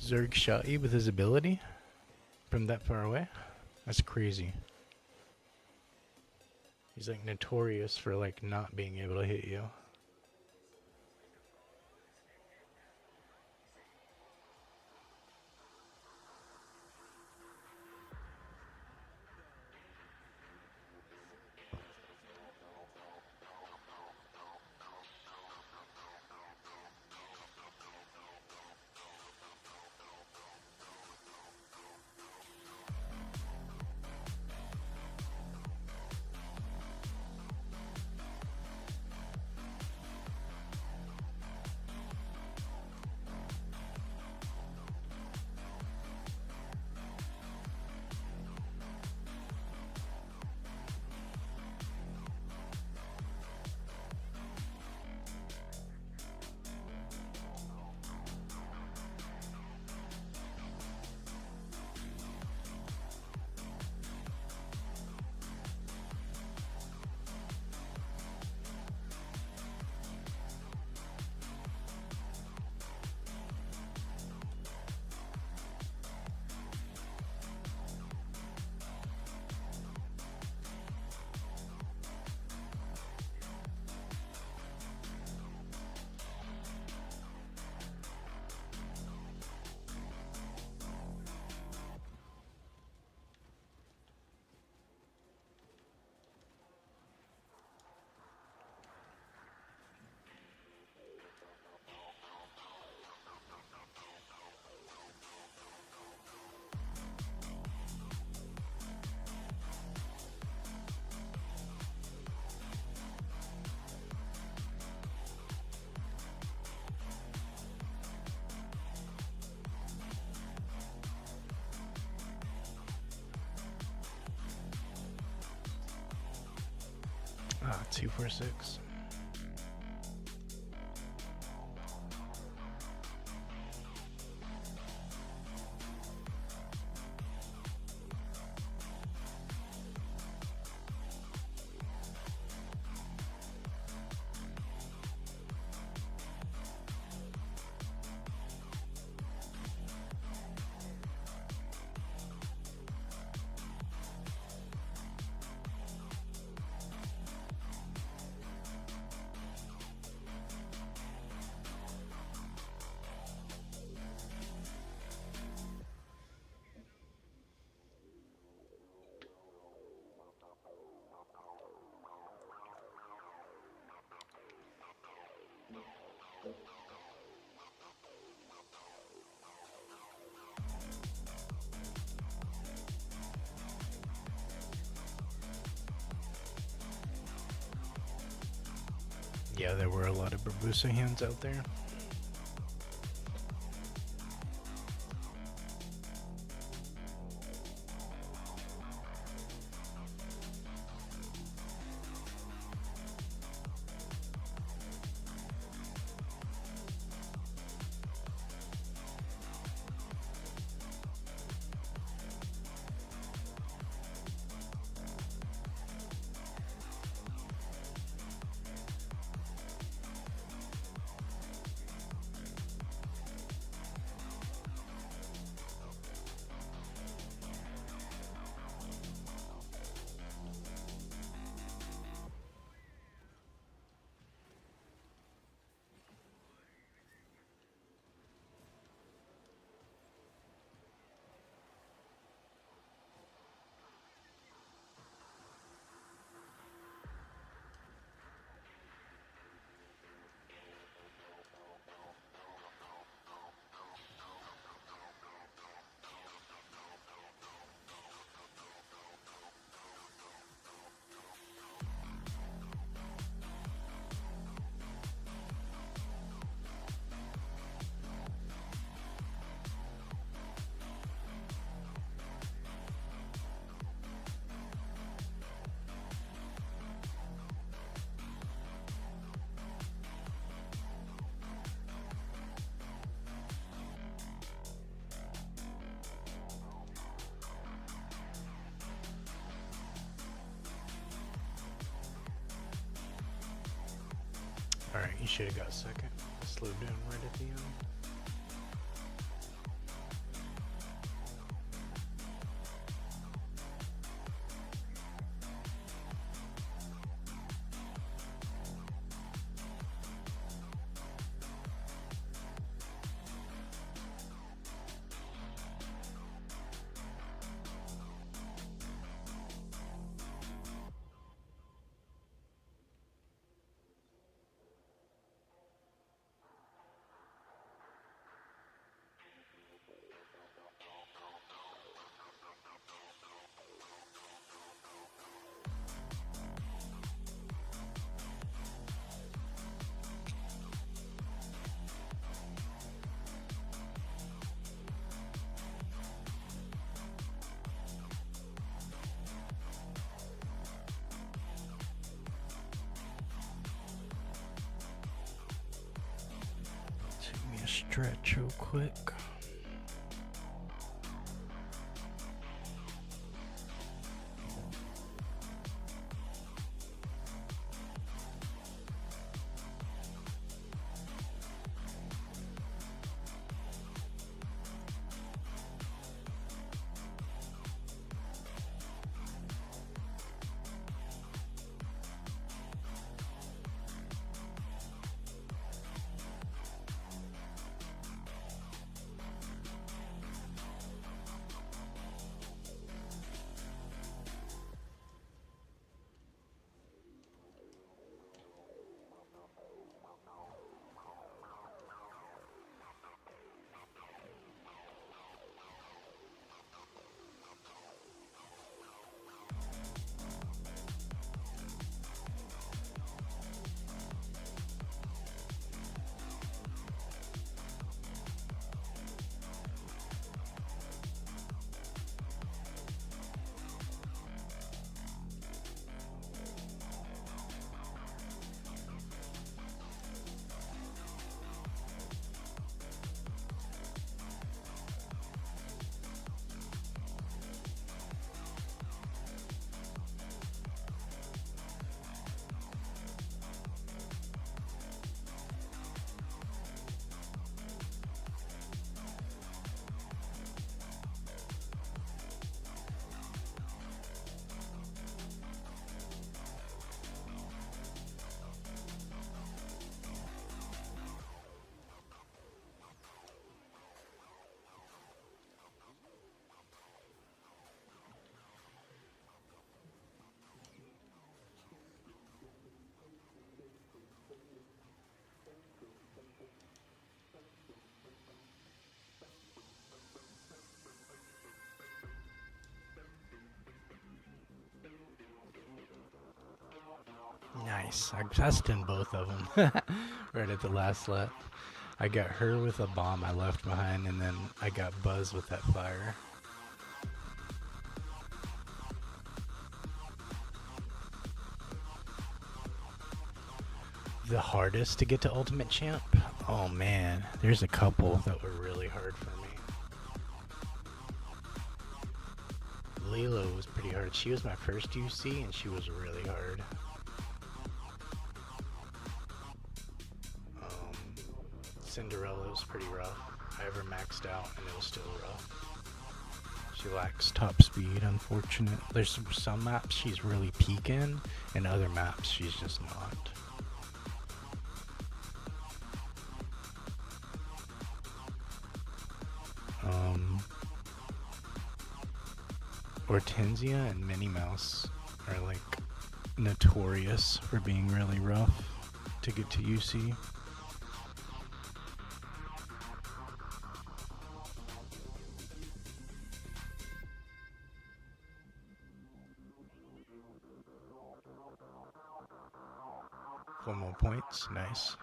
Zerg shot you with his ability from that far away? That's crazy. He's like notorious for like not being able to hit you. 246. Yeah, there were a lot of Barbusa hands out there. Alright, you should have got second. I slowed down right at the end. Stretch real quick. Nice. I passed in both of them right at the last lap. I got her with a bomb I left behind, and then I got Buzz with that fire. The hardest to get to Ultimate Champ? Oh man, there's a couple that were really hard for me. Lilo was pretty hard. She was my first UC and she was really hard. Cinderella was pretty rough. I ever maxed out and it was still rough. She lacks top speed, unfortunate. There's some maps she's really peaking and other maps she's just not. Hortensia and Minnie Mouse are like notorious for being really rough to get to UC. Four more points, nice.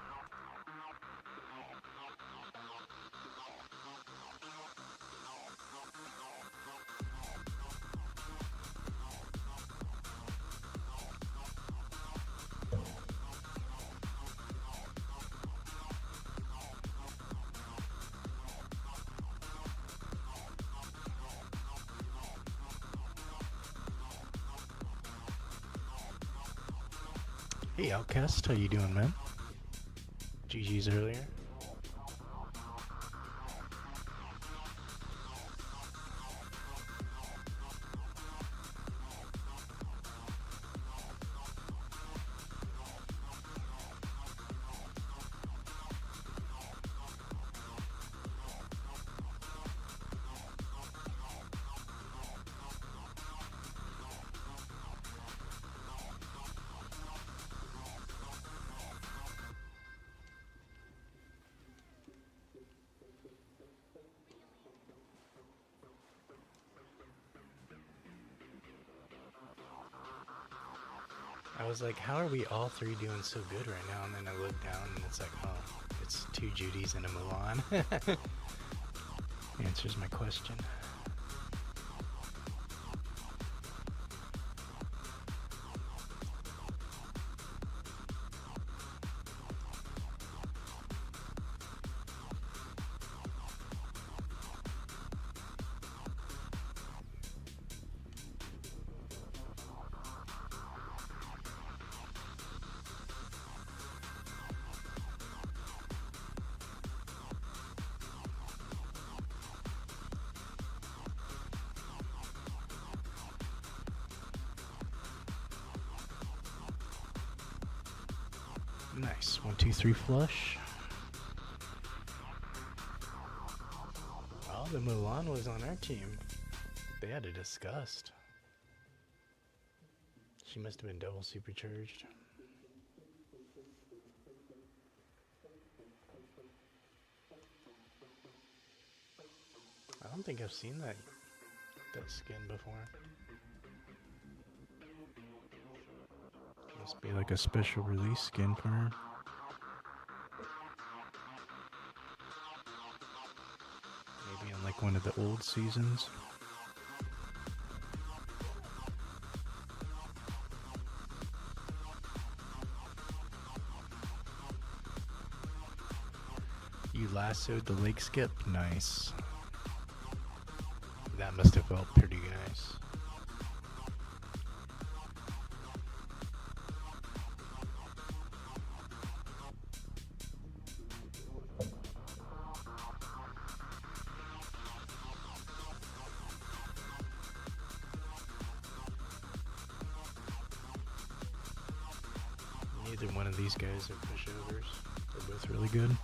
Hey Outcast, how you doing, man? GG's earlier. I was like, how are we all three doing so good right now? And then I look down and it's like, oh, it's 2 Judys and a Mulan. Answers my question. Nice. 1, 2, 3 flush. Oh, the Mulan was on our team. They had a disgust. She must have been double supercharged. I don't think I've seen that skin before. Must be like a special release skin for her. Maybe in like one of the old seasons. You lassoed the lake skip? Nice. That must have felt pretty nice. Neither one of these guys are pushovers. They're both really good.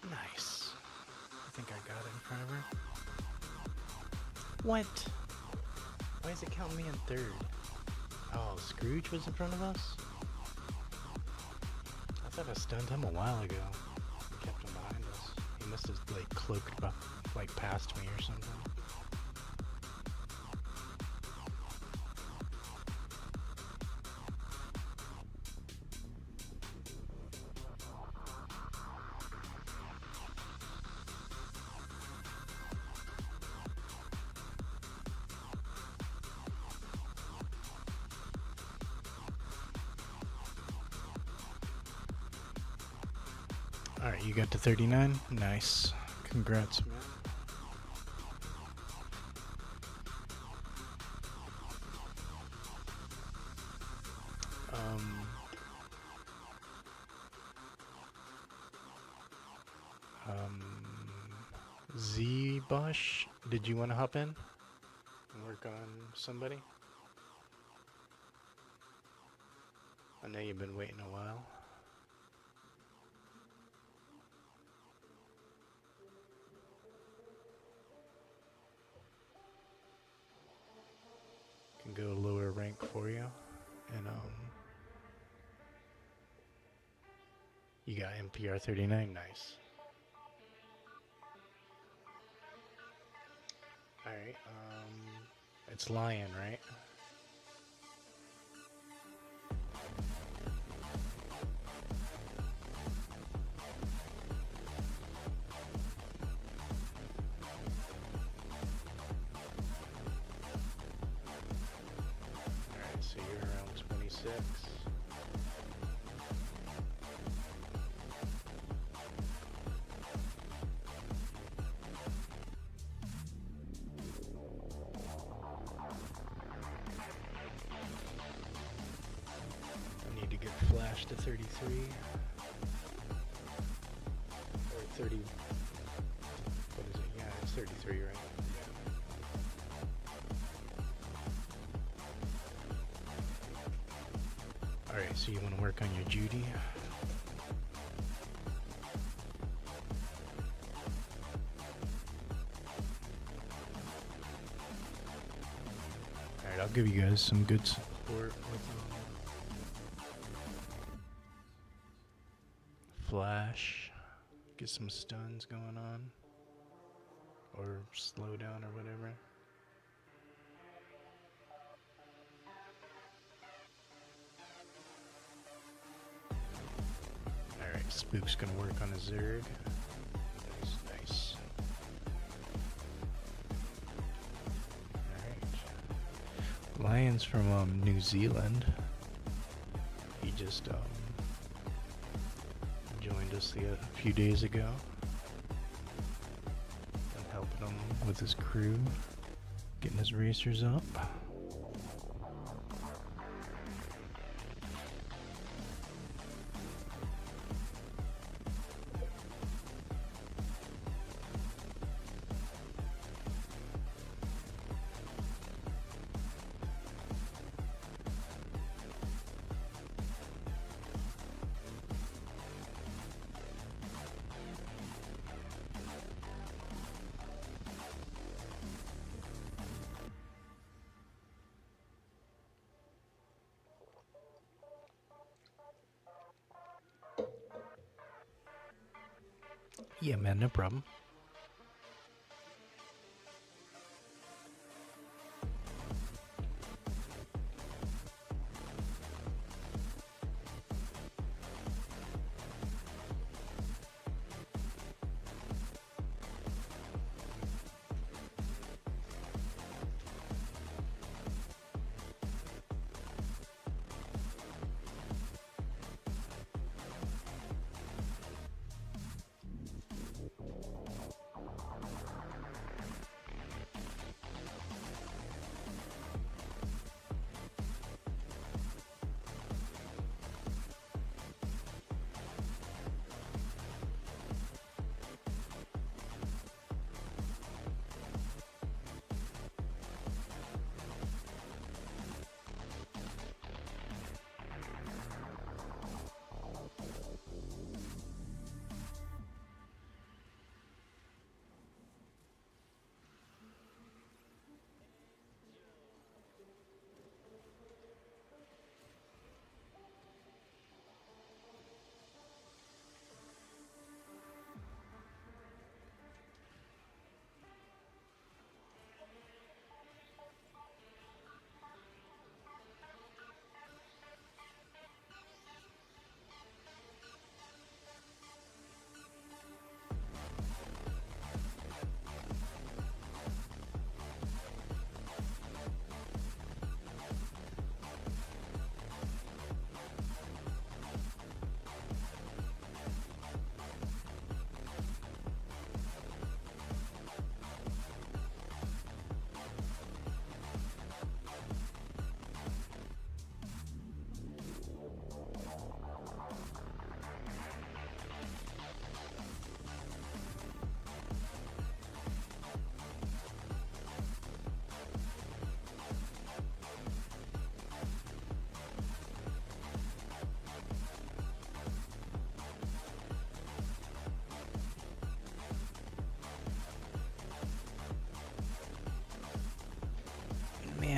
Nice. I think I got it in front of her. What? Why is it counting me in third? Oh, Scrooge was in front of us? I thought I stunned him a while ago. Kept him behind us. He must have like cloaked like past me or something. Alright, you got to 39? Nice. Congrats, man. Z-Bosh, did you want to hop in and work on somebody? I know you've been waiting a while. Can go lower rank for you, and you got MPR 39. Nice. All right. It's Lion, right? Alright, so you're around 26. I need to get Flash to 33. Or 30. What is it? Yeah, it's 33, right? Alright, so you want to work on your Judy. Alright, I'll give you guys some good support with Flash. Get some stuns going on. Or slow down or whatever. Alright, Spook's gonna work on a Zerg. Nice, nice. Alright. Lion's from New Zealand. He just joined us a few days ago. And helping him with his crew. Getting his racers up. Yeah, man, no problem.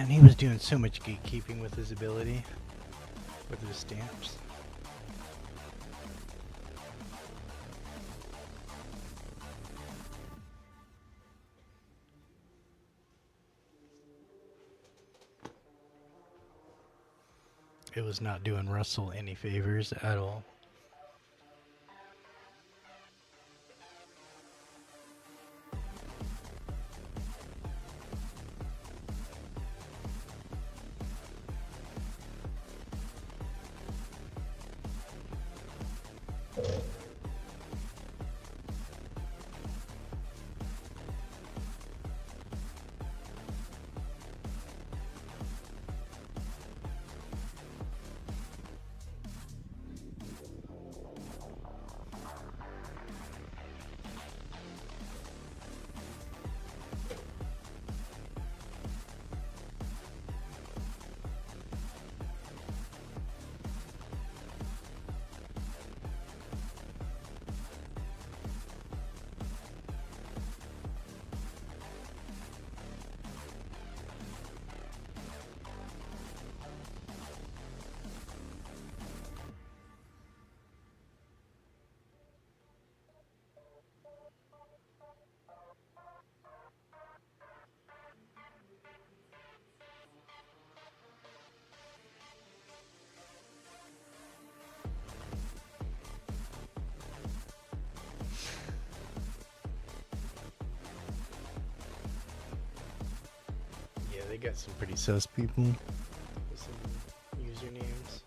Man, he was doing so much gatekeeping with his ability, with his stamps. It was not doing Russell any favors at all. Yeah, they got some pretty sus people with some usernames.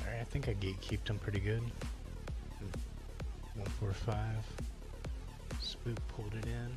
Alright, I think I gatekeeped him pretty good. 145. Spook pulled it in.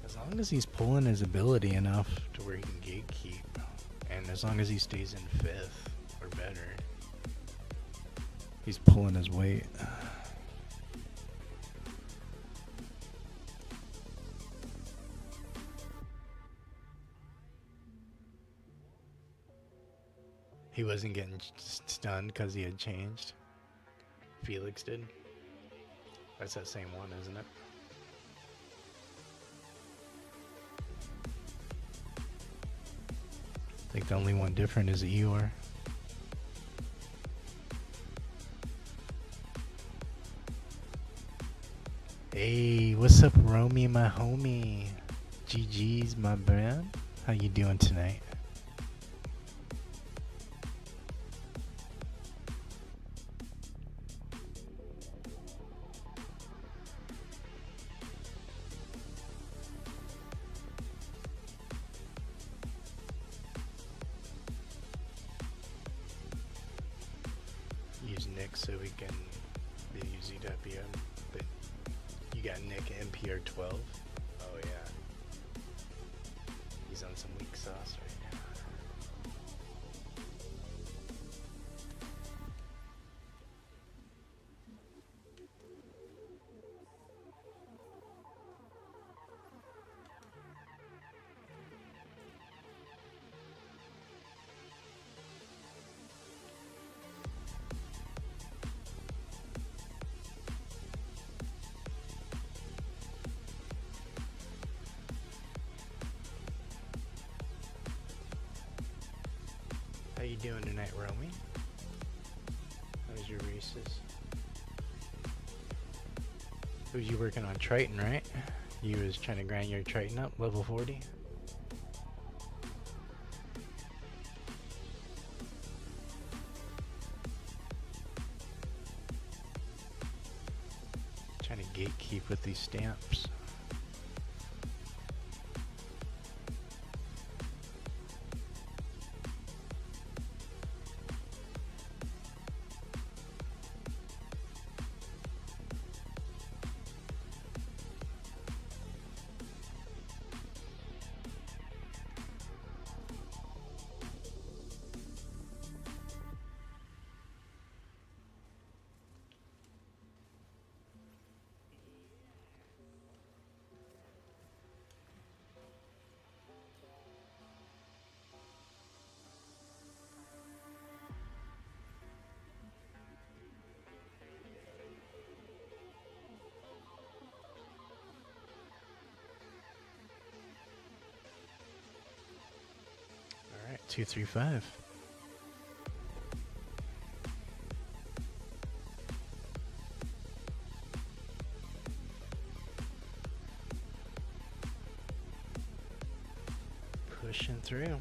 As long as he's pulling his ability enough to where he can gatekeep, and as long as he stays in 5th or better, he's pulling his weight. He wasn't getting stunned because he had changed. Felix did. That's that same one, isn't it? I think the only one different is Eeyore. Hey, what's up, Romy, my homie? GG's, my man. How you doing tonight? so we can use UWM. But you got Nick MPR 12. Oh yeah, he's on some weak sauce right now. How you doing tonight, Romy? How's your races? Was you working on Triton, right? You was trying to grind your Triton up, level 40? Trying to gatekeep with these stamps. Alright, 235. Pushing through.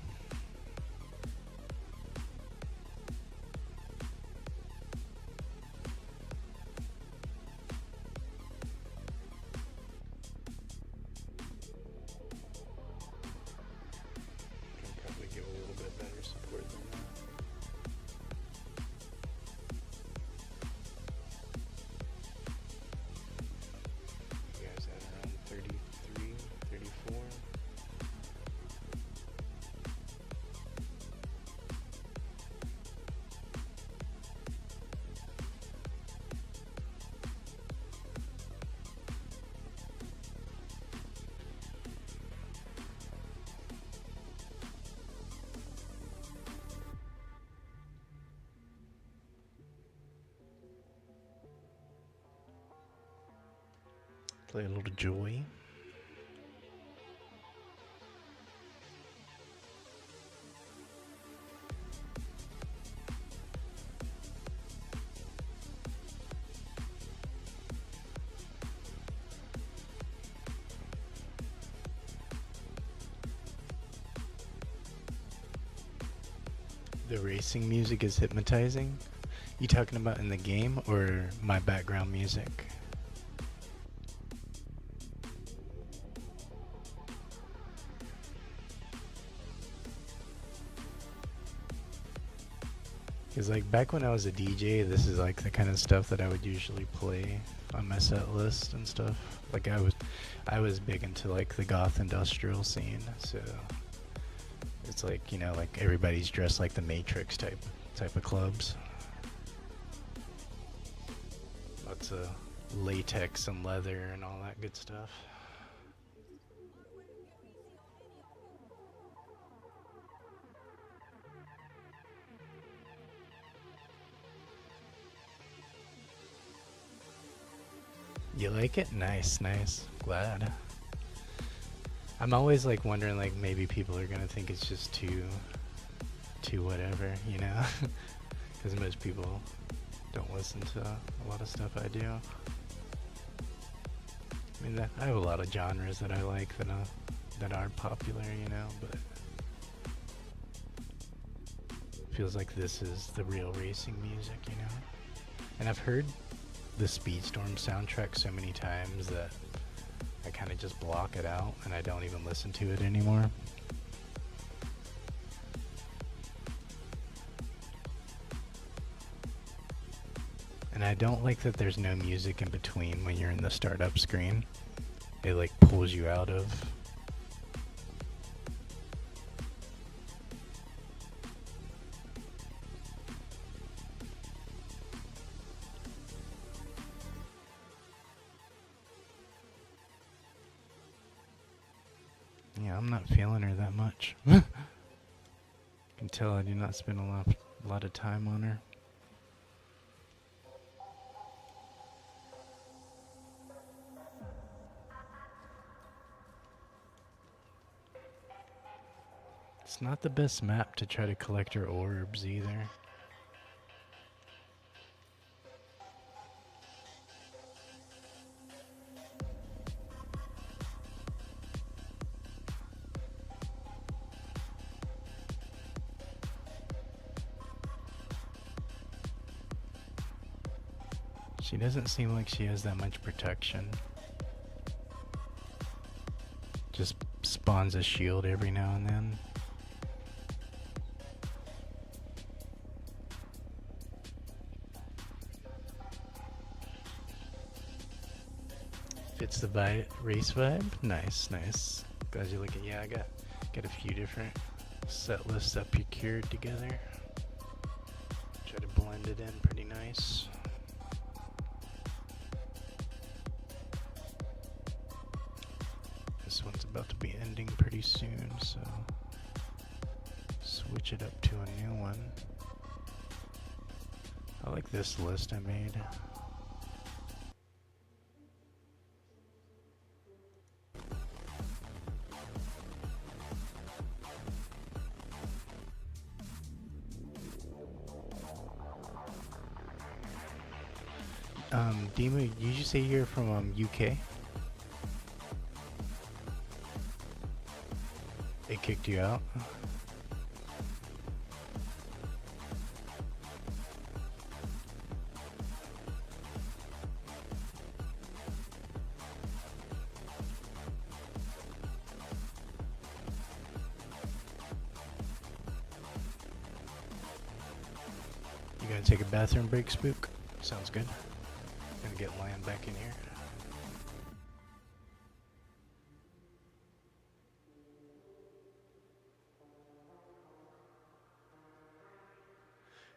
Play a little Joy. The racing music is hypnotizing. You talking about in the game or my background music? Because like back when I was a DJ, this is like the kind of stuff that I would usually play on my set list and stuff. Like I was big into like the goth industrial scene, so it's like, you know, like everybody's dressed like the Matrix type of clubs. Lots of latex and leather and all that good stuff. You like it? Nice, nice. Glad. I'm always like wondering, like maybe people are gonna think it's just too whatever, you know? Because most people don't listen to a lot of stuff I do. I mean, I have a lot of genres that I like that are popular, you know, but it feels like this is the real racing music, you know? And I've heard the Speedstorm soundtrack so many times that I kind of just block it out and I don't even listen to it anymore. And I don't like that there's no music in between when you're in the startup screen. It like pulls you out of. Yeah, I'm not feeling her that much. You can tell I do not spend a lot of time on her. It's not the best map to try to collect her orbs either. She doesn't seem like she has that much protection. Just spawns a shield every now and then. Fits the race vibe. Nice, nice. Glad you like it. Yeah, I got a few different set lists up procured together. Try to blend it in pretty nice. This one's about to be ending pretty soon, so switch it up to a new one. I like this list I made. Dima, did you say you're from UK? It kicked you out? You gonna take a bathroom break, Spook? Sounds good. Gonna get land back in here.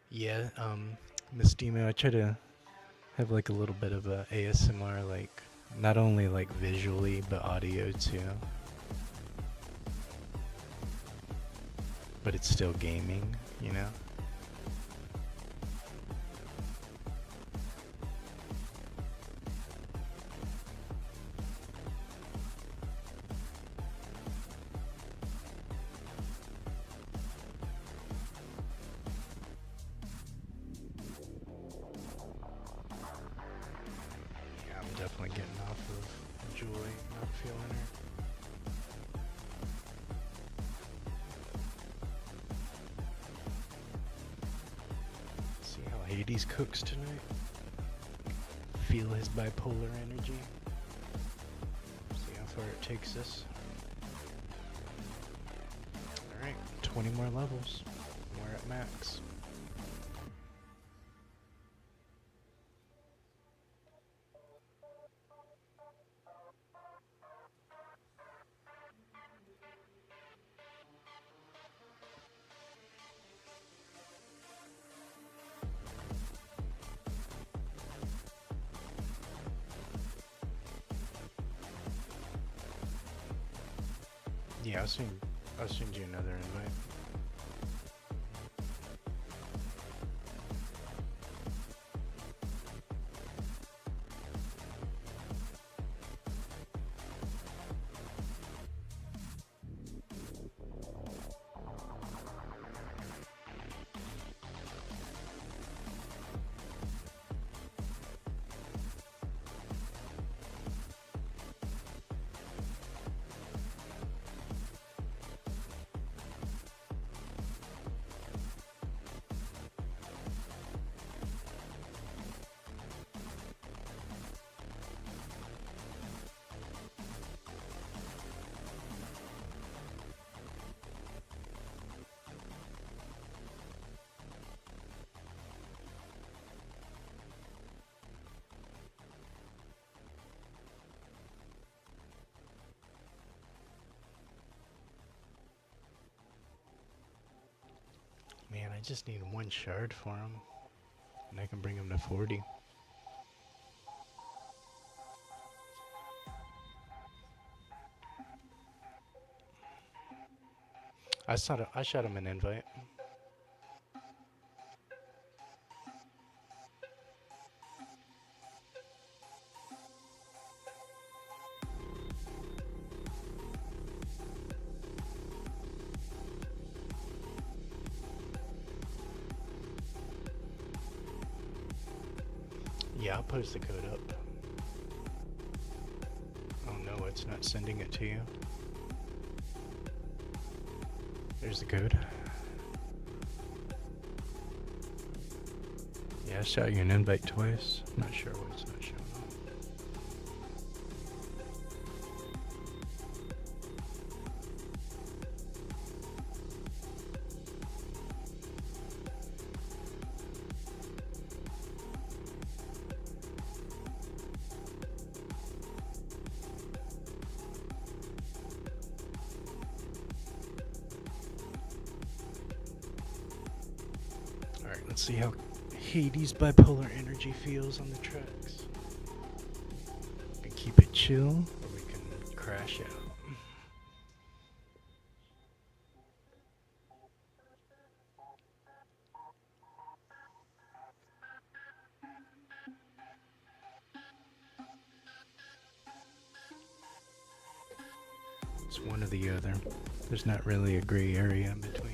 Yeah, Miss Demo, I try to have like a little bit of a ASMR, like not only like visually but audio too. But it's still gaming, you know? Definitely getting off of Julie, not feeling her. See how Hades cooks tonight. Feel his bipolar energy. See how far it takes us. Alright, 20 more levels. We're at max. Yeah, I'll send you another invite. I just need one shard for him, and I can bring him to 40. I shot him an invite. Yeah, I'll post the code up. Oh no, it's not sending it to you. There's the code. Yeah, I shot you an invite twice. I'm not sure why it's not showing up. Alright, let's see how Hades bipolar energy feels on the tracks. We can keep it chill, or we can crash out. It's one or the other. There's not really a gray area in between.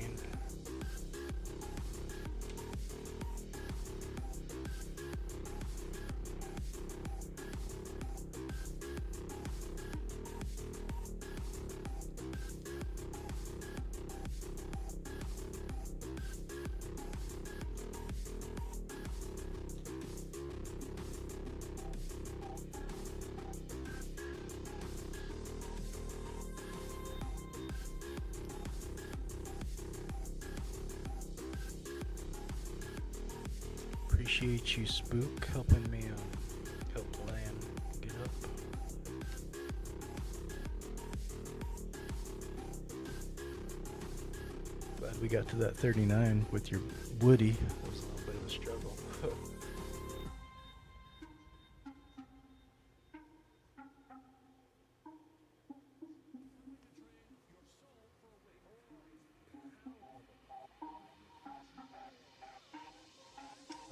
Appreciate you, Spook, helping me help Plan get up. Glad we got to that 39 with your Woody. That was a little bit of a struggle.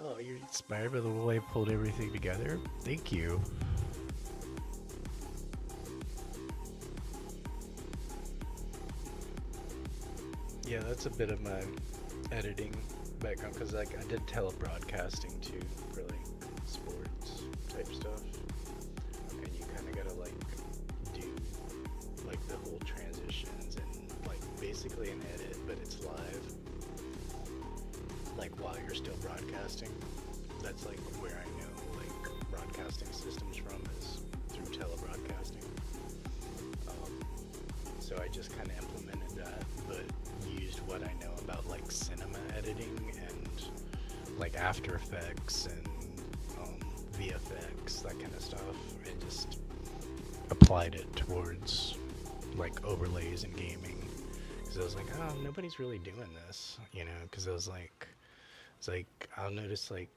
Oh, you're inspired by the way I pulled everything together? Thank you. Yeah, that's a bit of my editing background, because like I did telebroadcasting too for like sports type stuff, and you kind of gotta like do like the whole transitions and like basically an edit, but it's live. Like while you're still broadcasting. That's like where I know like broadcasting systems from, is through telebroadcasting. So I just kind of implemented that, but used what I know about like cinema editing and like After Effects and VFX, that kind of stuff, and just applied it towards like overlays and gaming. Because I was like, oh, nobody's really doing this, you know, because I was like, it's like I'll notice like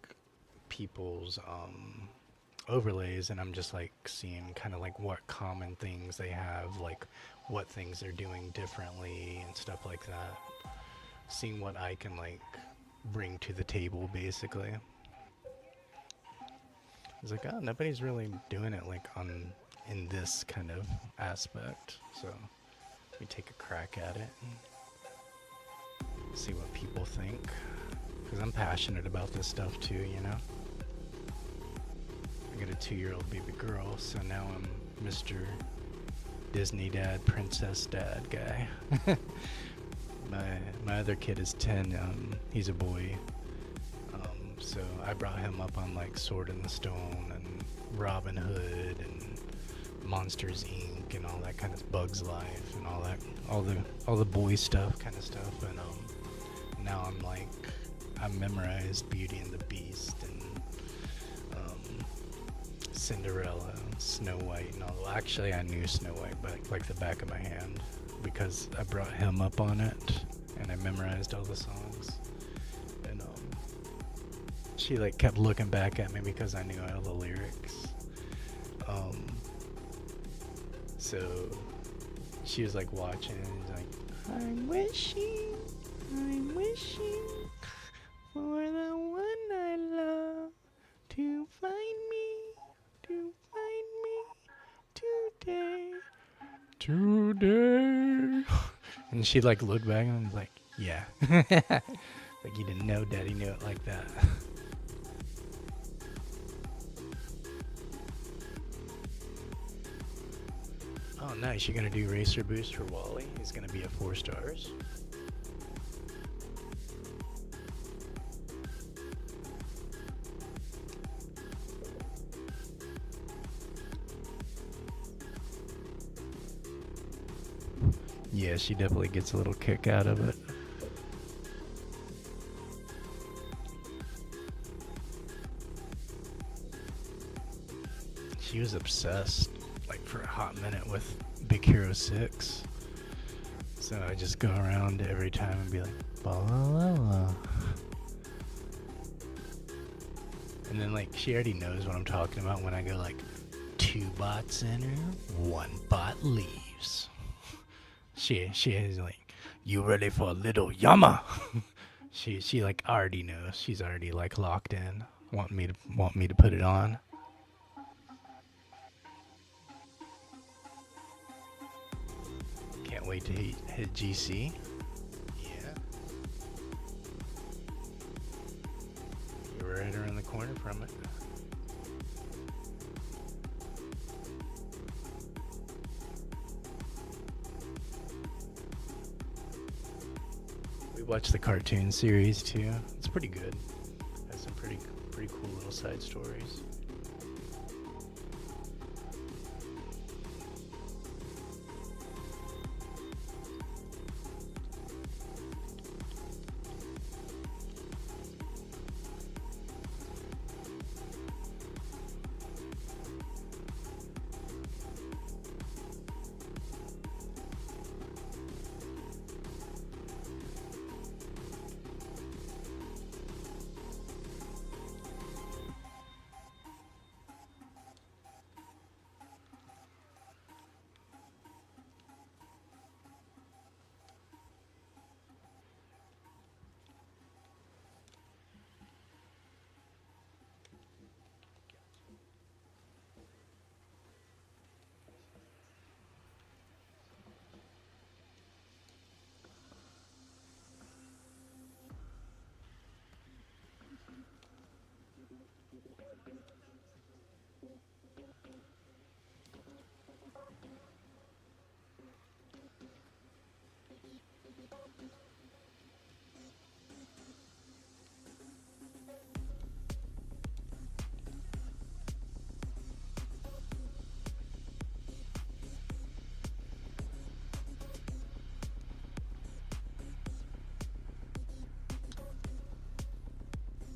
people's overlays, and I'm just like seeing kind of like what common things they have, like what things they're doing differently and stuff like that. Seeing what I can like bring to the table, basically. I was like, oh, nobody's really doing it like in this kind of aspect. So let me take a crack at it and see what people think. Because I'm passionate about this stuff too, you know? I got a 2-year-old baby girl, so now I'm Mr. Disney dad, princess dad guy. My other kid is 10, he's a boy. So I brought him up on like Sword in the Stone and Robin Hood and Monsters Inc. and all that kind of Bugs Life and all that, all the boy stuff kind of stuff. And now I'm memorized Beauty and the Beast and Cinderella, Snow White, and all. Actually, I knew Snow White like the back of my hand because I brought him up on it and I memorized all the songs. she like kept looking back at me because I knew all the lyrics. So she was like watching and like, I'm wishing for the one I love to find me today. And she like looked back and was like, yeah. Like you didn't know Daddy knew it like that. Oh, nice. You're going to do Racer Boost for Wally. He's going to be at 4 stars. Yeah, she definitely gets a little kick out of it. She was obsessed, like for a hot minute, with Big Hero 6. So I just go around every time and be like, ba-la-la-la. And then like she already knows what I'm talking about when I go like 2 bots enter, 1 bot leaves. She is like, you ready for a little yama? she like already knows. She's already like locked in. Want me to put it on. Can't wait to hit GC. Yeah. You're right around the corner from it. We watched the cartoon series too. It's pretty good. Has some pretty cool little side stories.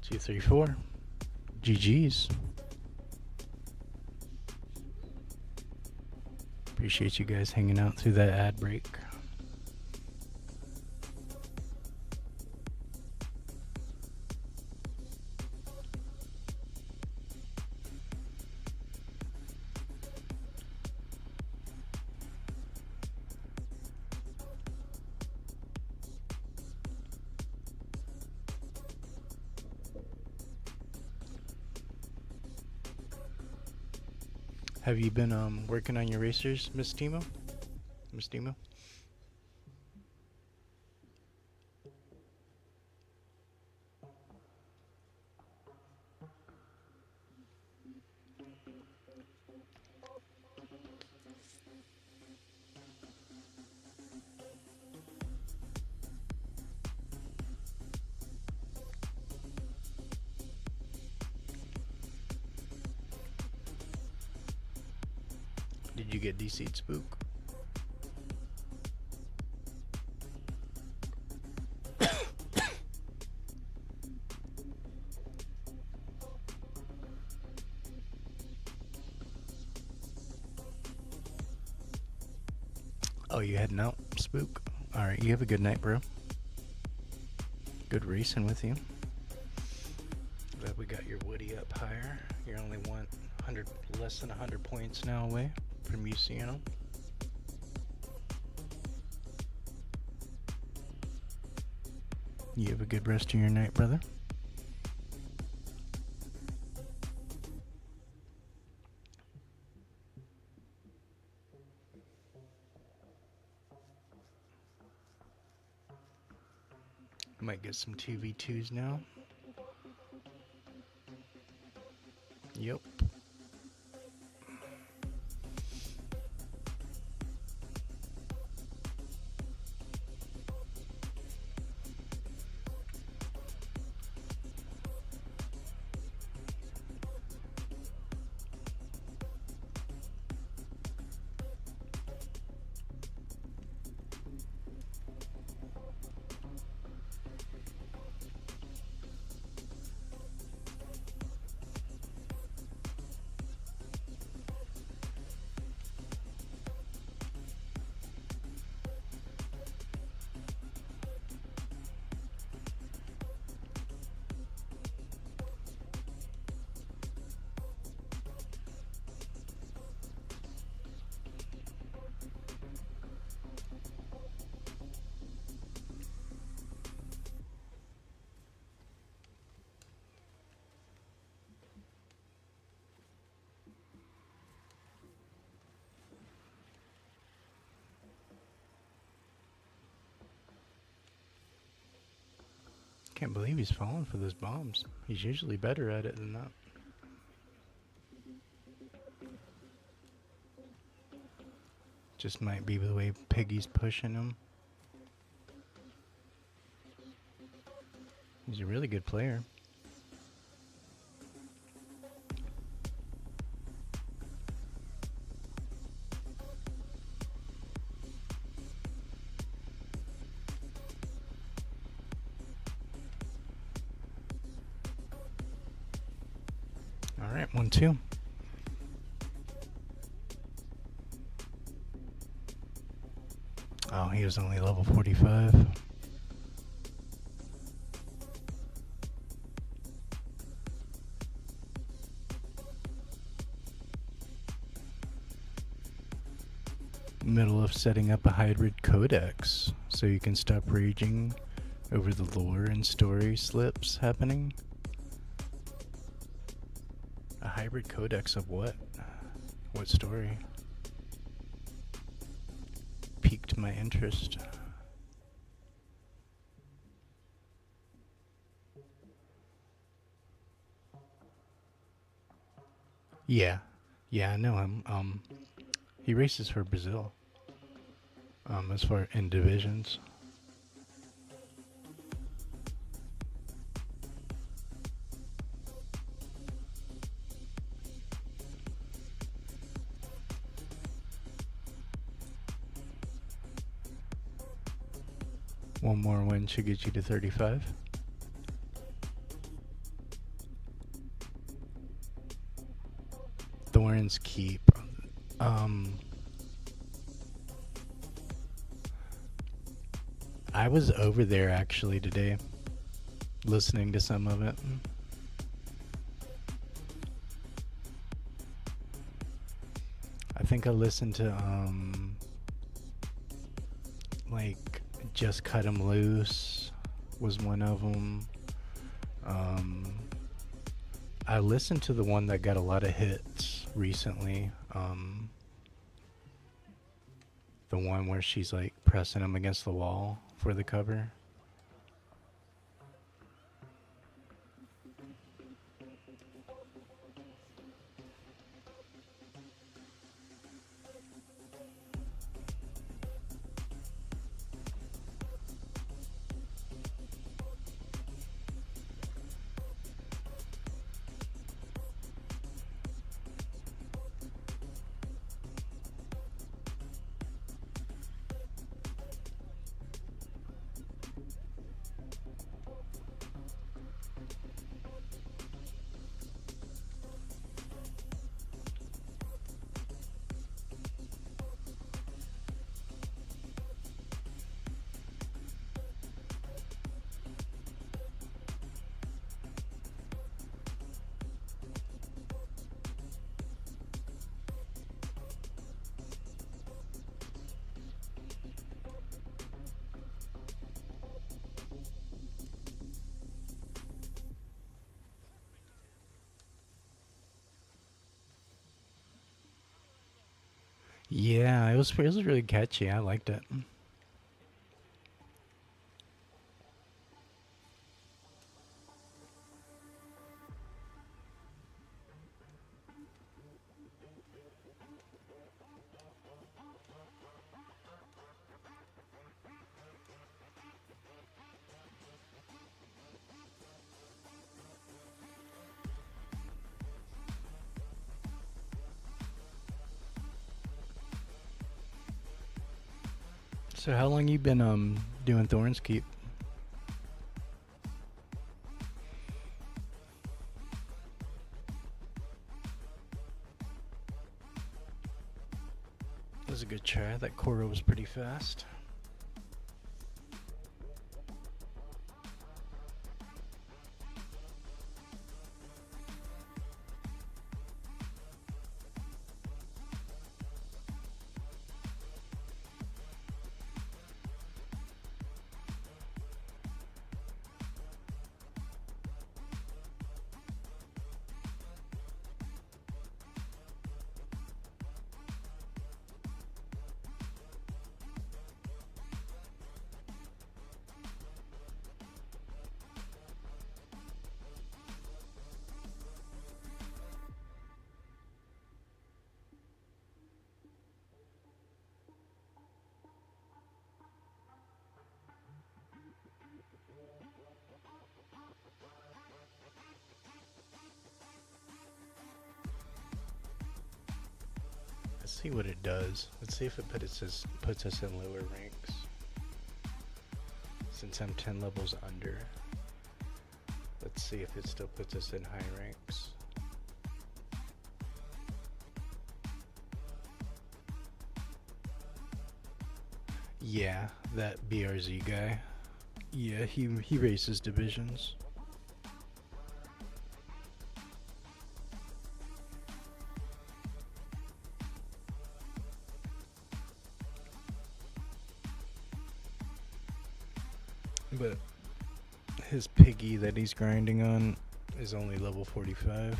Two, three, four. GG's. Appreciate you guys hanging out through that ad break. Have you been working on your racers, Miss Timo? Miss Timo? Did you get DC'd Spook? Oh, you heading out, Spook? Alright, you have a good night, bro. Good racing with you. Glad we got your Woody up higher. You're only less than 100 points now away from Luciano. You have a good rest of your night, brother. Might get some 2v2s now. Yep. Can't believe he's falling for those bombs. He's usually better at it than that. Just might be the way Piggy's pushing him. He's a really good player. All right, 1-2. Oh, he was only level 45. Middle of setting up a hybrid codex so you can stop raging over the lore and story slips happening. A hybrid codex of what? What story? Piqued my interest. Yeah, I know him. He races for Brazil. As far in divisions. One more win should get you to 35. Thorns Keep. I was over there actually today, listening to some of it. I think I listened to like Just Cut 'Em Loose was one of them. I listened to the one that got a lot of hits recently. The one where she's like pressing him against the wall for the cover. Yeah, it was really catchy. I liked it. So how long you been doing Thorns Keep? That was a good try. That Cora was pretty fast. Let's see what it does. Let's see if it puts us in lower ranks. Since I'm 10 levels under. Let's see if it still puts us in high ranks. Yeah, that BRZ guy. Yeah, he races divisions. But his piggy that he's grinding on is only level 45.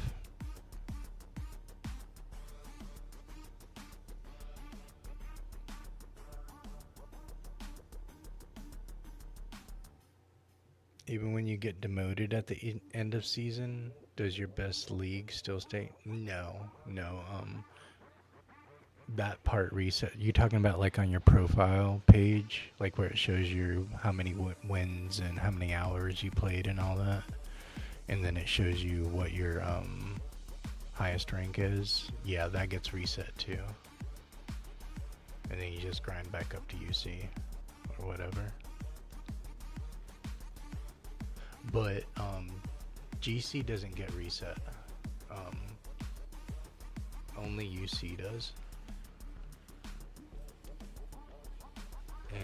Even when you get demoted at the end of season, does your best league still stay? No, no. That part reset. You talking about like on your profile page, like where it shows you how many wins and how many hours you played and all that, and then it shows you what your highest rank is. Yeah, that gets reset too. And then you just grind back up to UC or whatever. But GC doesn't get reset. Only UC does.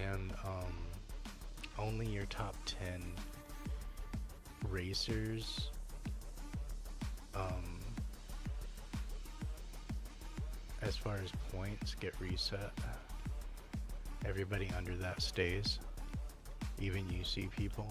And only your top 10 racers as far as points get reset. Everybody under that stays, even UC people.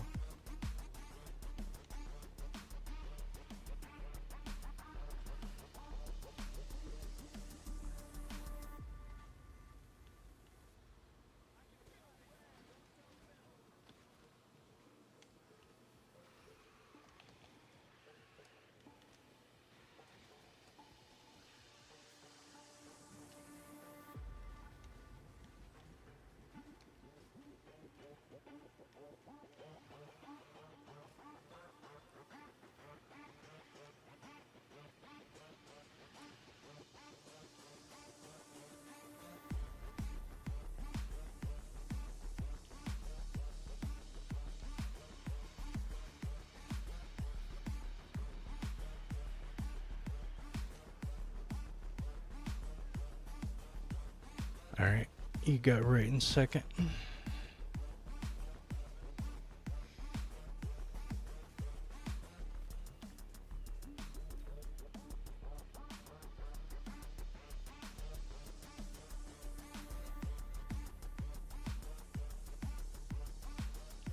Alright, you got right in second.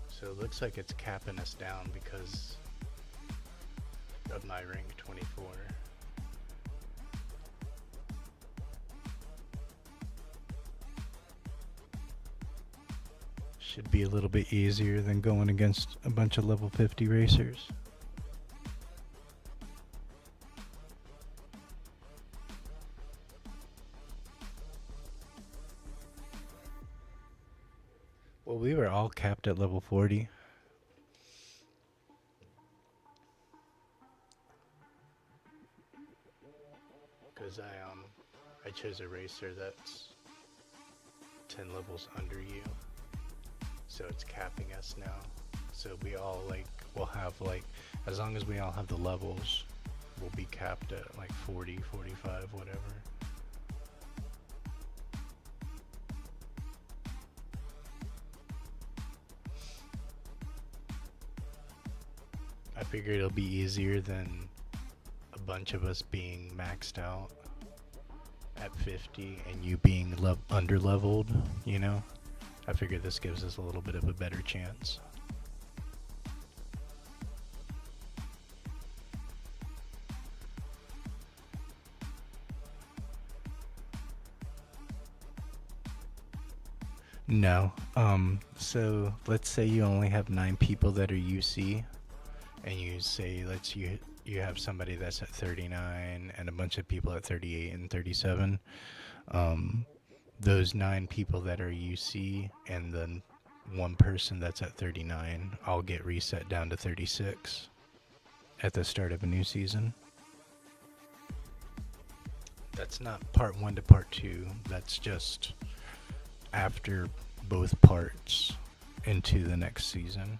So it looks like it's capping us down because of my rank 24. Should be a little bit easier than going against a bunch of level 50 racers. Well, we were all capped at level 40. Because I chose a racer that's 10 levels under you. So it's capping us now. So we all we'll have as long as we all have the levels, we'll be capped at 40, 45, whatever. I figured it'll be easier than a bunch of us being maxed out at 50 and you being under leveled, you know? I figure this gives us a little bit of a better chance. No. So let's say you only have 9 people that are UC, and you say you have somebody that's at 39 and a bunch of people at 38 and 37. Those 9 people that are UC and then one person that's at 39, I'll get reset down to 36 at the start of a new season. That's not part 1 to part 2. That's just after both parts into the next season.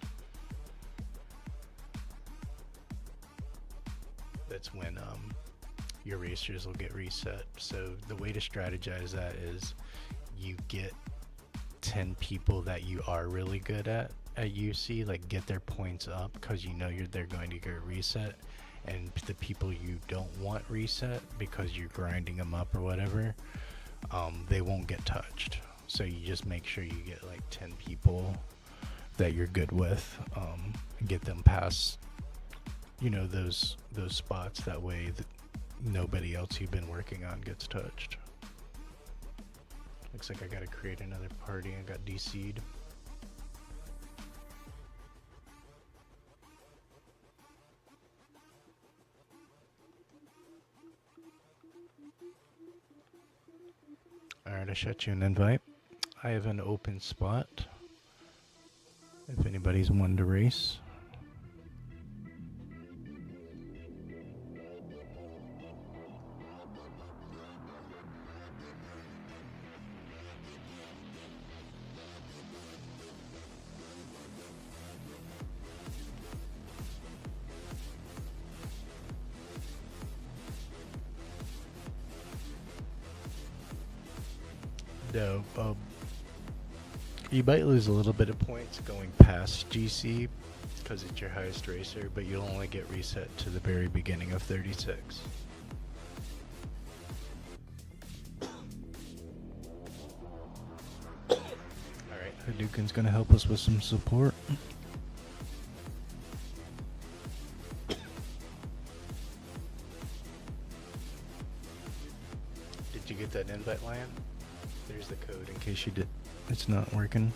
That's when your racers will get reset. So the way to strategize that is you get 10 people that you are really good at UC, get their points up because you know they're going to get reset, and the people you don't want reset because you're grinding them up or whatever, they won't get touched. So you just make sure you get 10 people that you're good with, get them past those spots. That way nobody else you've been working on gets touched. Looks like I gotta create another party. I got DC'd. Alright, I shot you an invite. I have an open spot if anybody's wanting to race. No, you might lose a little bit of points going past GC because it's your highest racer, but you'll only get reset to the very beginning of 36. Alright, Hadouken's gonna help us with some support. Did you get that invite, Lion? There's the code in case you did. It's not working.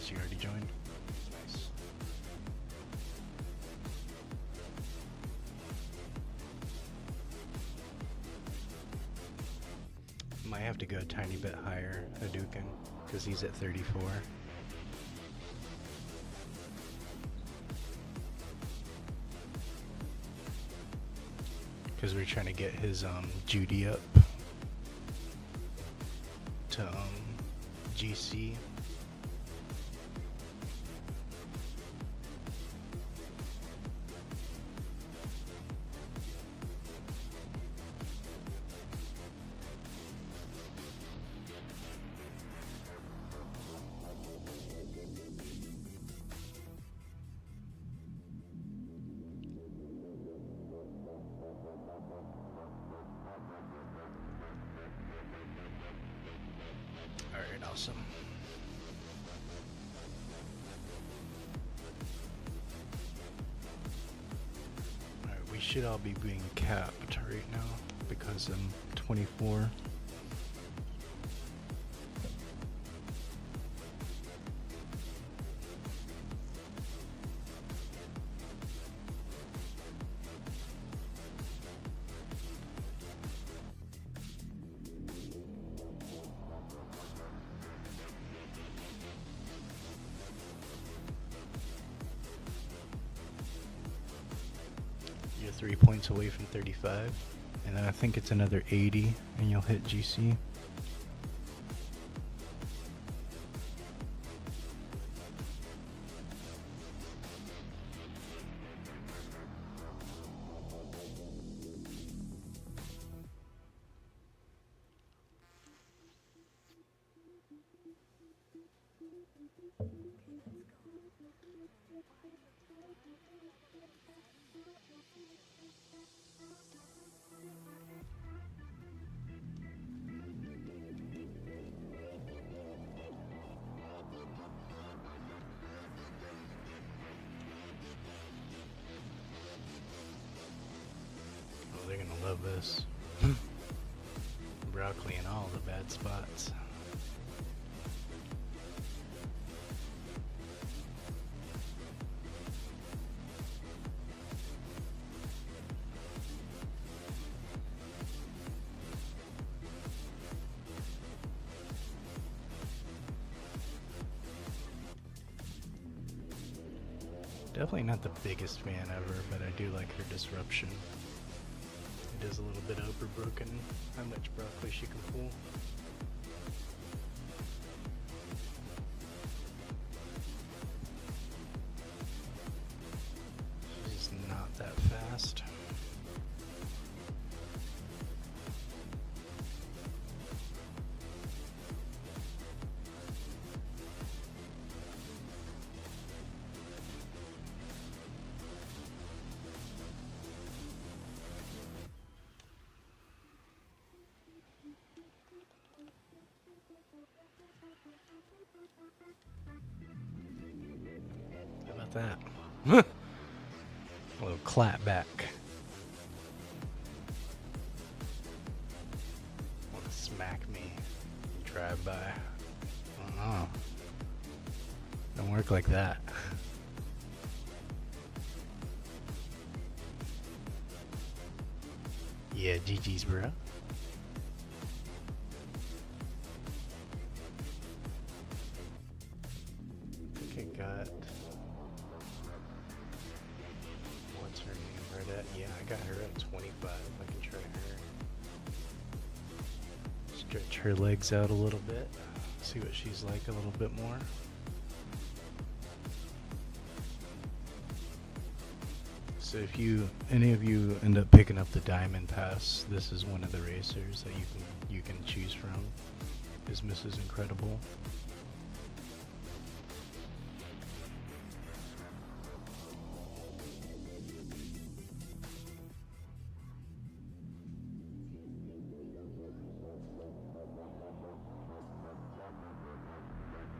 You already joined? Nice. Might have to go a tiny bit higher, Hadouken, because he's at 34. Because we're trying to get his Judy up to GC. Alright, awesome. Alright, we should all be being capped right now because I'm 24. You're 3 points away from 35, and then I think it's another 80 and you'll hit GC. They're gonna love this. Broccoli in all the bad spots. Definitely not the biggest fan ever, but I do like her disruption. It is a little bit overbroken how much broccoli she can pull. She's not that fast. How about that? A little clap back. Want to smack me? Drive by. Don't work like that. Yeah, GG's, bro. I think I got. What's her name right at? Yeah, I got her at 25. I can try her. Stretch her legs out a little bit. See what she's like a little bit more. So if any of you end up picking up the Diamond Pass, this is one of the racers that you can choose from. Is Mrs. Incredible.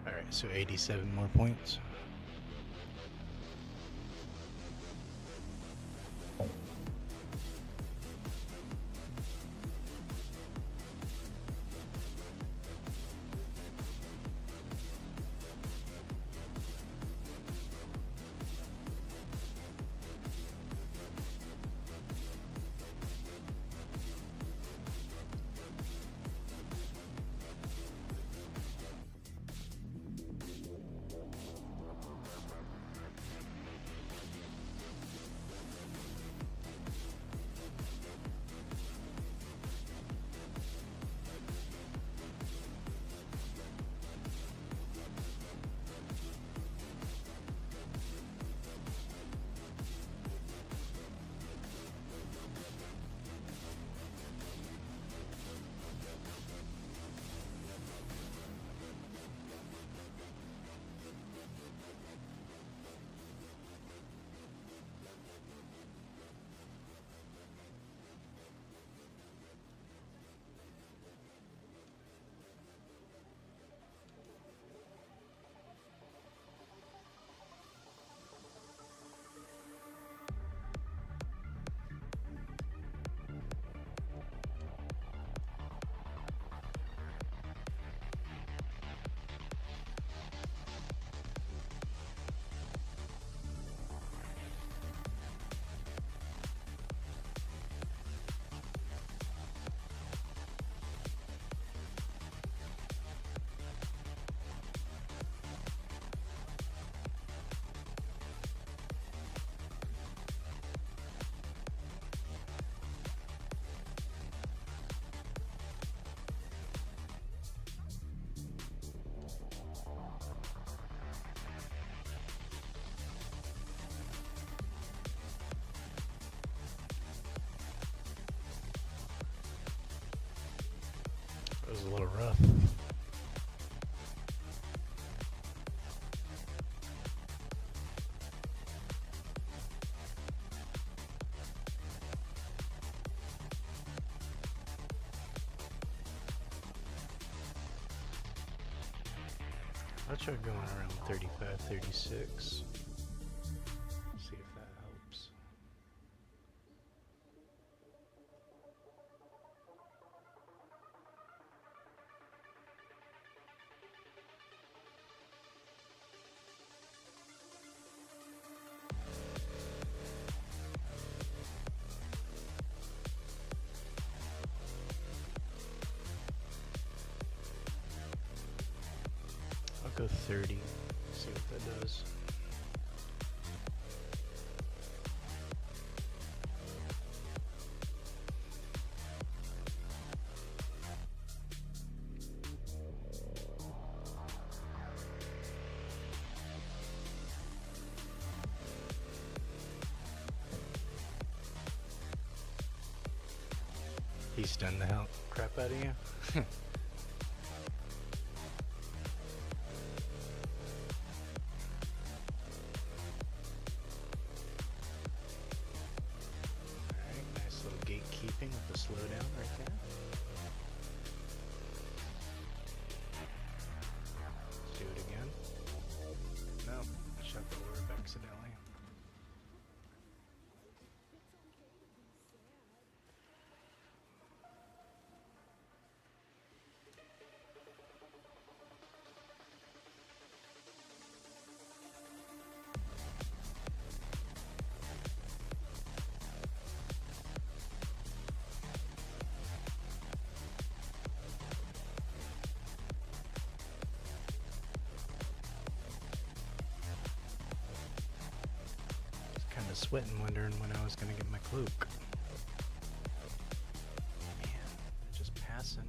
Alright, so 87 more points. rough. I'll try going around 35, 36. See if that helps. I'll go 30, see what that does. He stunned the hell crap out of you? Gatekeeping with the slowdown right there. Let's do it again. No, I shot the orb accidentally. Sweating, wondering when I was gonna get my cloak. Man, just passing.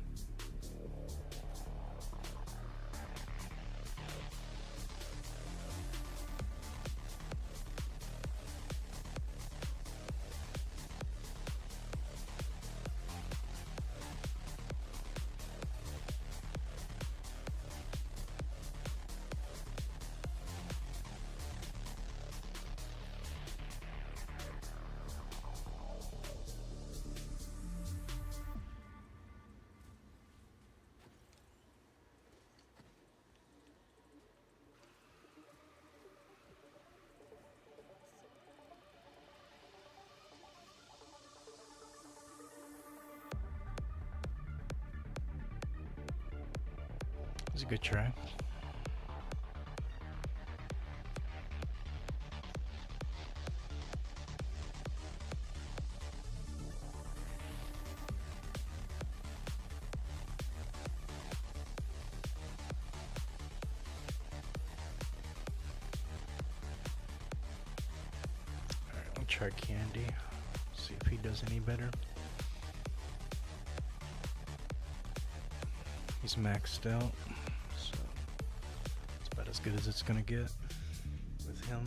It was a good try. Alright, I'll try Candy. See if he does any better. He's maxed out, so it's about as good as it's gonna get with him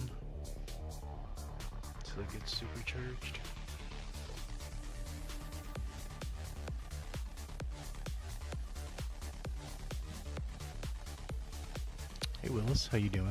until he gets supercharged. Hey Willis, how you doing?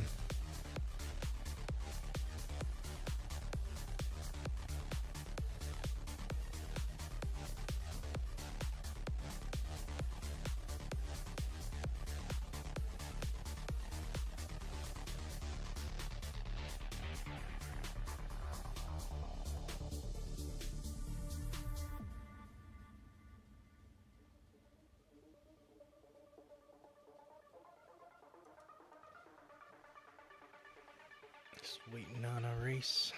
Just waiting on a race.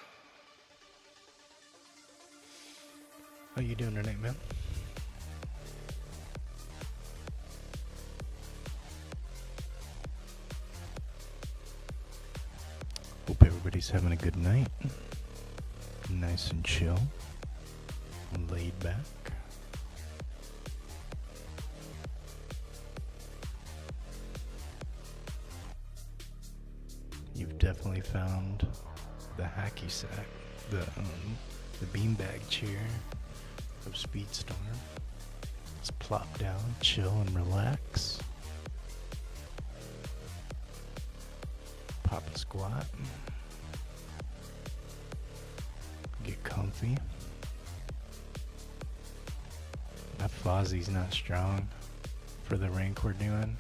How you doing tonight, man? Hope everybody's having a good night. Nice and chill. And laid back. You've definitely found the hacky sack, the beanbag chair of Speedstorm. Let's plop down, chill, and relax. Pop a squat. Get comfy. That Fozzie's not strong for the rank we're doing.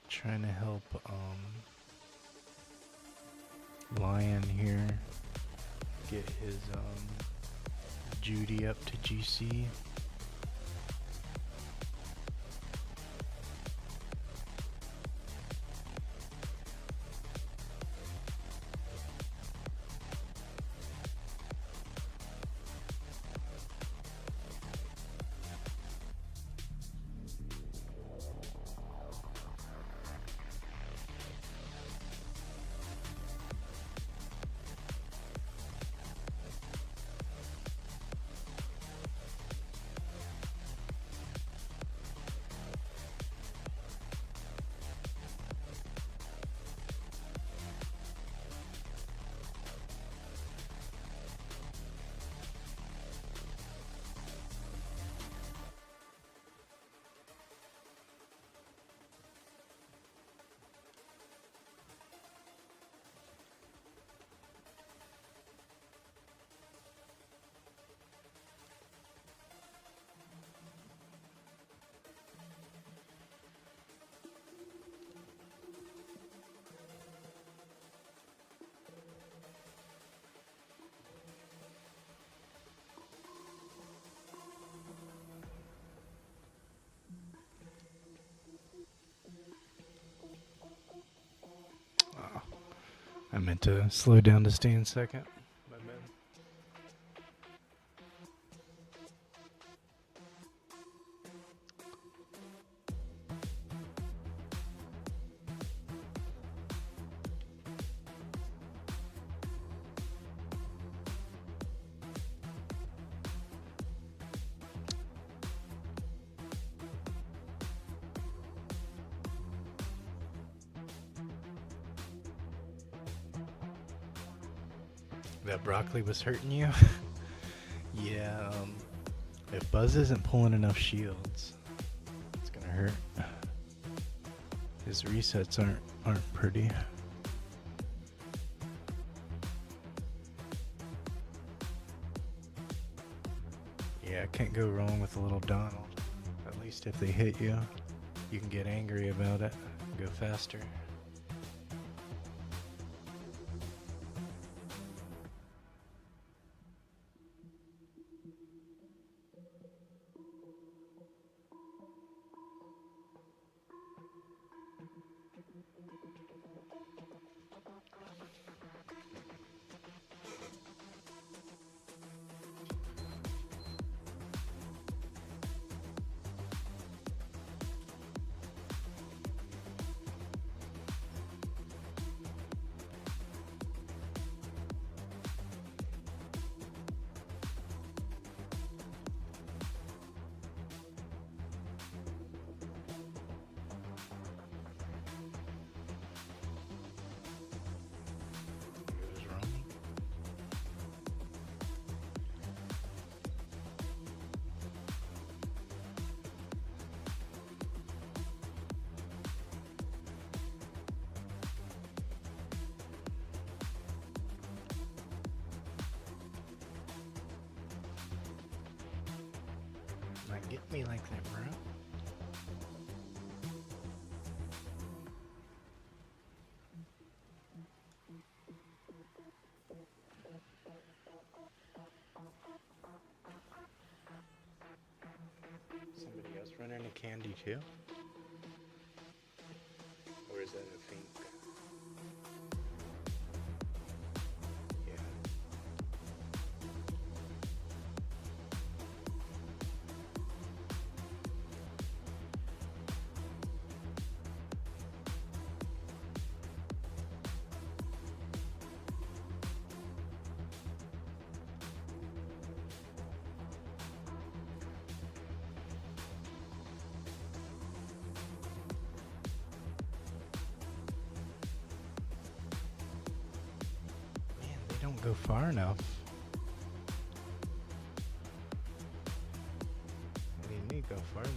Trying to help Lion here get his Judy up to GC. I meant to slow down to stay in second. My bad. That broccoli was hurting you? Yeah, if Buzz isn't pulling enough shields, it's gonna hurt. His resets aren't pretty. Yeah, can't go wrong with a little Donald. At least if they hit you, you can get angry about it, go faster. Not get me like that, bro. Somebody else running a candy too? Or is that a Fink? Yeah. go far enough. I need to go farther.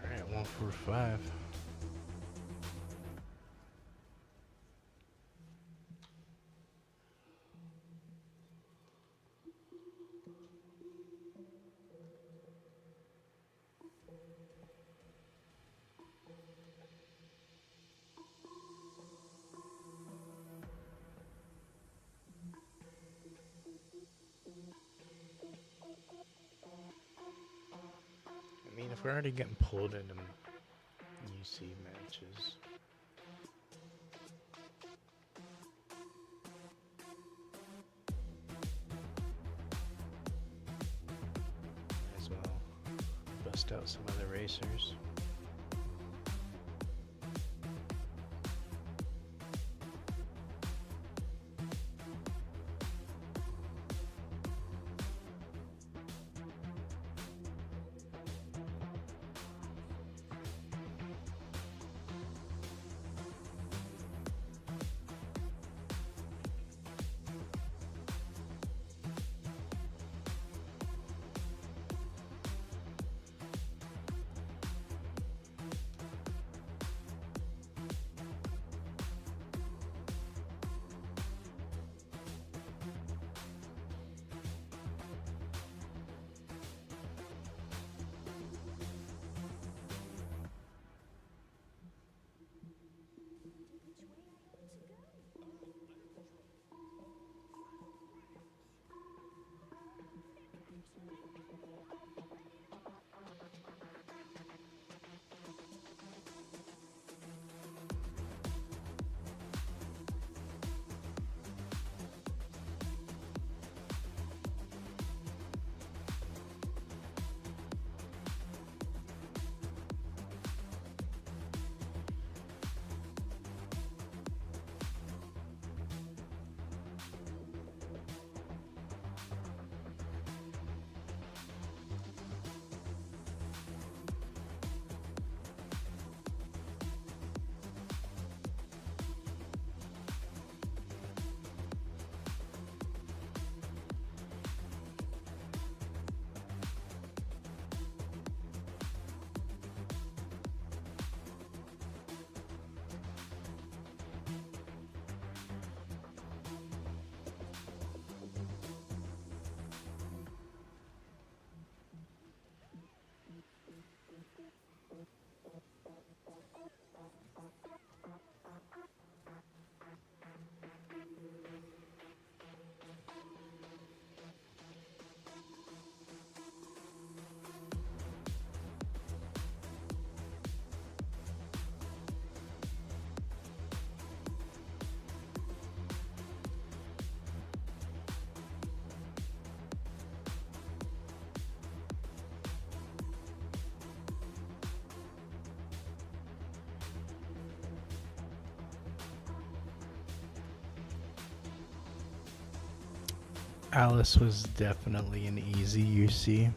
Alright, 145. I mean, if we're already getting pulled into UC matches, might as well bust out some other racers. Alice was definitely an easy UC.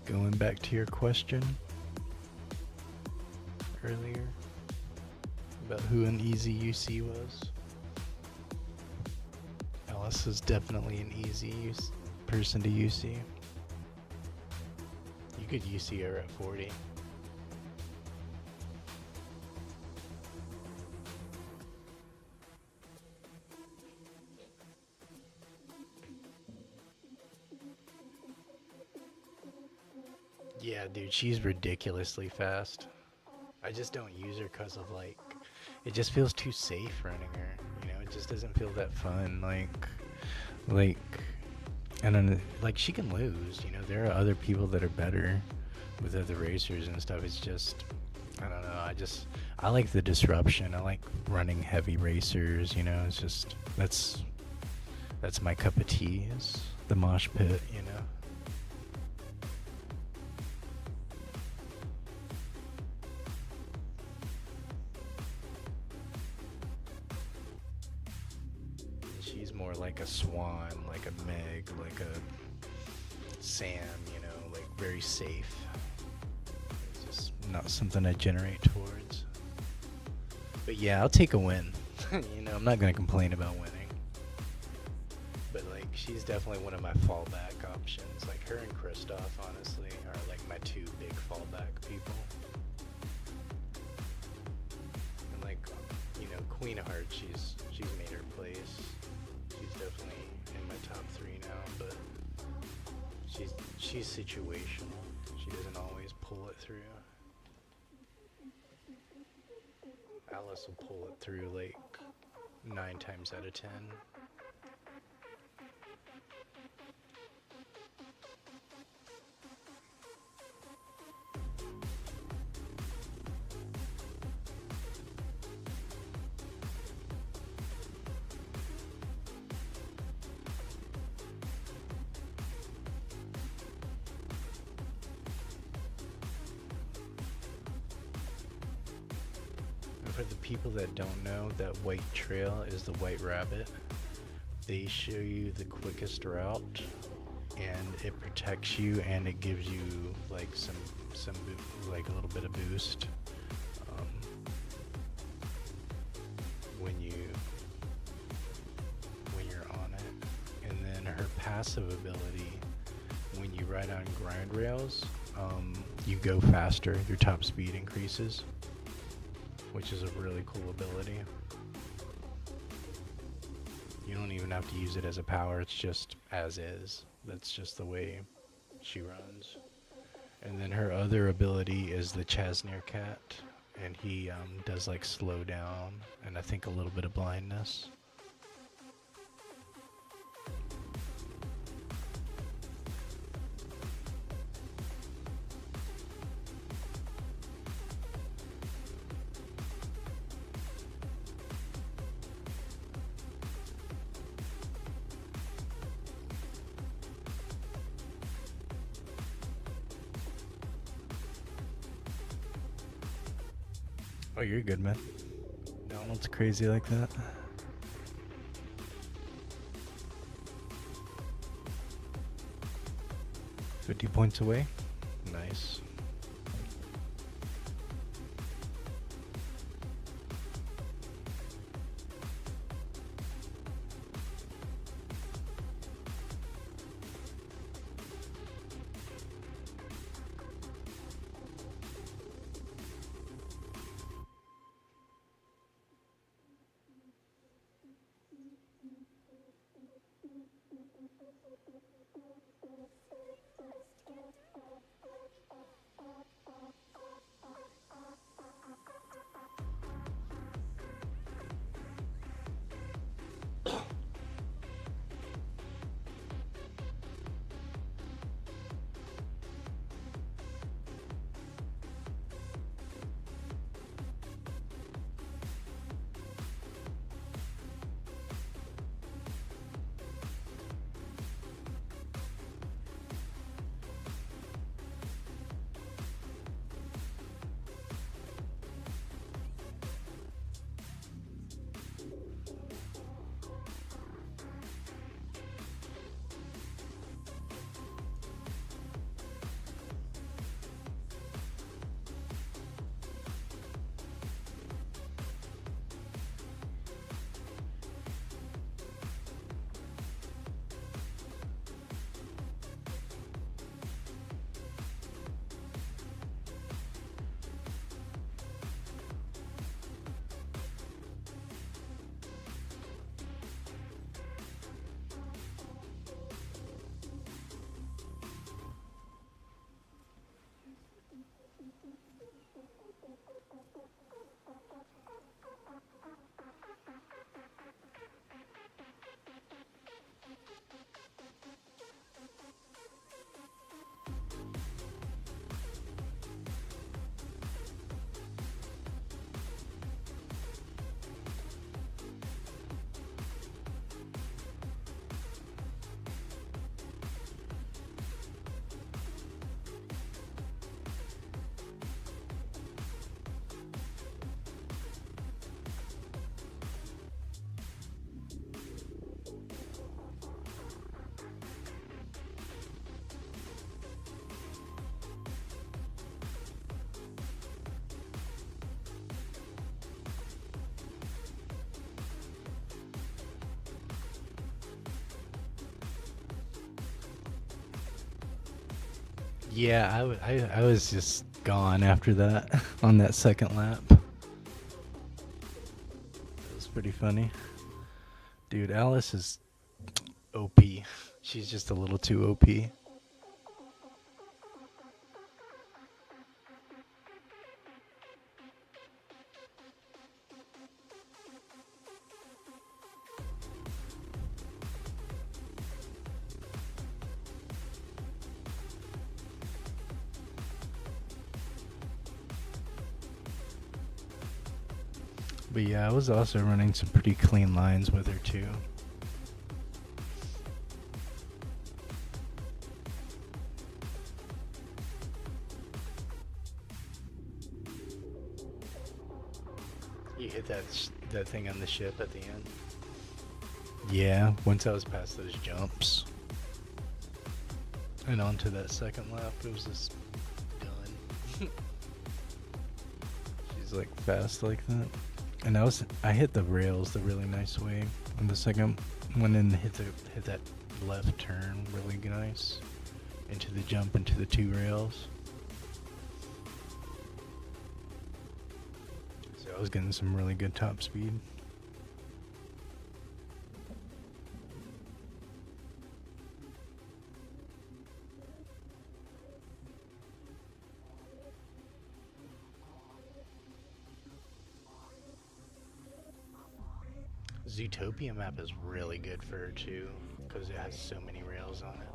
Going back to your question earlier about who an easy UC was. Alice is definitely an easy person to UC. You could UC her at 40. Yeah, dude, she's ridiculously fast. I just don't use her because of, like, it just feels too safe running her. You know, it just doesn't feel that fun. Like, and then, like, she can lose. You know, there are other people that are better with other racers and stuff. It's just, I don't know. I like the disruption. I like running heavy racers. You know, it's just that's my cup of tea. Is the mosh pit. You know. She's more like a Swan, like a Meg, like a Sam, you know, like very safe. It's just not something I generate towards. But yeah, I'll take a win. I'm not gonna complain about winning. But like, she's definitely one of my fallback options. Like her and Kristoff, honestly, are like my two big fallback people. And like, Queen of Hearts, she's made her place. She's definitely in my top 3 now, but she's situational. She doesn't always pull it through. Alice will pull it through like 9 times out of 10. For the people that don't know, that white trail is the White Rabbit. They show you the quickest route, and it protects you, and it gives you like some like a little bit of boost when you're on it. And then her passive ability, when you ride on grind rails, you go faster. Your top speed increases, which is a really cool ability. You don't even have to use it as a power, it's just as is. That's just the way she runs. And then her other ability is the Chasnir Cat, and he does like slow down and I think a little bit of blindness. Oh, you're good, man. Donald's crazy like that. $50 points away. Nice. Yeah, I was just gone after that on that second lap. It was pretty funny. Dude, Alice is OP. She's just a little too OP. But yeah, I was also running some pretty clean lines with her too. You hit that thing on the ship at the end. Yeah, once I was past those jumps and onto that second lap, it was just done. She's like fast like that. And I hit the rails the really nice way. And the second one in hit that left turn really nice into the jump into the two rails. So I was getting some really good top speed. Zootopia map is really good for her too, because it has so many rails on it.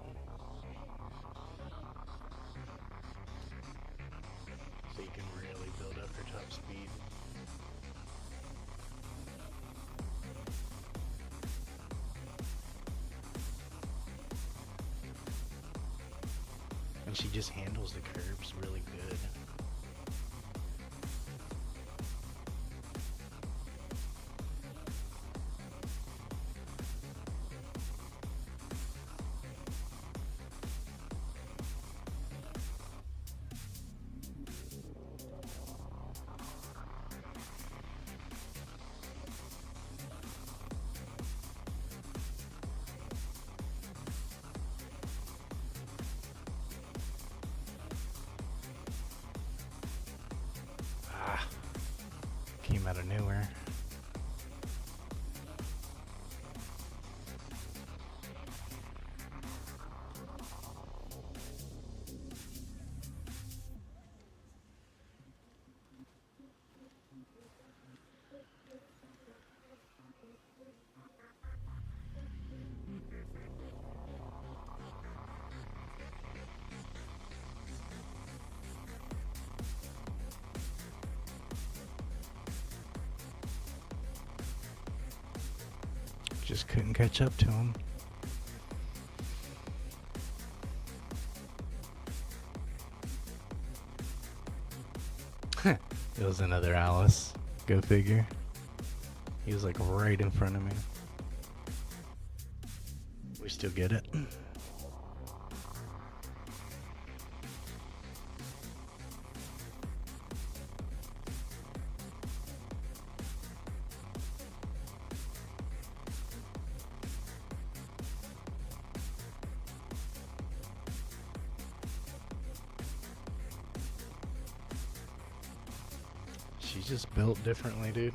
So you can really build up her top speed. And she just handles the curves really good. Came out of nowhere. Just couldn't catch up to him. It was another Alice. Go figure. He was like right in front of me. We still get it. She's just built differently, dude.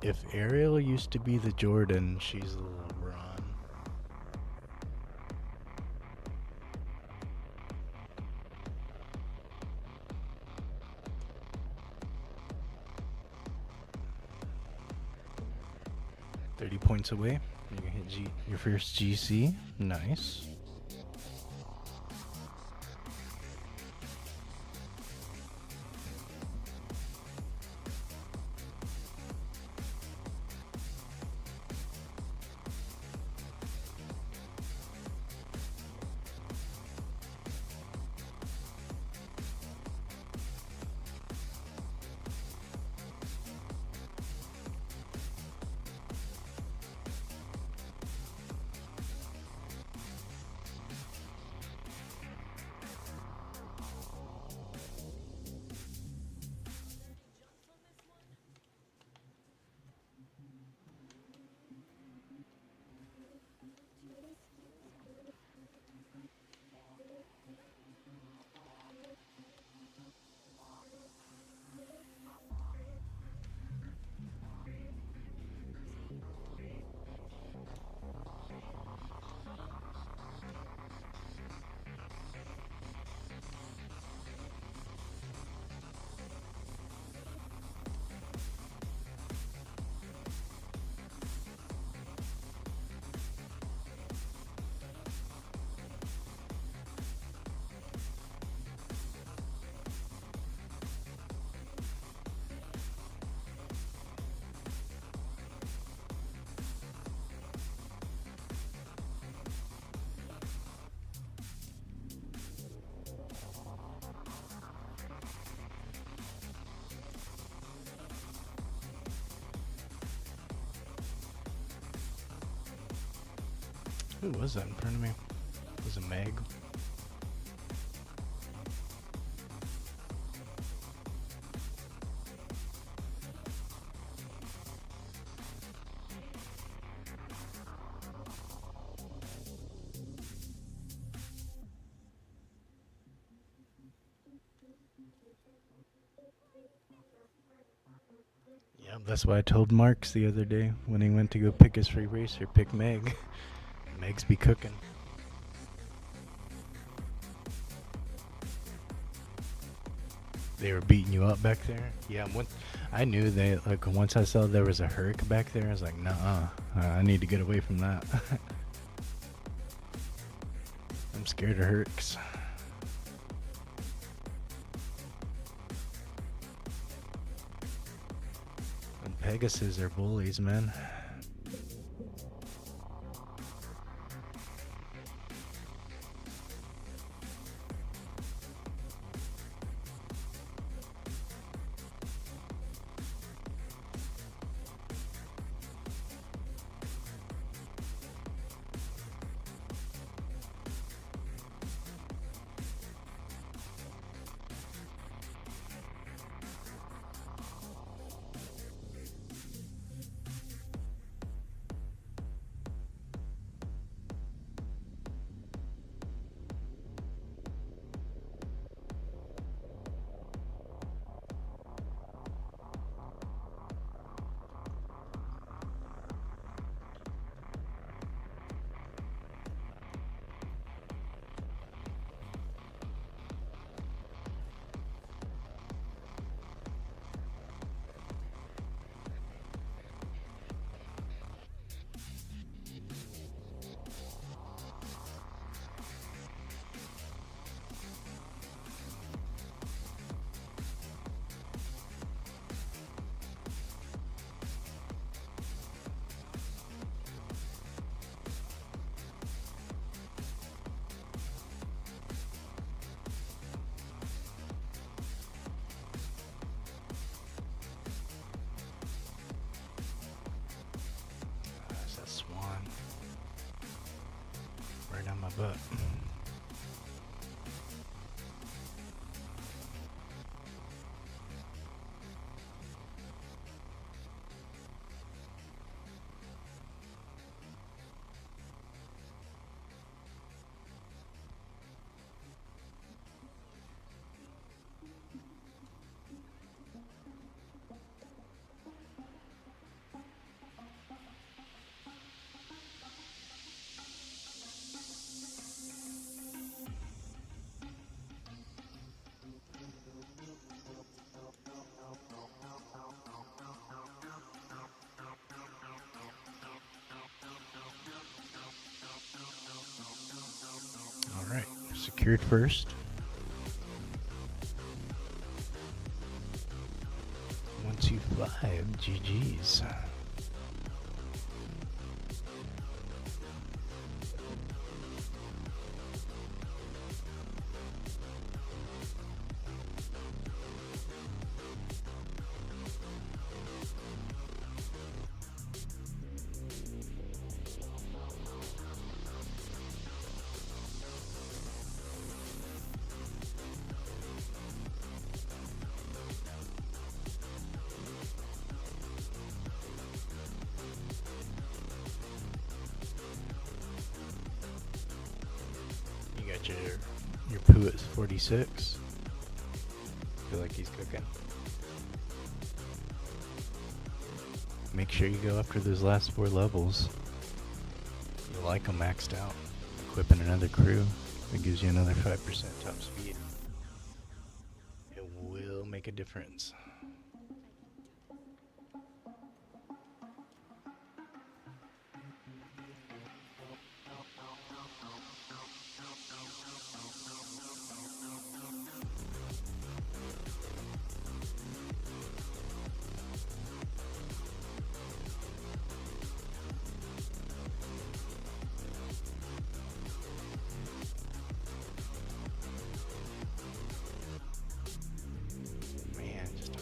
If Ariel used to be the Jordan, she's the LeBron. Points away. You can hit your first GC. Nice. Who was that in front of me? Was it Meg? Yeah, that's why I told Marks the other day when he went to go pick his free racer, pick Meg. Megs be cooking. They were beating you up back there? Yeah, I knew they, like, once I saw there was a Herc back there, I was like, nah, I need to get away from that. I'm scared of Hercs. And Pegasus are bullies, man. Right on my butt. Alright, secured first. 125, GG's. Your poo is 46. Feel like he's cooking. Make sure you go after those last 4 levels. You like them maxed out. Equipping another crew, it gives you another 5% top speed. It will make a difference.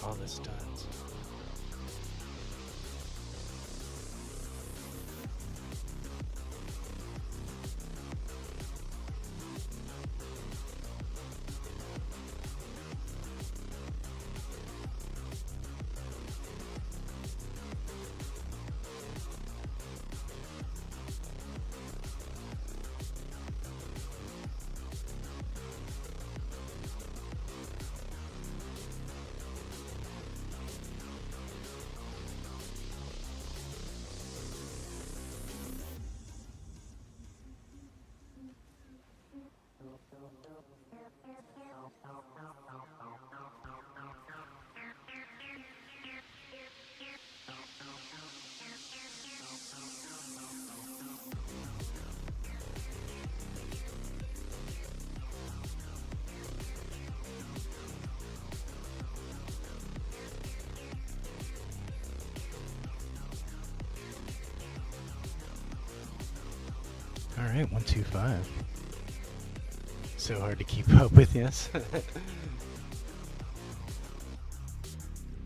All the stunts. Alright, 125. So hard to keep up with, yes.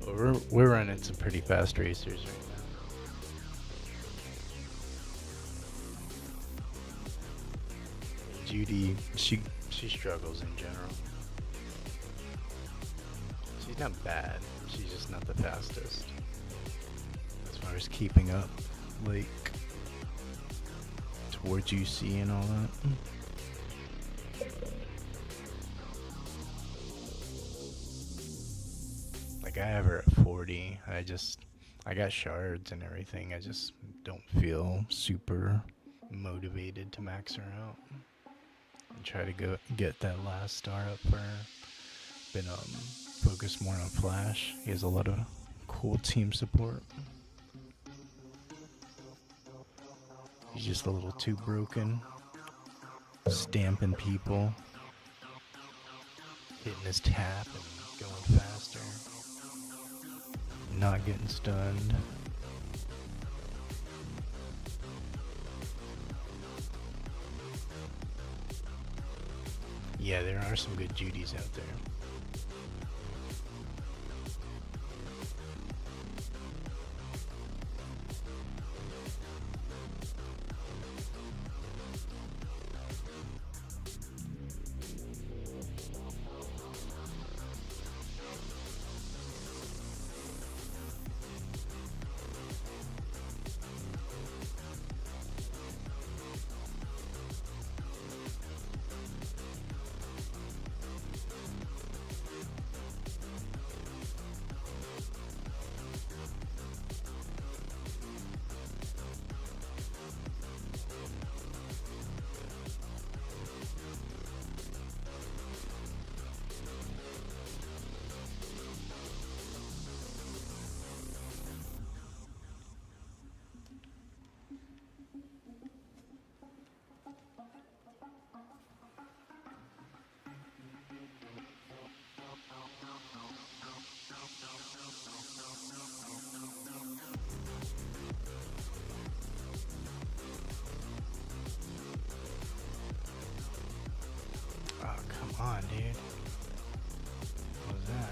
we're running some pretty fast racers right now. Judy, she struggles in general. She's not bad. She's just not the fastest. As far as keeping up, like towards UC and all that. Like I have her at 40. I got shards and everything. I just don't feel super motivated to max her out and try to get that last star up for her. Been focused more on Flash. He has a lot of cool team support. He's just a little too broken. Stamping people. Hitting his tap and going faster. Not getting stunned. Yeah, there are some good Judys out there. Oh, come on, dude. What was that?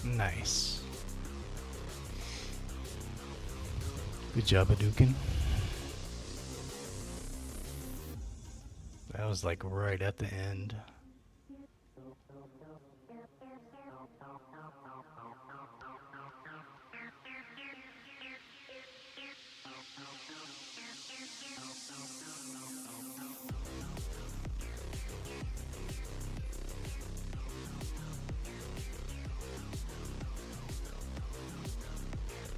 Nice. Good job, Hadouken. That was like right at the end.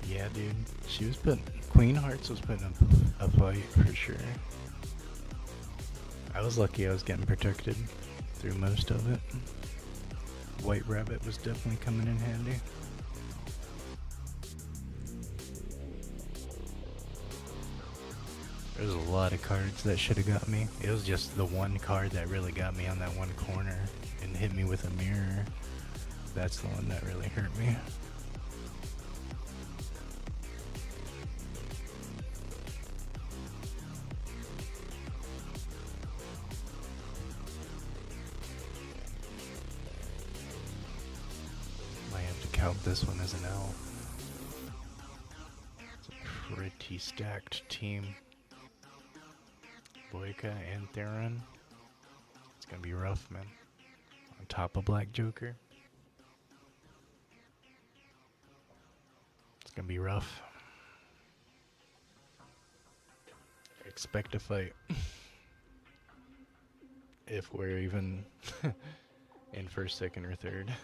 Yeah, dude. Queen Hearts was putting up a fight for sure. I was lucky I was getting protected through most of it. White Rabbit was definitely coming in handy. There's a lot of cards that should have got me. It was just the one card that really got me on that one corner and hit me with a mirror. That's the one that really hurt me. Count this one as an L. It's a pretty stacked team. Boyka and Theron. It's gonna be rough, man. On top of Black Joker. It's gonna be rough. Expect a fight. If we're even in first, second, or third.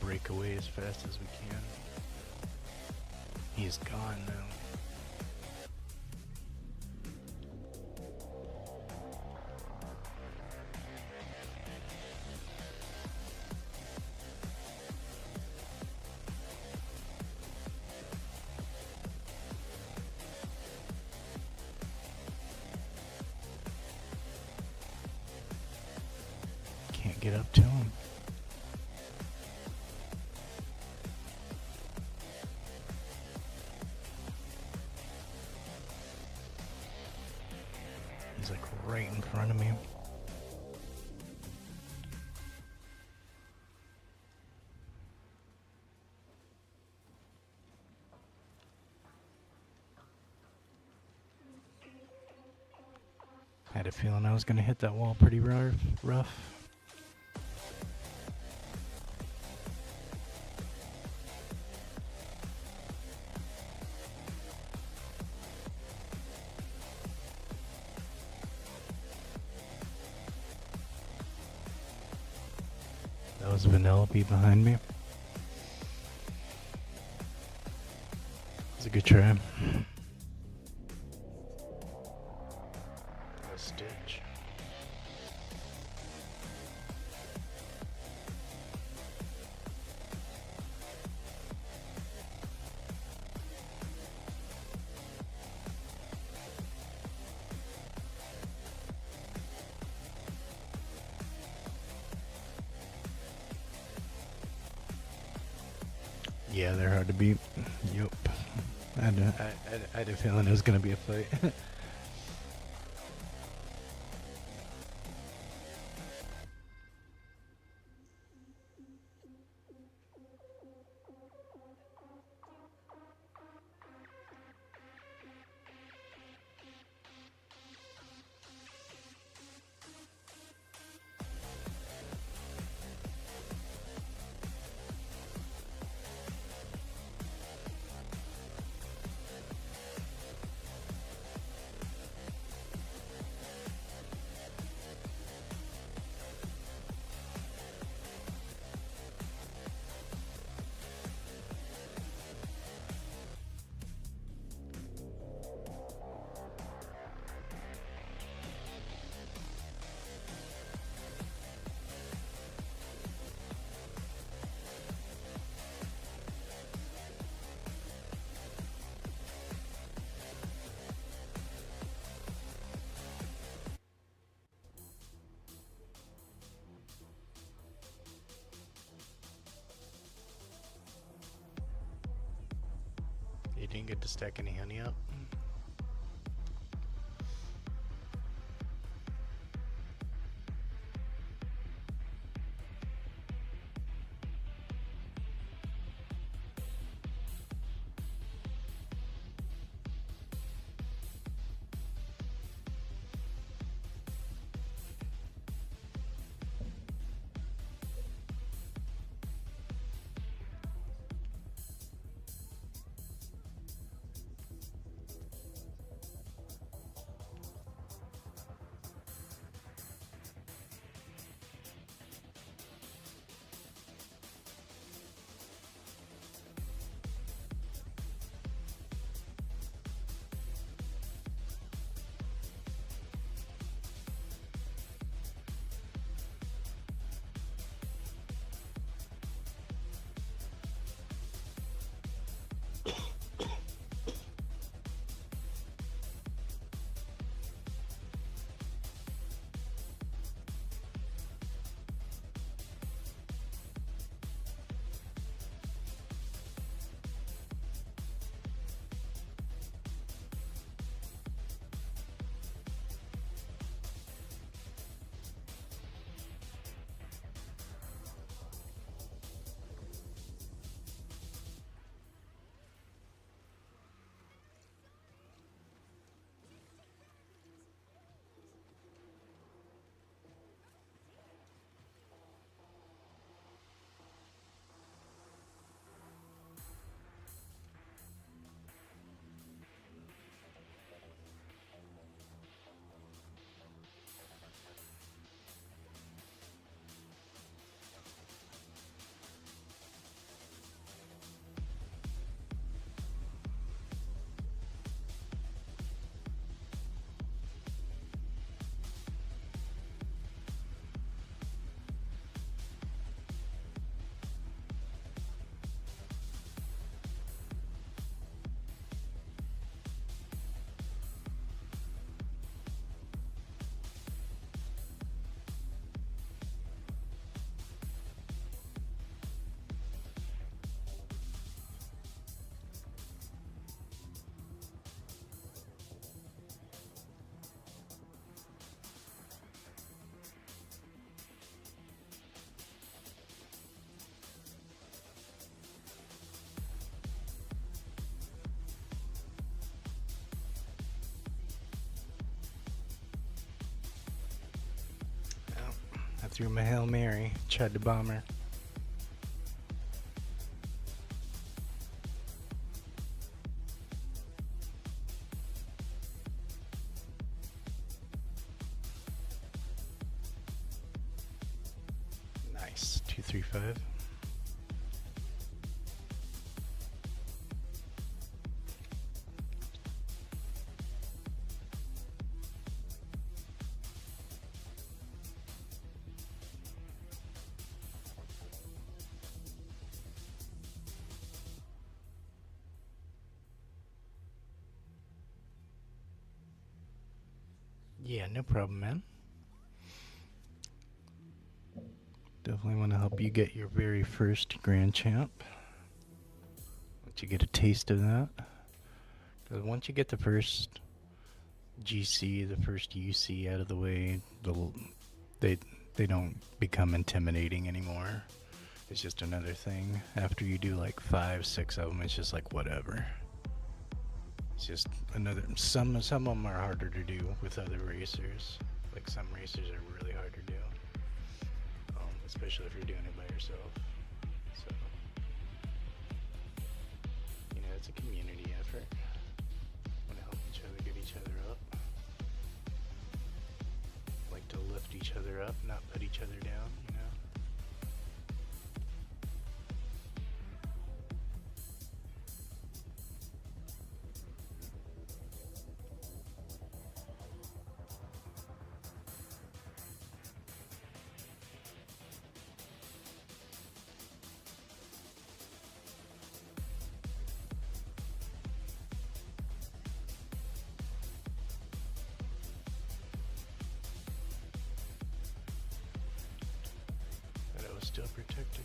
break away as fast as we can. He's gone now. Can't get up to him. He's like right in front of me. Had a feeling I was gonna hit that wall pretty rough. That was Vanellope behind me. It was a good try. A stitch. Yeah, they're hard to beat. Yup. I had a feeling it was gonna be a fight. You didn't get to stack any honey up? threw my Hail Mary. Tried to bomb her. Nice. 235. Yeah, no problem, man. Definitely want to help you get your very first Grand Champ. Once you get a taste of that. Because once you get the first GC, the first UC out of the way, they they don't become intimidating anymore. It's just another thing. After you do like 5, 6 of them, it's just like whatever. It's just another. Some of them are harder to do with other racers. Like some racers are really hard to do, especially if you're doing it by yourself. So it's a community effort. Want to help each other get each other up. Like to lift each other up, not put each other down. But I was still protected.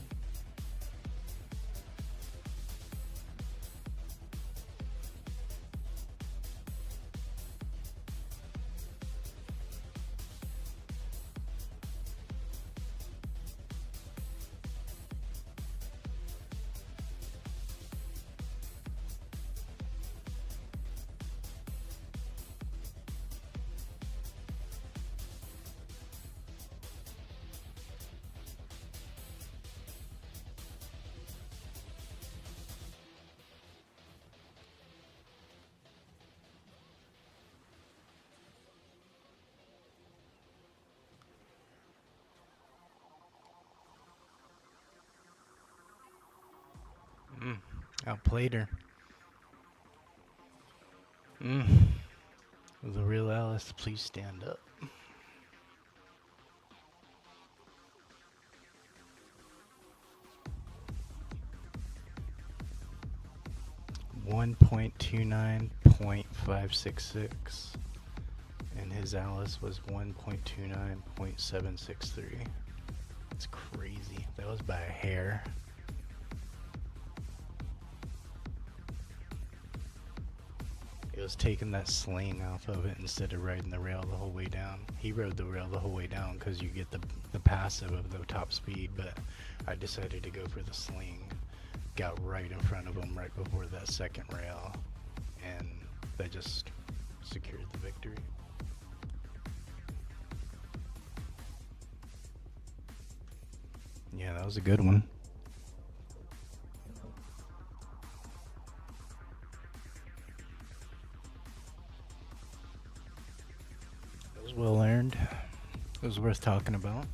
Outplayed her. The real Alice, please stand up. .29.566, and his Alice was 1.29.763. It's crazy. That was by a hair. It was taking that sling off of it instead of riding the rail the whole way down. He rode the rail the whole way down because you get the passive of the top speed, but I decided to go for the sling. Got right in front of him right before that second rail, and that just secured the victory. Yeah, that was a good one. It was well earned. It was worth talking about.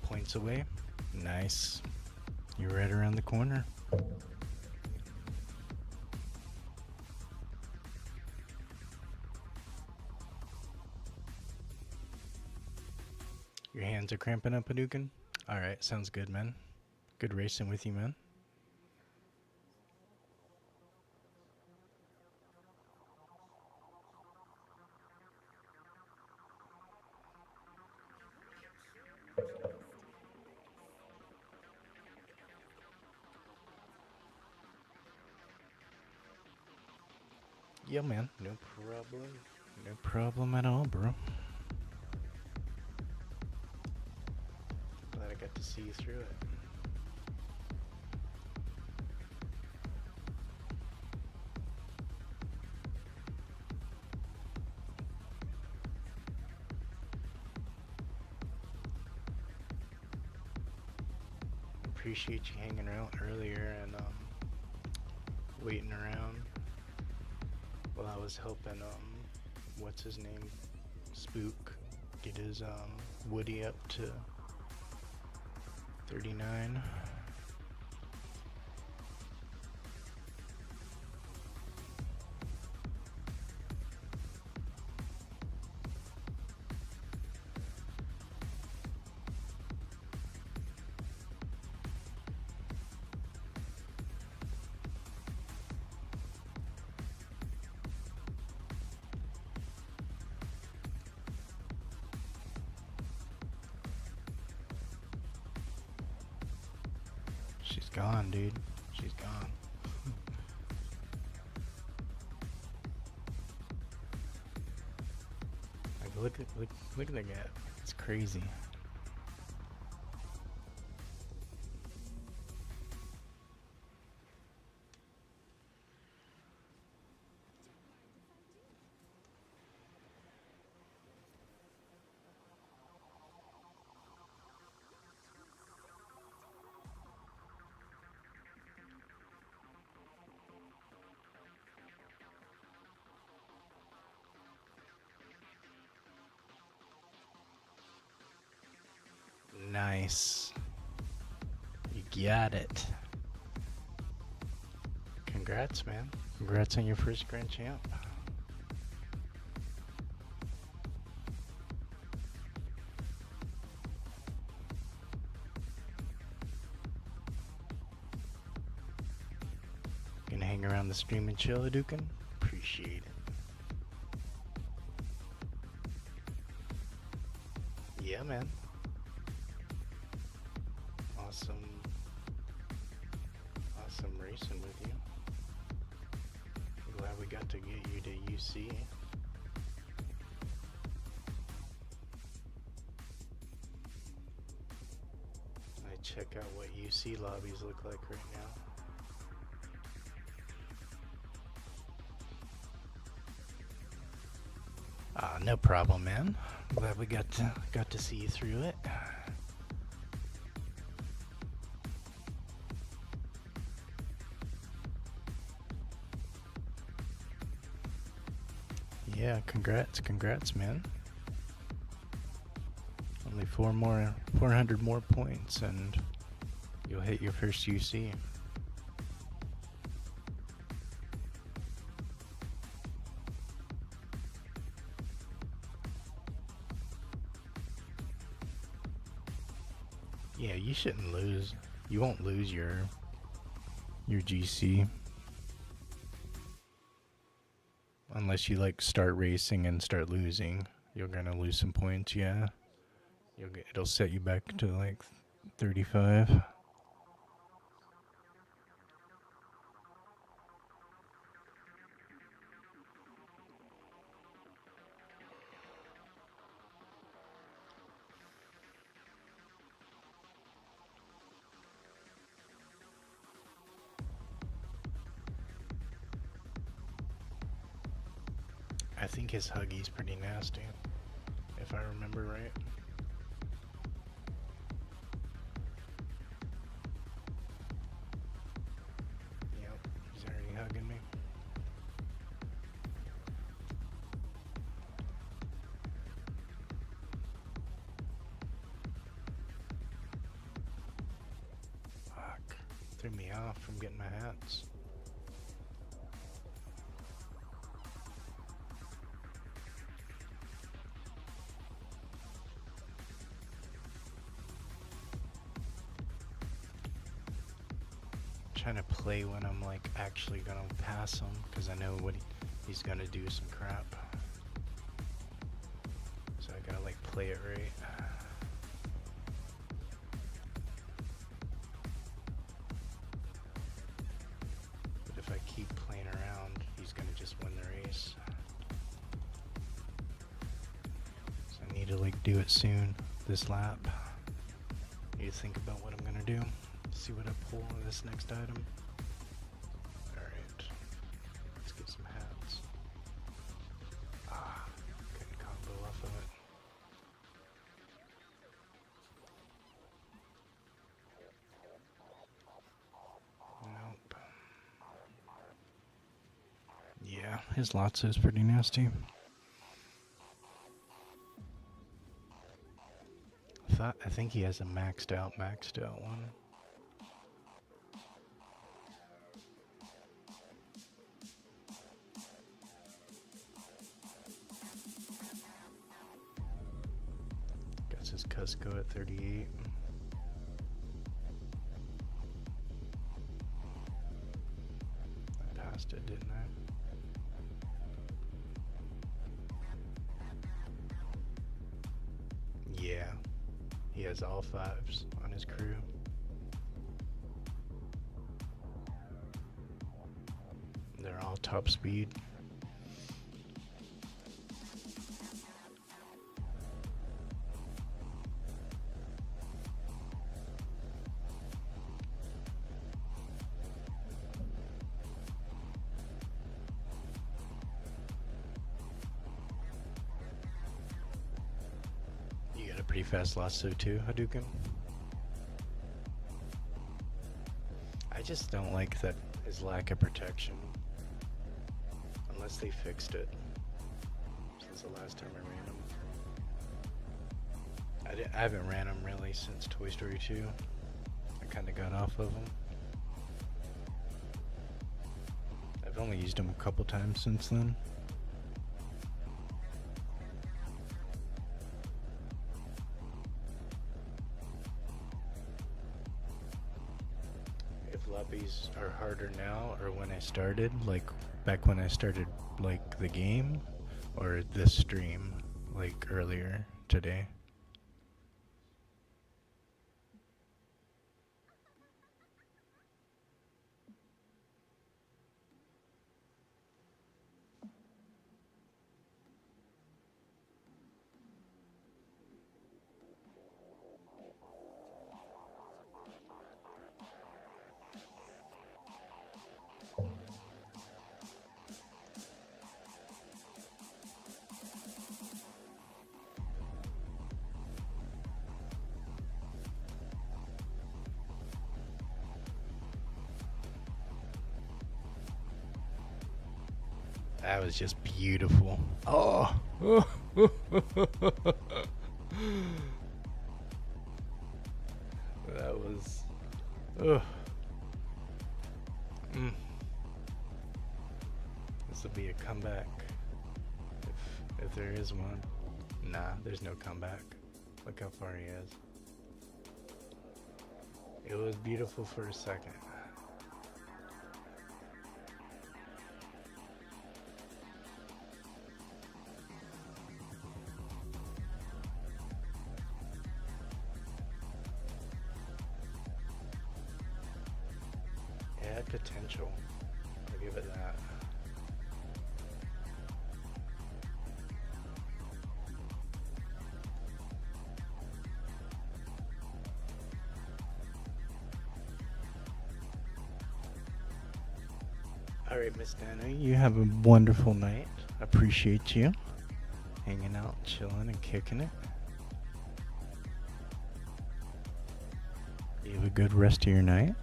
Points away. Nice. You're right around the corner. Your hands are cramping up, Hadouken? Alright, sounds good, man. Good racing with you, man. Yeah, man. No problem. No problem at all, bro. Glad I got to see you through it. Appreciate you hanging out earlier and waiting around while I was helping what's his name, Spook, get his Woody up to 39. She's gone, dude. She's gone. Like, look at the gap. It's crazy. Nice. You got it. Congrats, man. Congrats on your first Grand Champ. Gonna hang around the stream and chill, Hadouken? Appreciate it. Yeah, man. Awesome racing with you. I'm glad we got to get you to UC. I check out what UC lobbies look like right now. No problem, man. Glad we got to see you through it. Yeah, congrats, man. Only 400 more points, and you'll hit your first UC. Yeah, you shouldn't lose. You won't lose your GC. Unless you like start racing and start losing. You're gonna lose some points, yeah. It'll set you back to like 35. I think his Huggy's pretty nasty, if I remember right. Yep, he's already hugging me. Fuck, threw me off from getting my hats. Trying to play when I'm like actually gonna pass him, because I know what he's gonna do some crap. So I gotta like play it right. But if I keep playing around, he's who's gonna just win the race. So I need to like do it soon, this lap. Need to think about what I'm gonna do. See what I pull on this next item. Alright. Let's get some hats. Couldn't combo off of it. Nope. Yeah, his Lotso is pretty nasty. I think he has a maxed out one. Guess his Cusco at 38. I passed it, didn't I? Yeah. He has all 5s on his crew. They're all top speed. You got a pretty fast lasso too, Hadouken. I just don't like that his lack of protection. Unless they fixed it. Since the last time I ran him. I haven't ran him really since Toy Story 2. I kinda got off of him. I've only used him a couple times since then. Lobbies are harder now, or when I started, like back when I started like the game, or this stream, like earlier today. That was just beautiful. Oh. That was. This will be a comeback. If there is one. Nah, there's no comeback. Look how far he is. It was beautiful for a second. It had potential. I'll give it that. Alright, Miss Dana, you have a wonderful night. Appreciate you hanging out, chilling, and kicking it. You have a good rest of your night.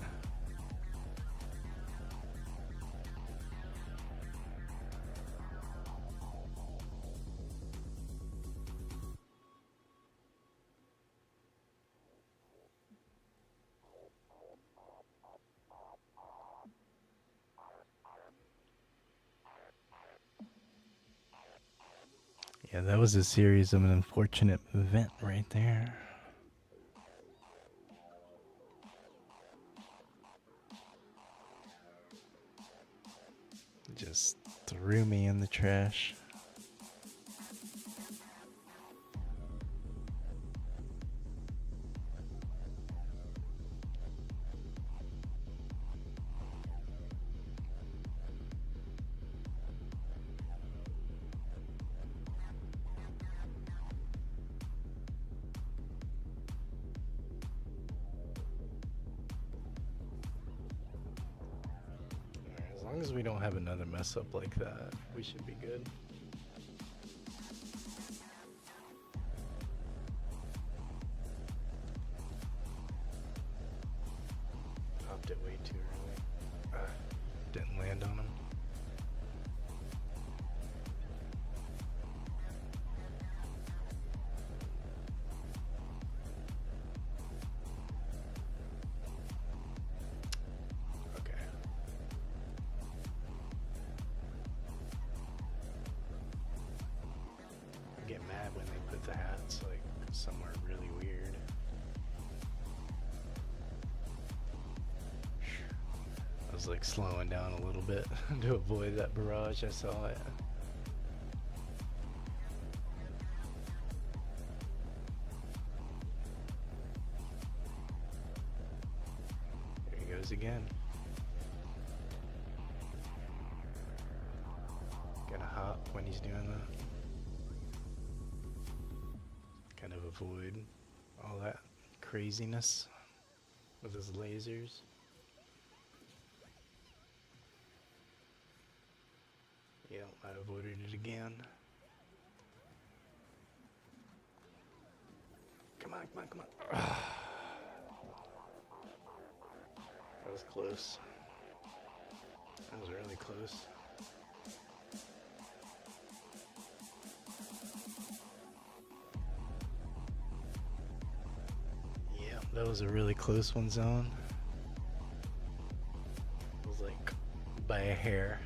Yeah, that was a series of an unfortunate event right there. Just threw me in the trash. long as we don't have another mess up like that, we should be good. Popped it way too early. Didn't land on him. Get mad when they put the hats like somewhere really weird. I was like slowing down a little bit to avoid that barrage. I saw it. There he goes again. Gonna hop when he's doing that. Kind of avoid all that craziness with his lasers. Yeah, I avoided it again. Come on, come on, come on. That was close. That was really close. That was a really close one, Zone. It was like by a hair.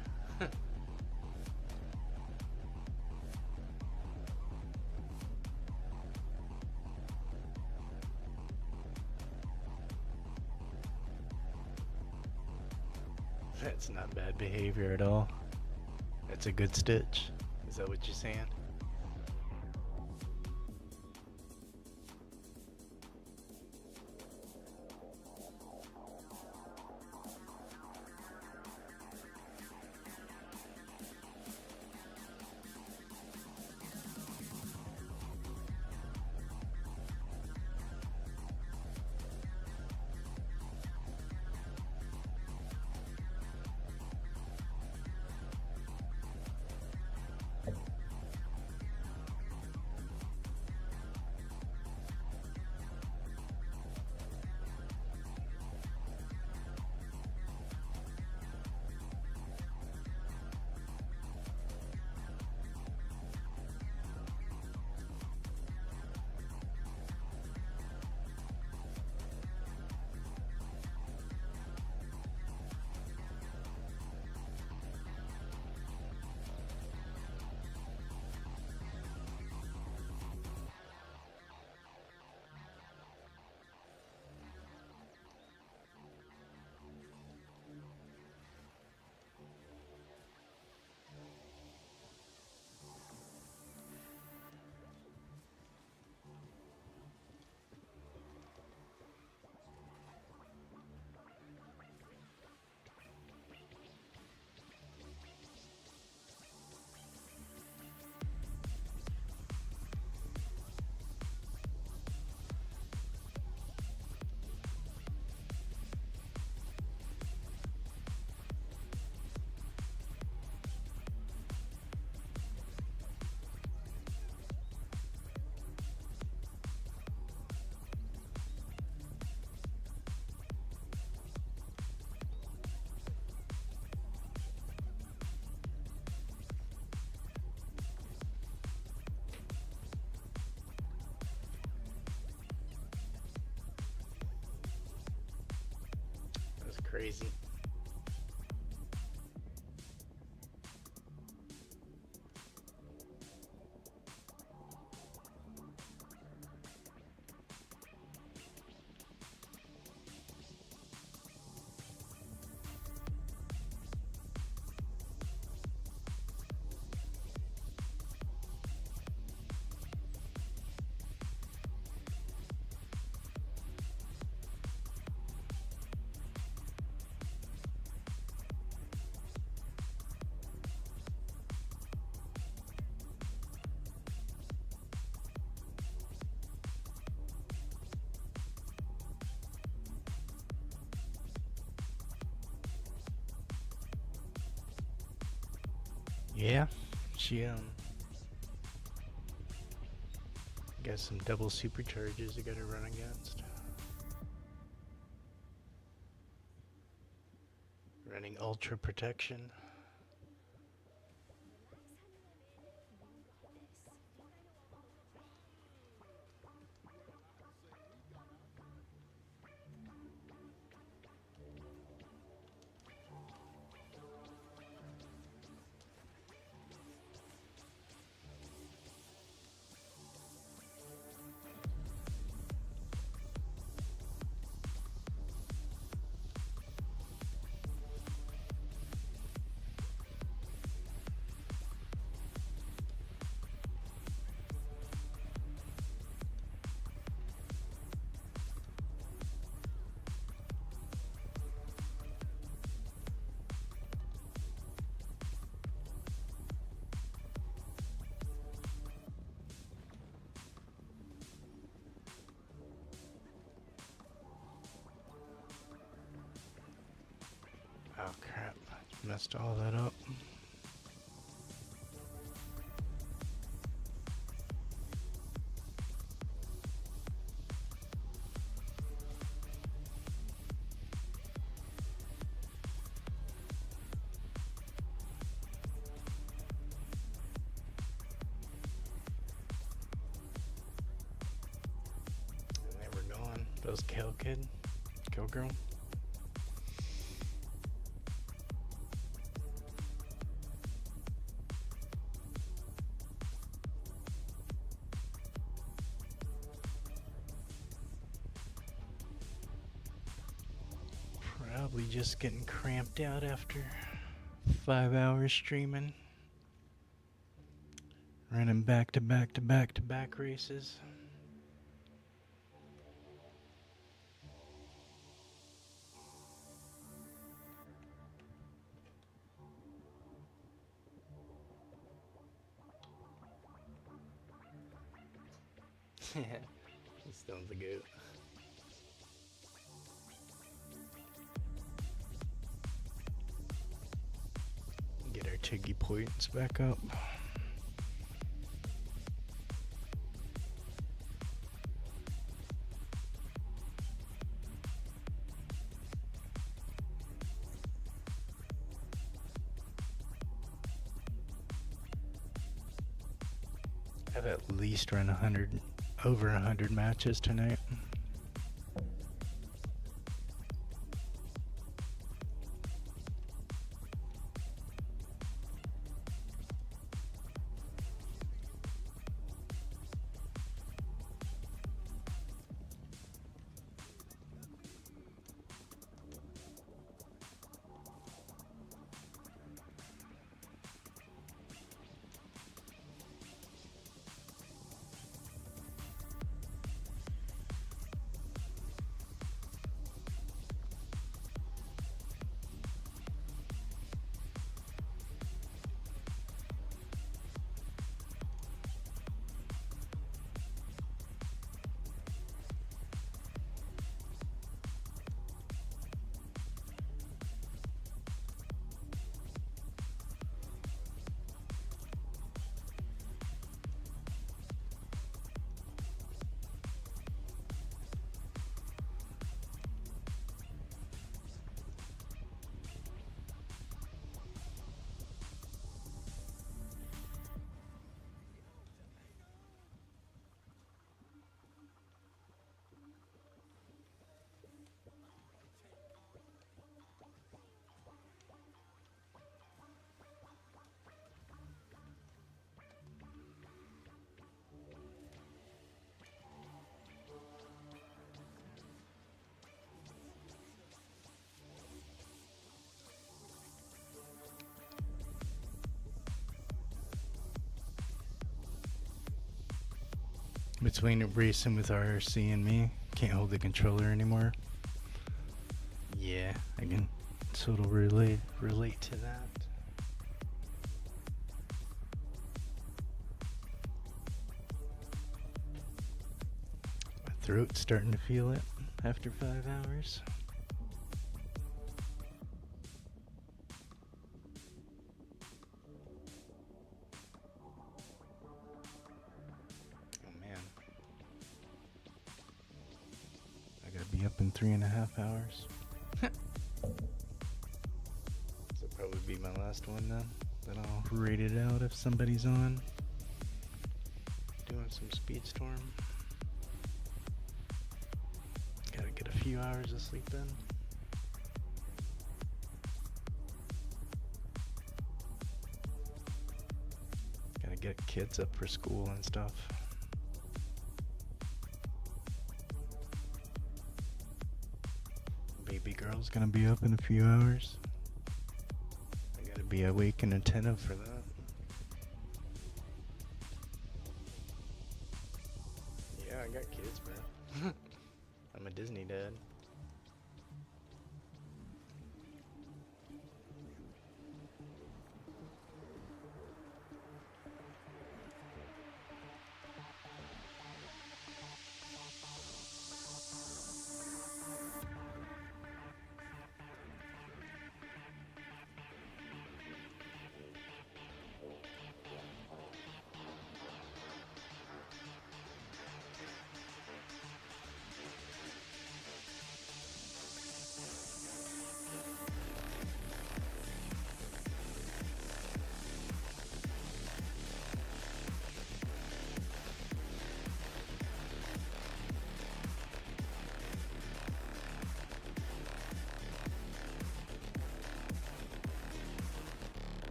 That's not bad behavior at all. That's a good stitch. Is that what you're saying? Crazy. Yeah, she got some double supercharges I gotta run against. Running ultra protection. Oh crap, I messed all that up. And they were gone. Those kill girl. Probably just getting cramped out after 5 hours streaming. Running back to back to back to back races. Stone's the goat. Get our Tiggy points back up. I've at least run over 100 matches tonight. Between racing with RRC and me, can't hold the controller anymore. Yeah, I can sort of relate to that. My throat's starting to feel it after 5 hours. be up in 3.5 hours. This'll probably be my last one then. Then I'll rate it out if somebody's on. Doing some Speedstorm. Gotta get a few hours of sleep in. Gotta get kids up for school and stuff. Baby girl's gonna be up in a few hours. I gotta be awake and attentive for that. Yeah, I got kids, man. I'm a Disney dad.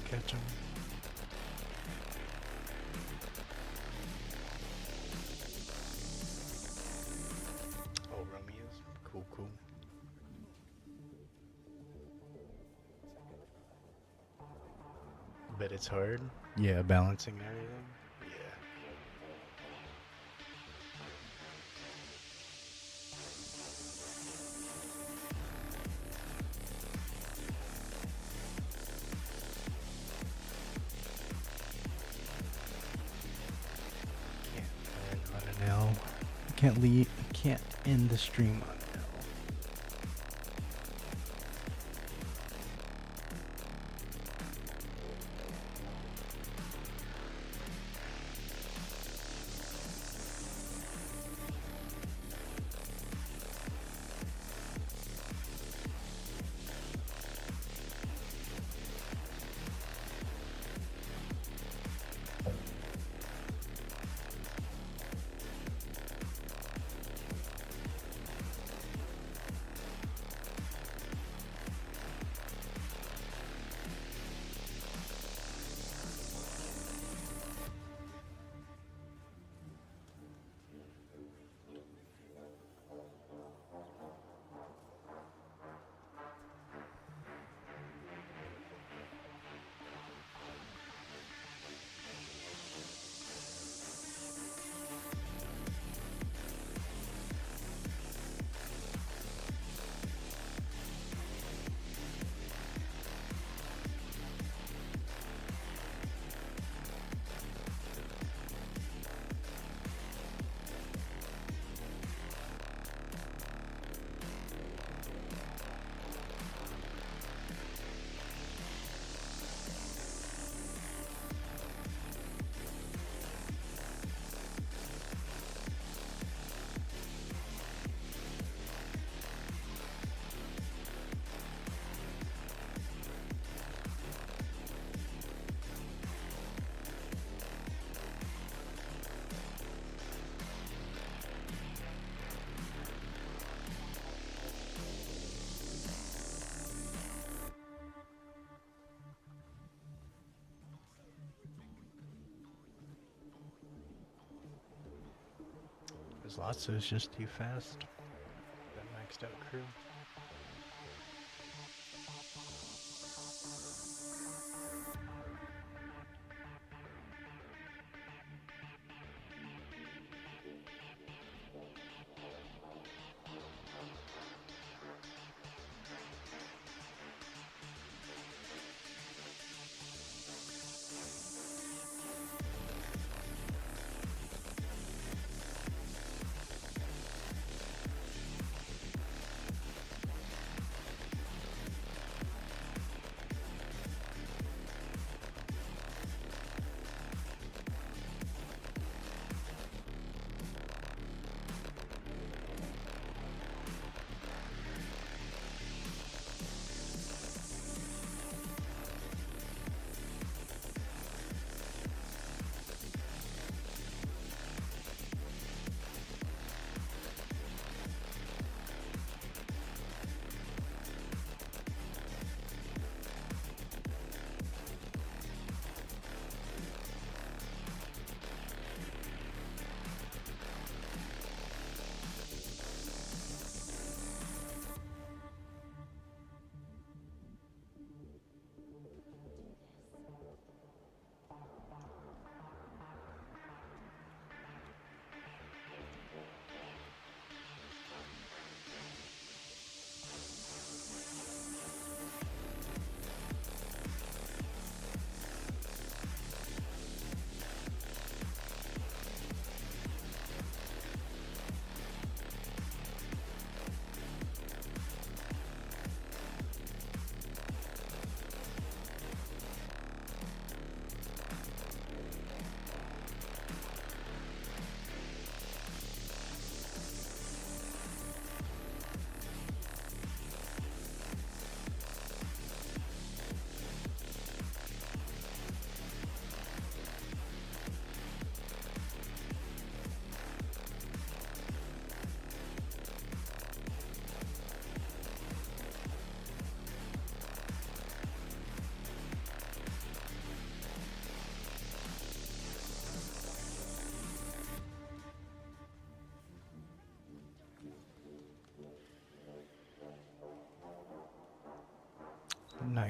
Catch him. Oh, Romeo's. Cool, cool. Bet it's hard. Yeah, balancing and everything. Yeah. Can't end the stream on L. There's lots of it's just too fast. That maxed out crew.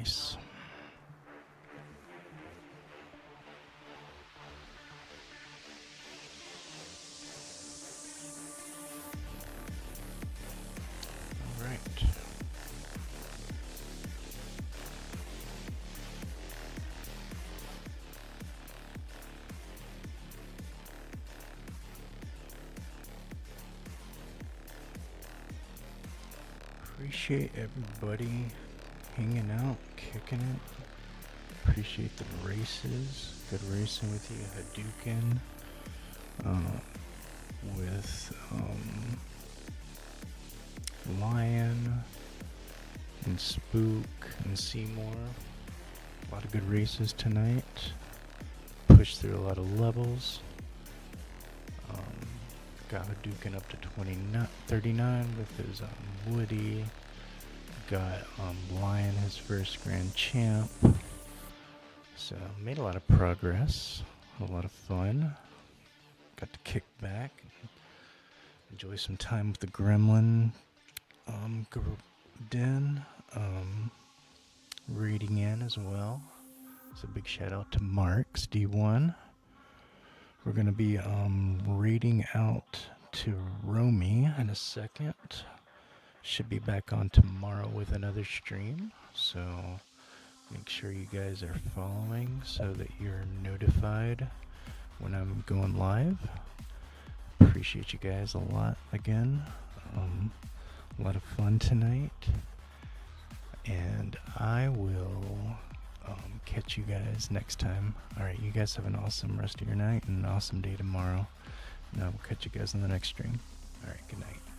Nice. All right. Appreciate everybody hanging out, kicking it. Appreciate the races. Good racing with you, Hadouken. With Lion and Spook and Seymour. A lot of good races tonight. Pushed through a lot of levels. Got Hadouken up to 39 with his Woody. Got Lion his first Grand Champ. So made a lot of progress. A lot of fun. Got to kick back. Enjoy some time with the Gremlin Den. Reading in as well. So big shout out to Marks D1. We're going to be reading out to Romy in a second. Should be back on tomorrow with another stream. So make sure you guys are following so that you're notified when I'm going live. Appreciate you guys a lot again. A lot of fun tonight. And I will catch you guys next time. Alright, you guys have an awesome rest of your night and an awesome day tomorrow. And I will catch you guys in the next stream. Alright, good night.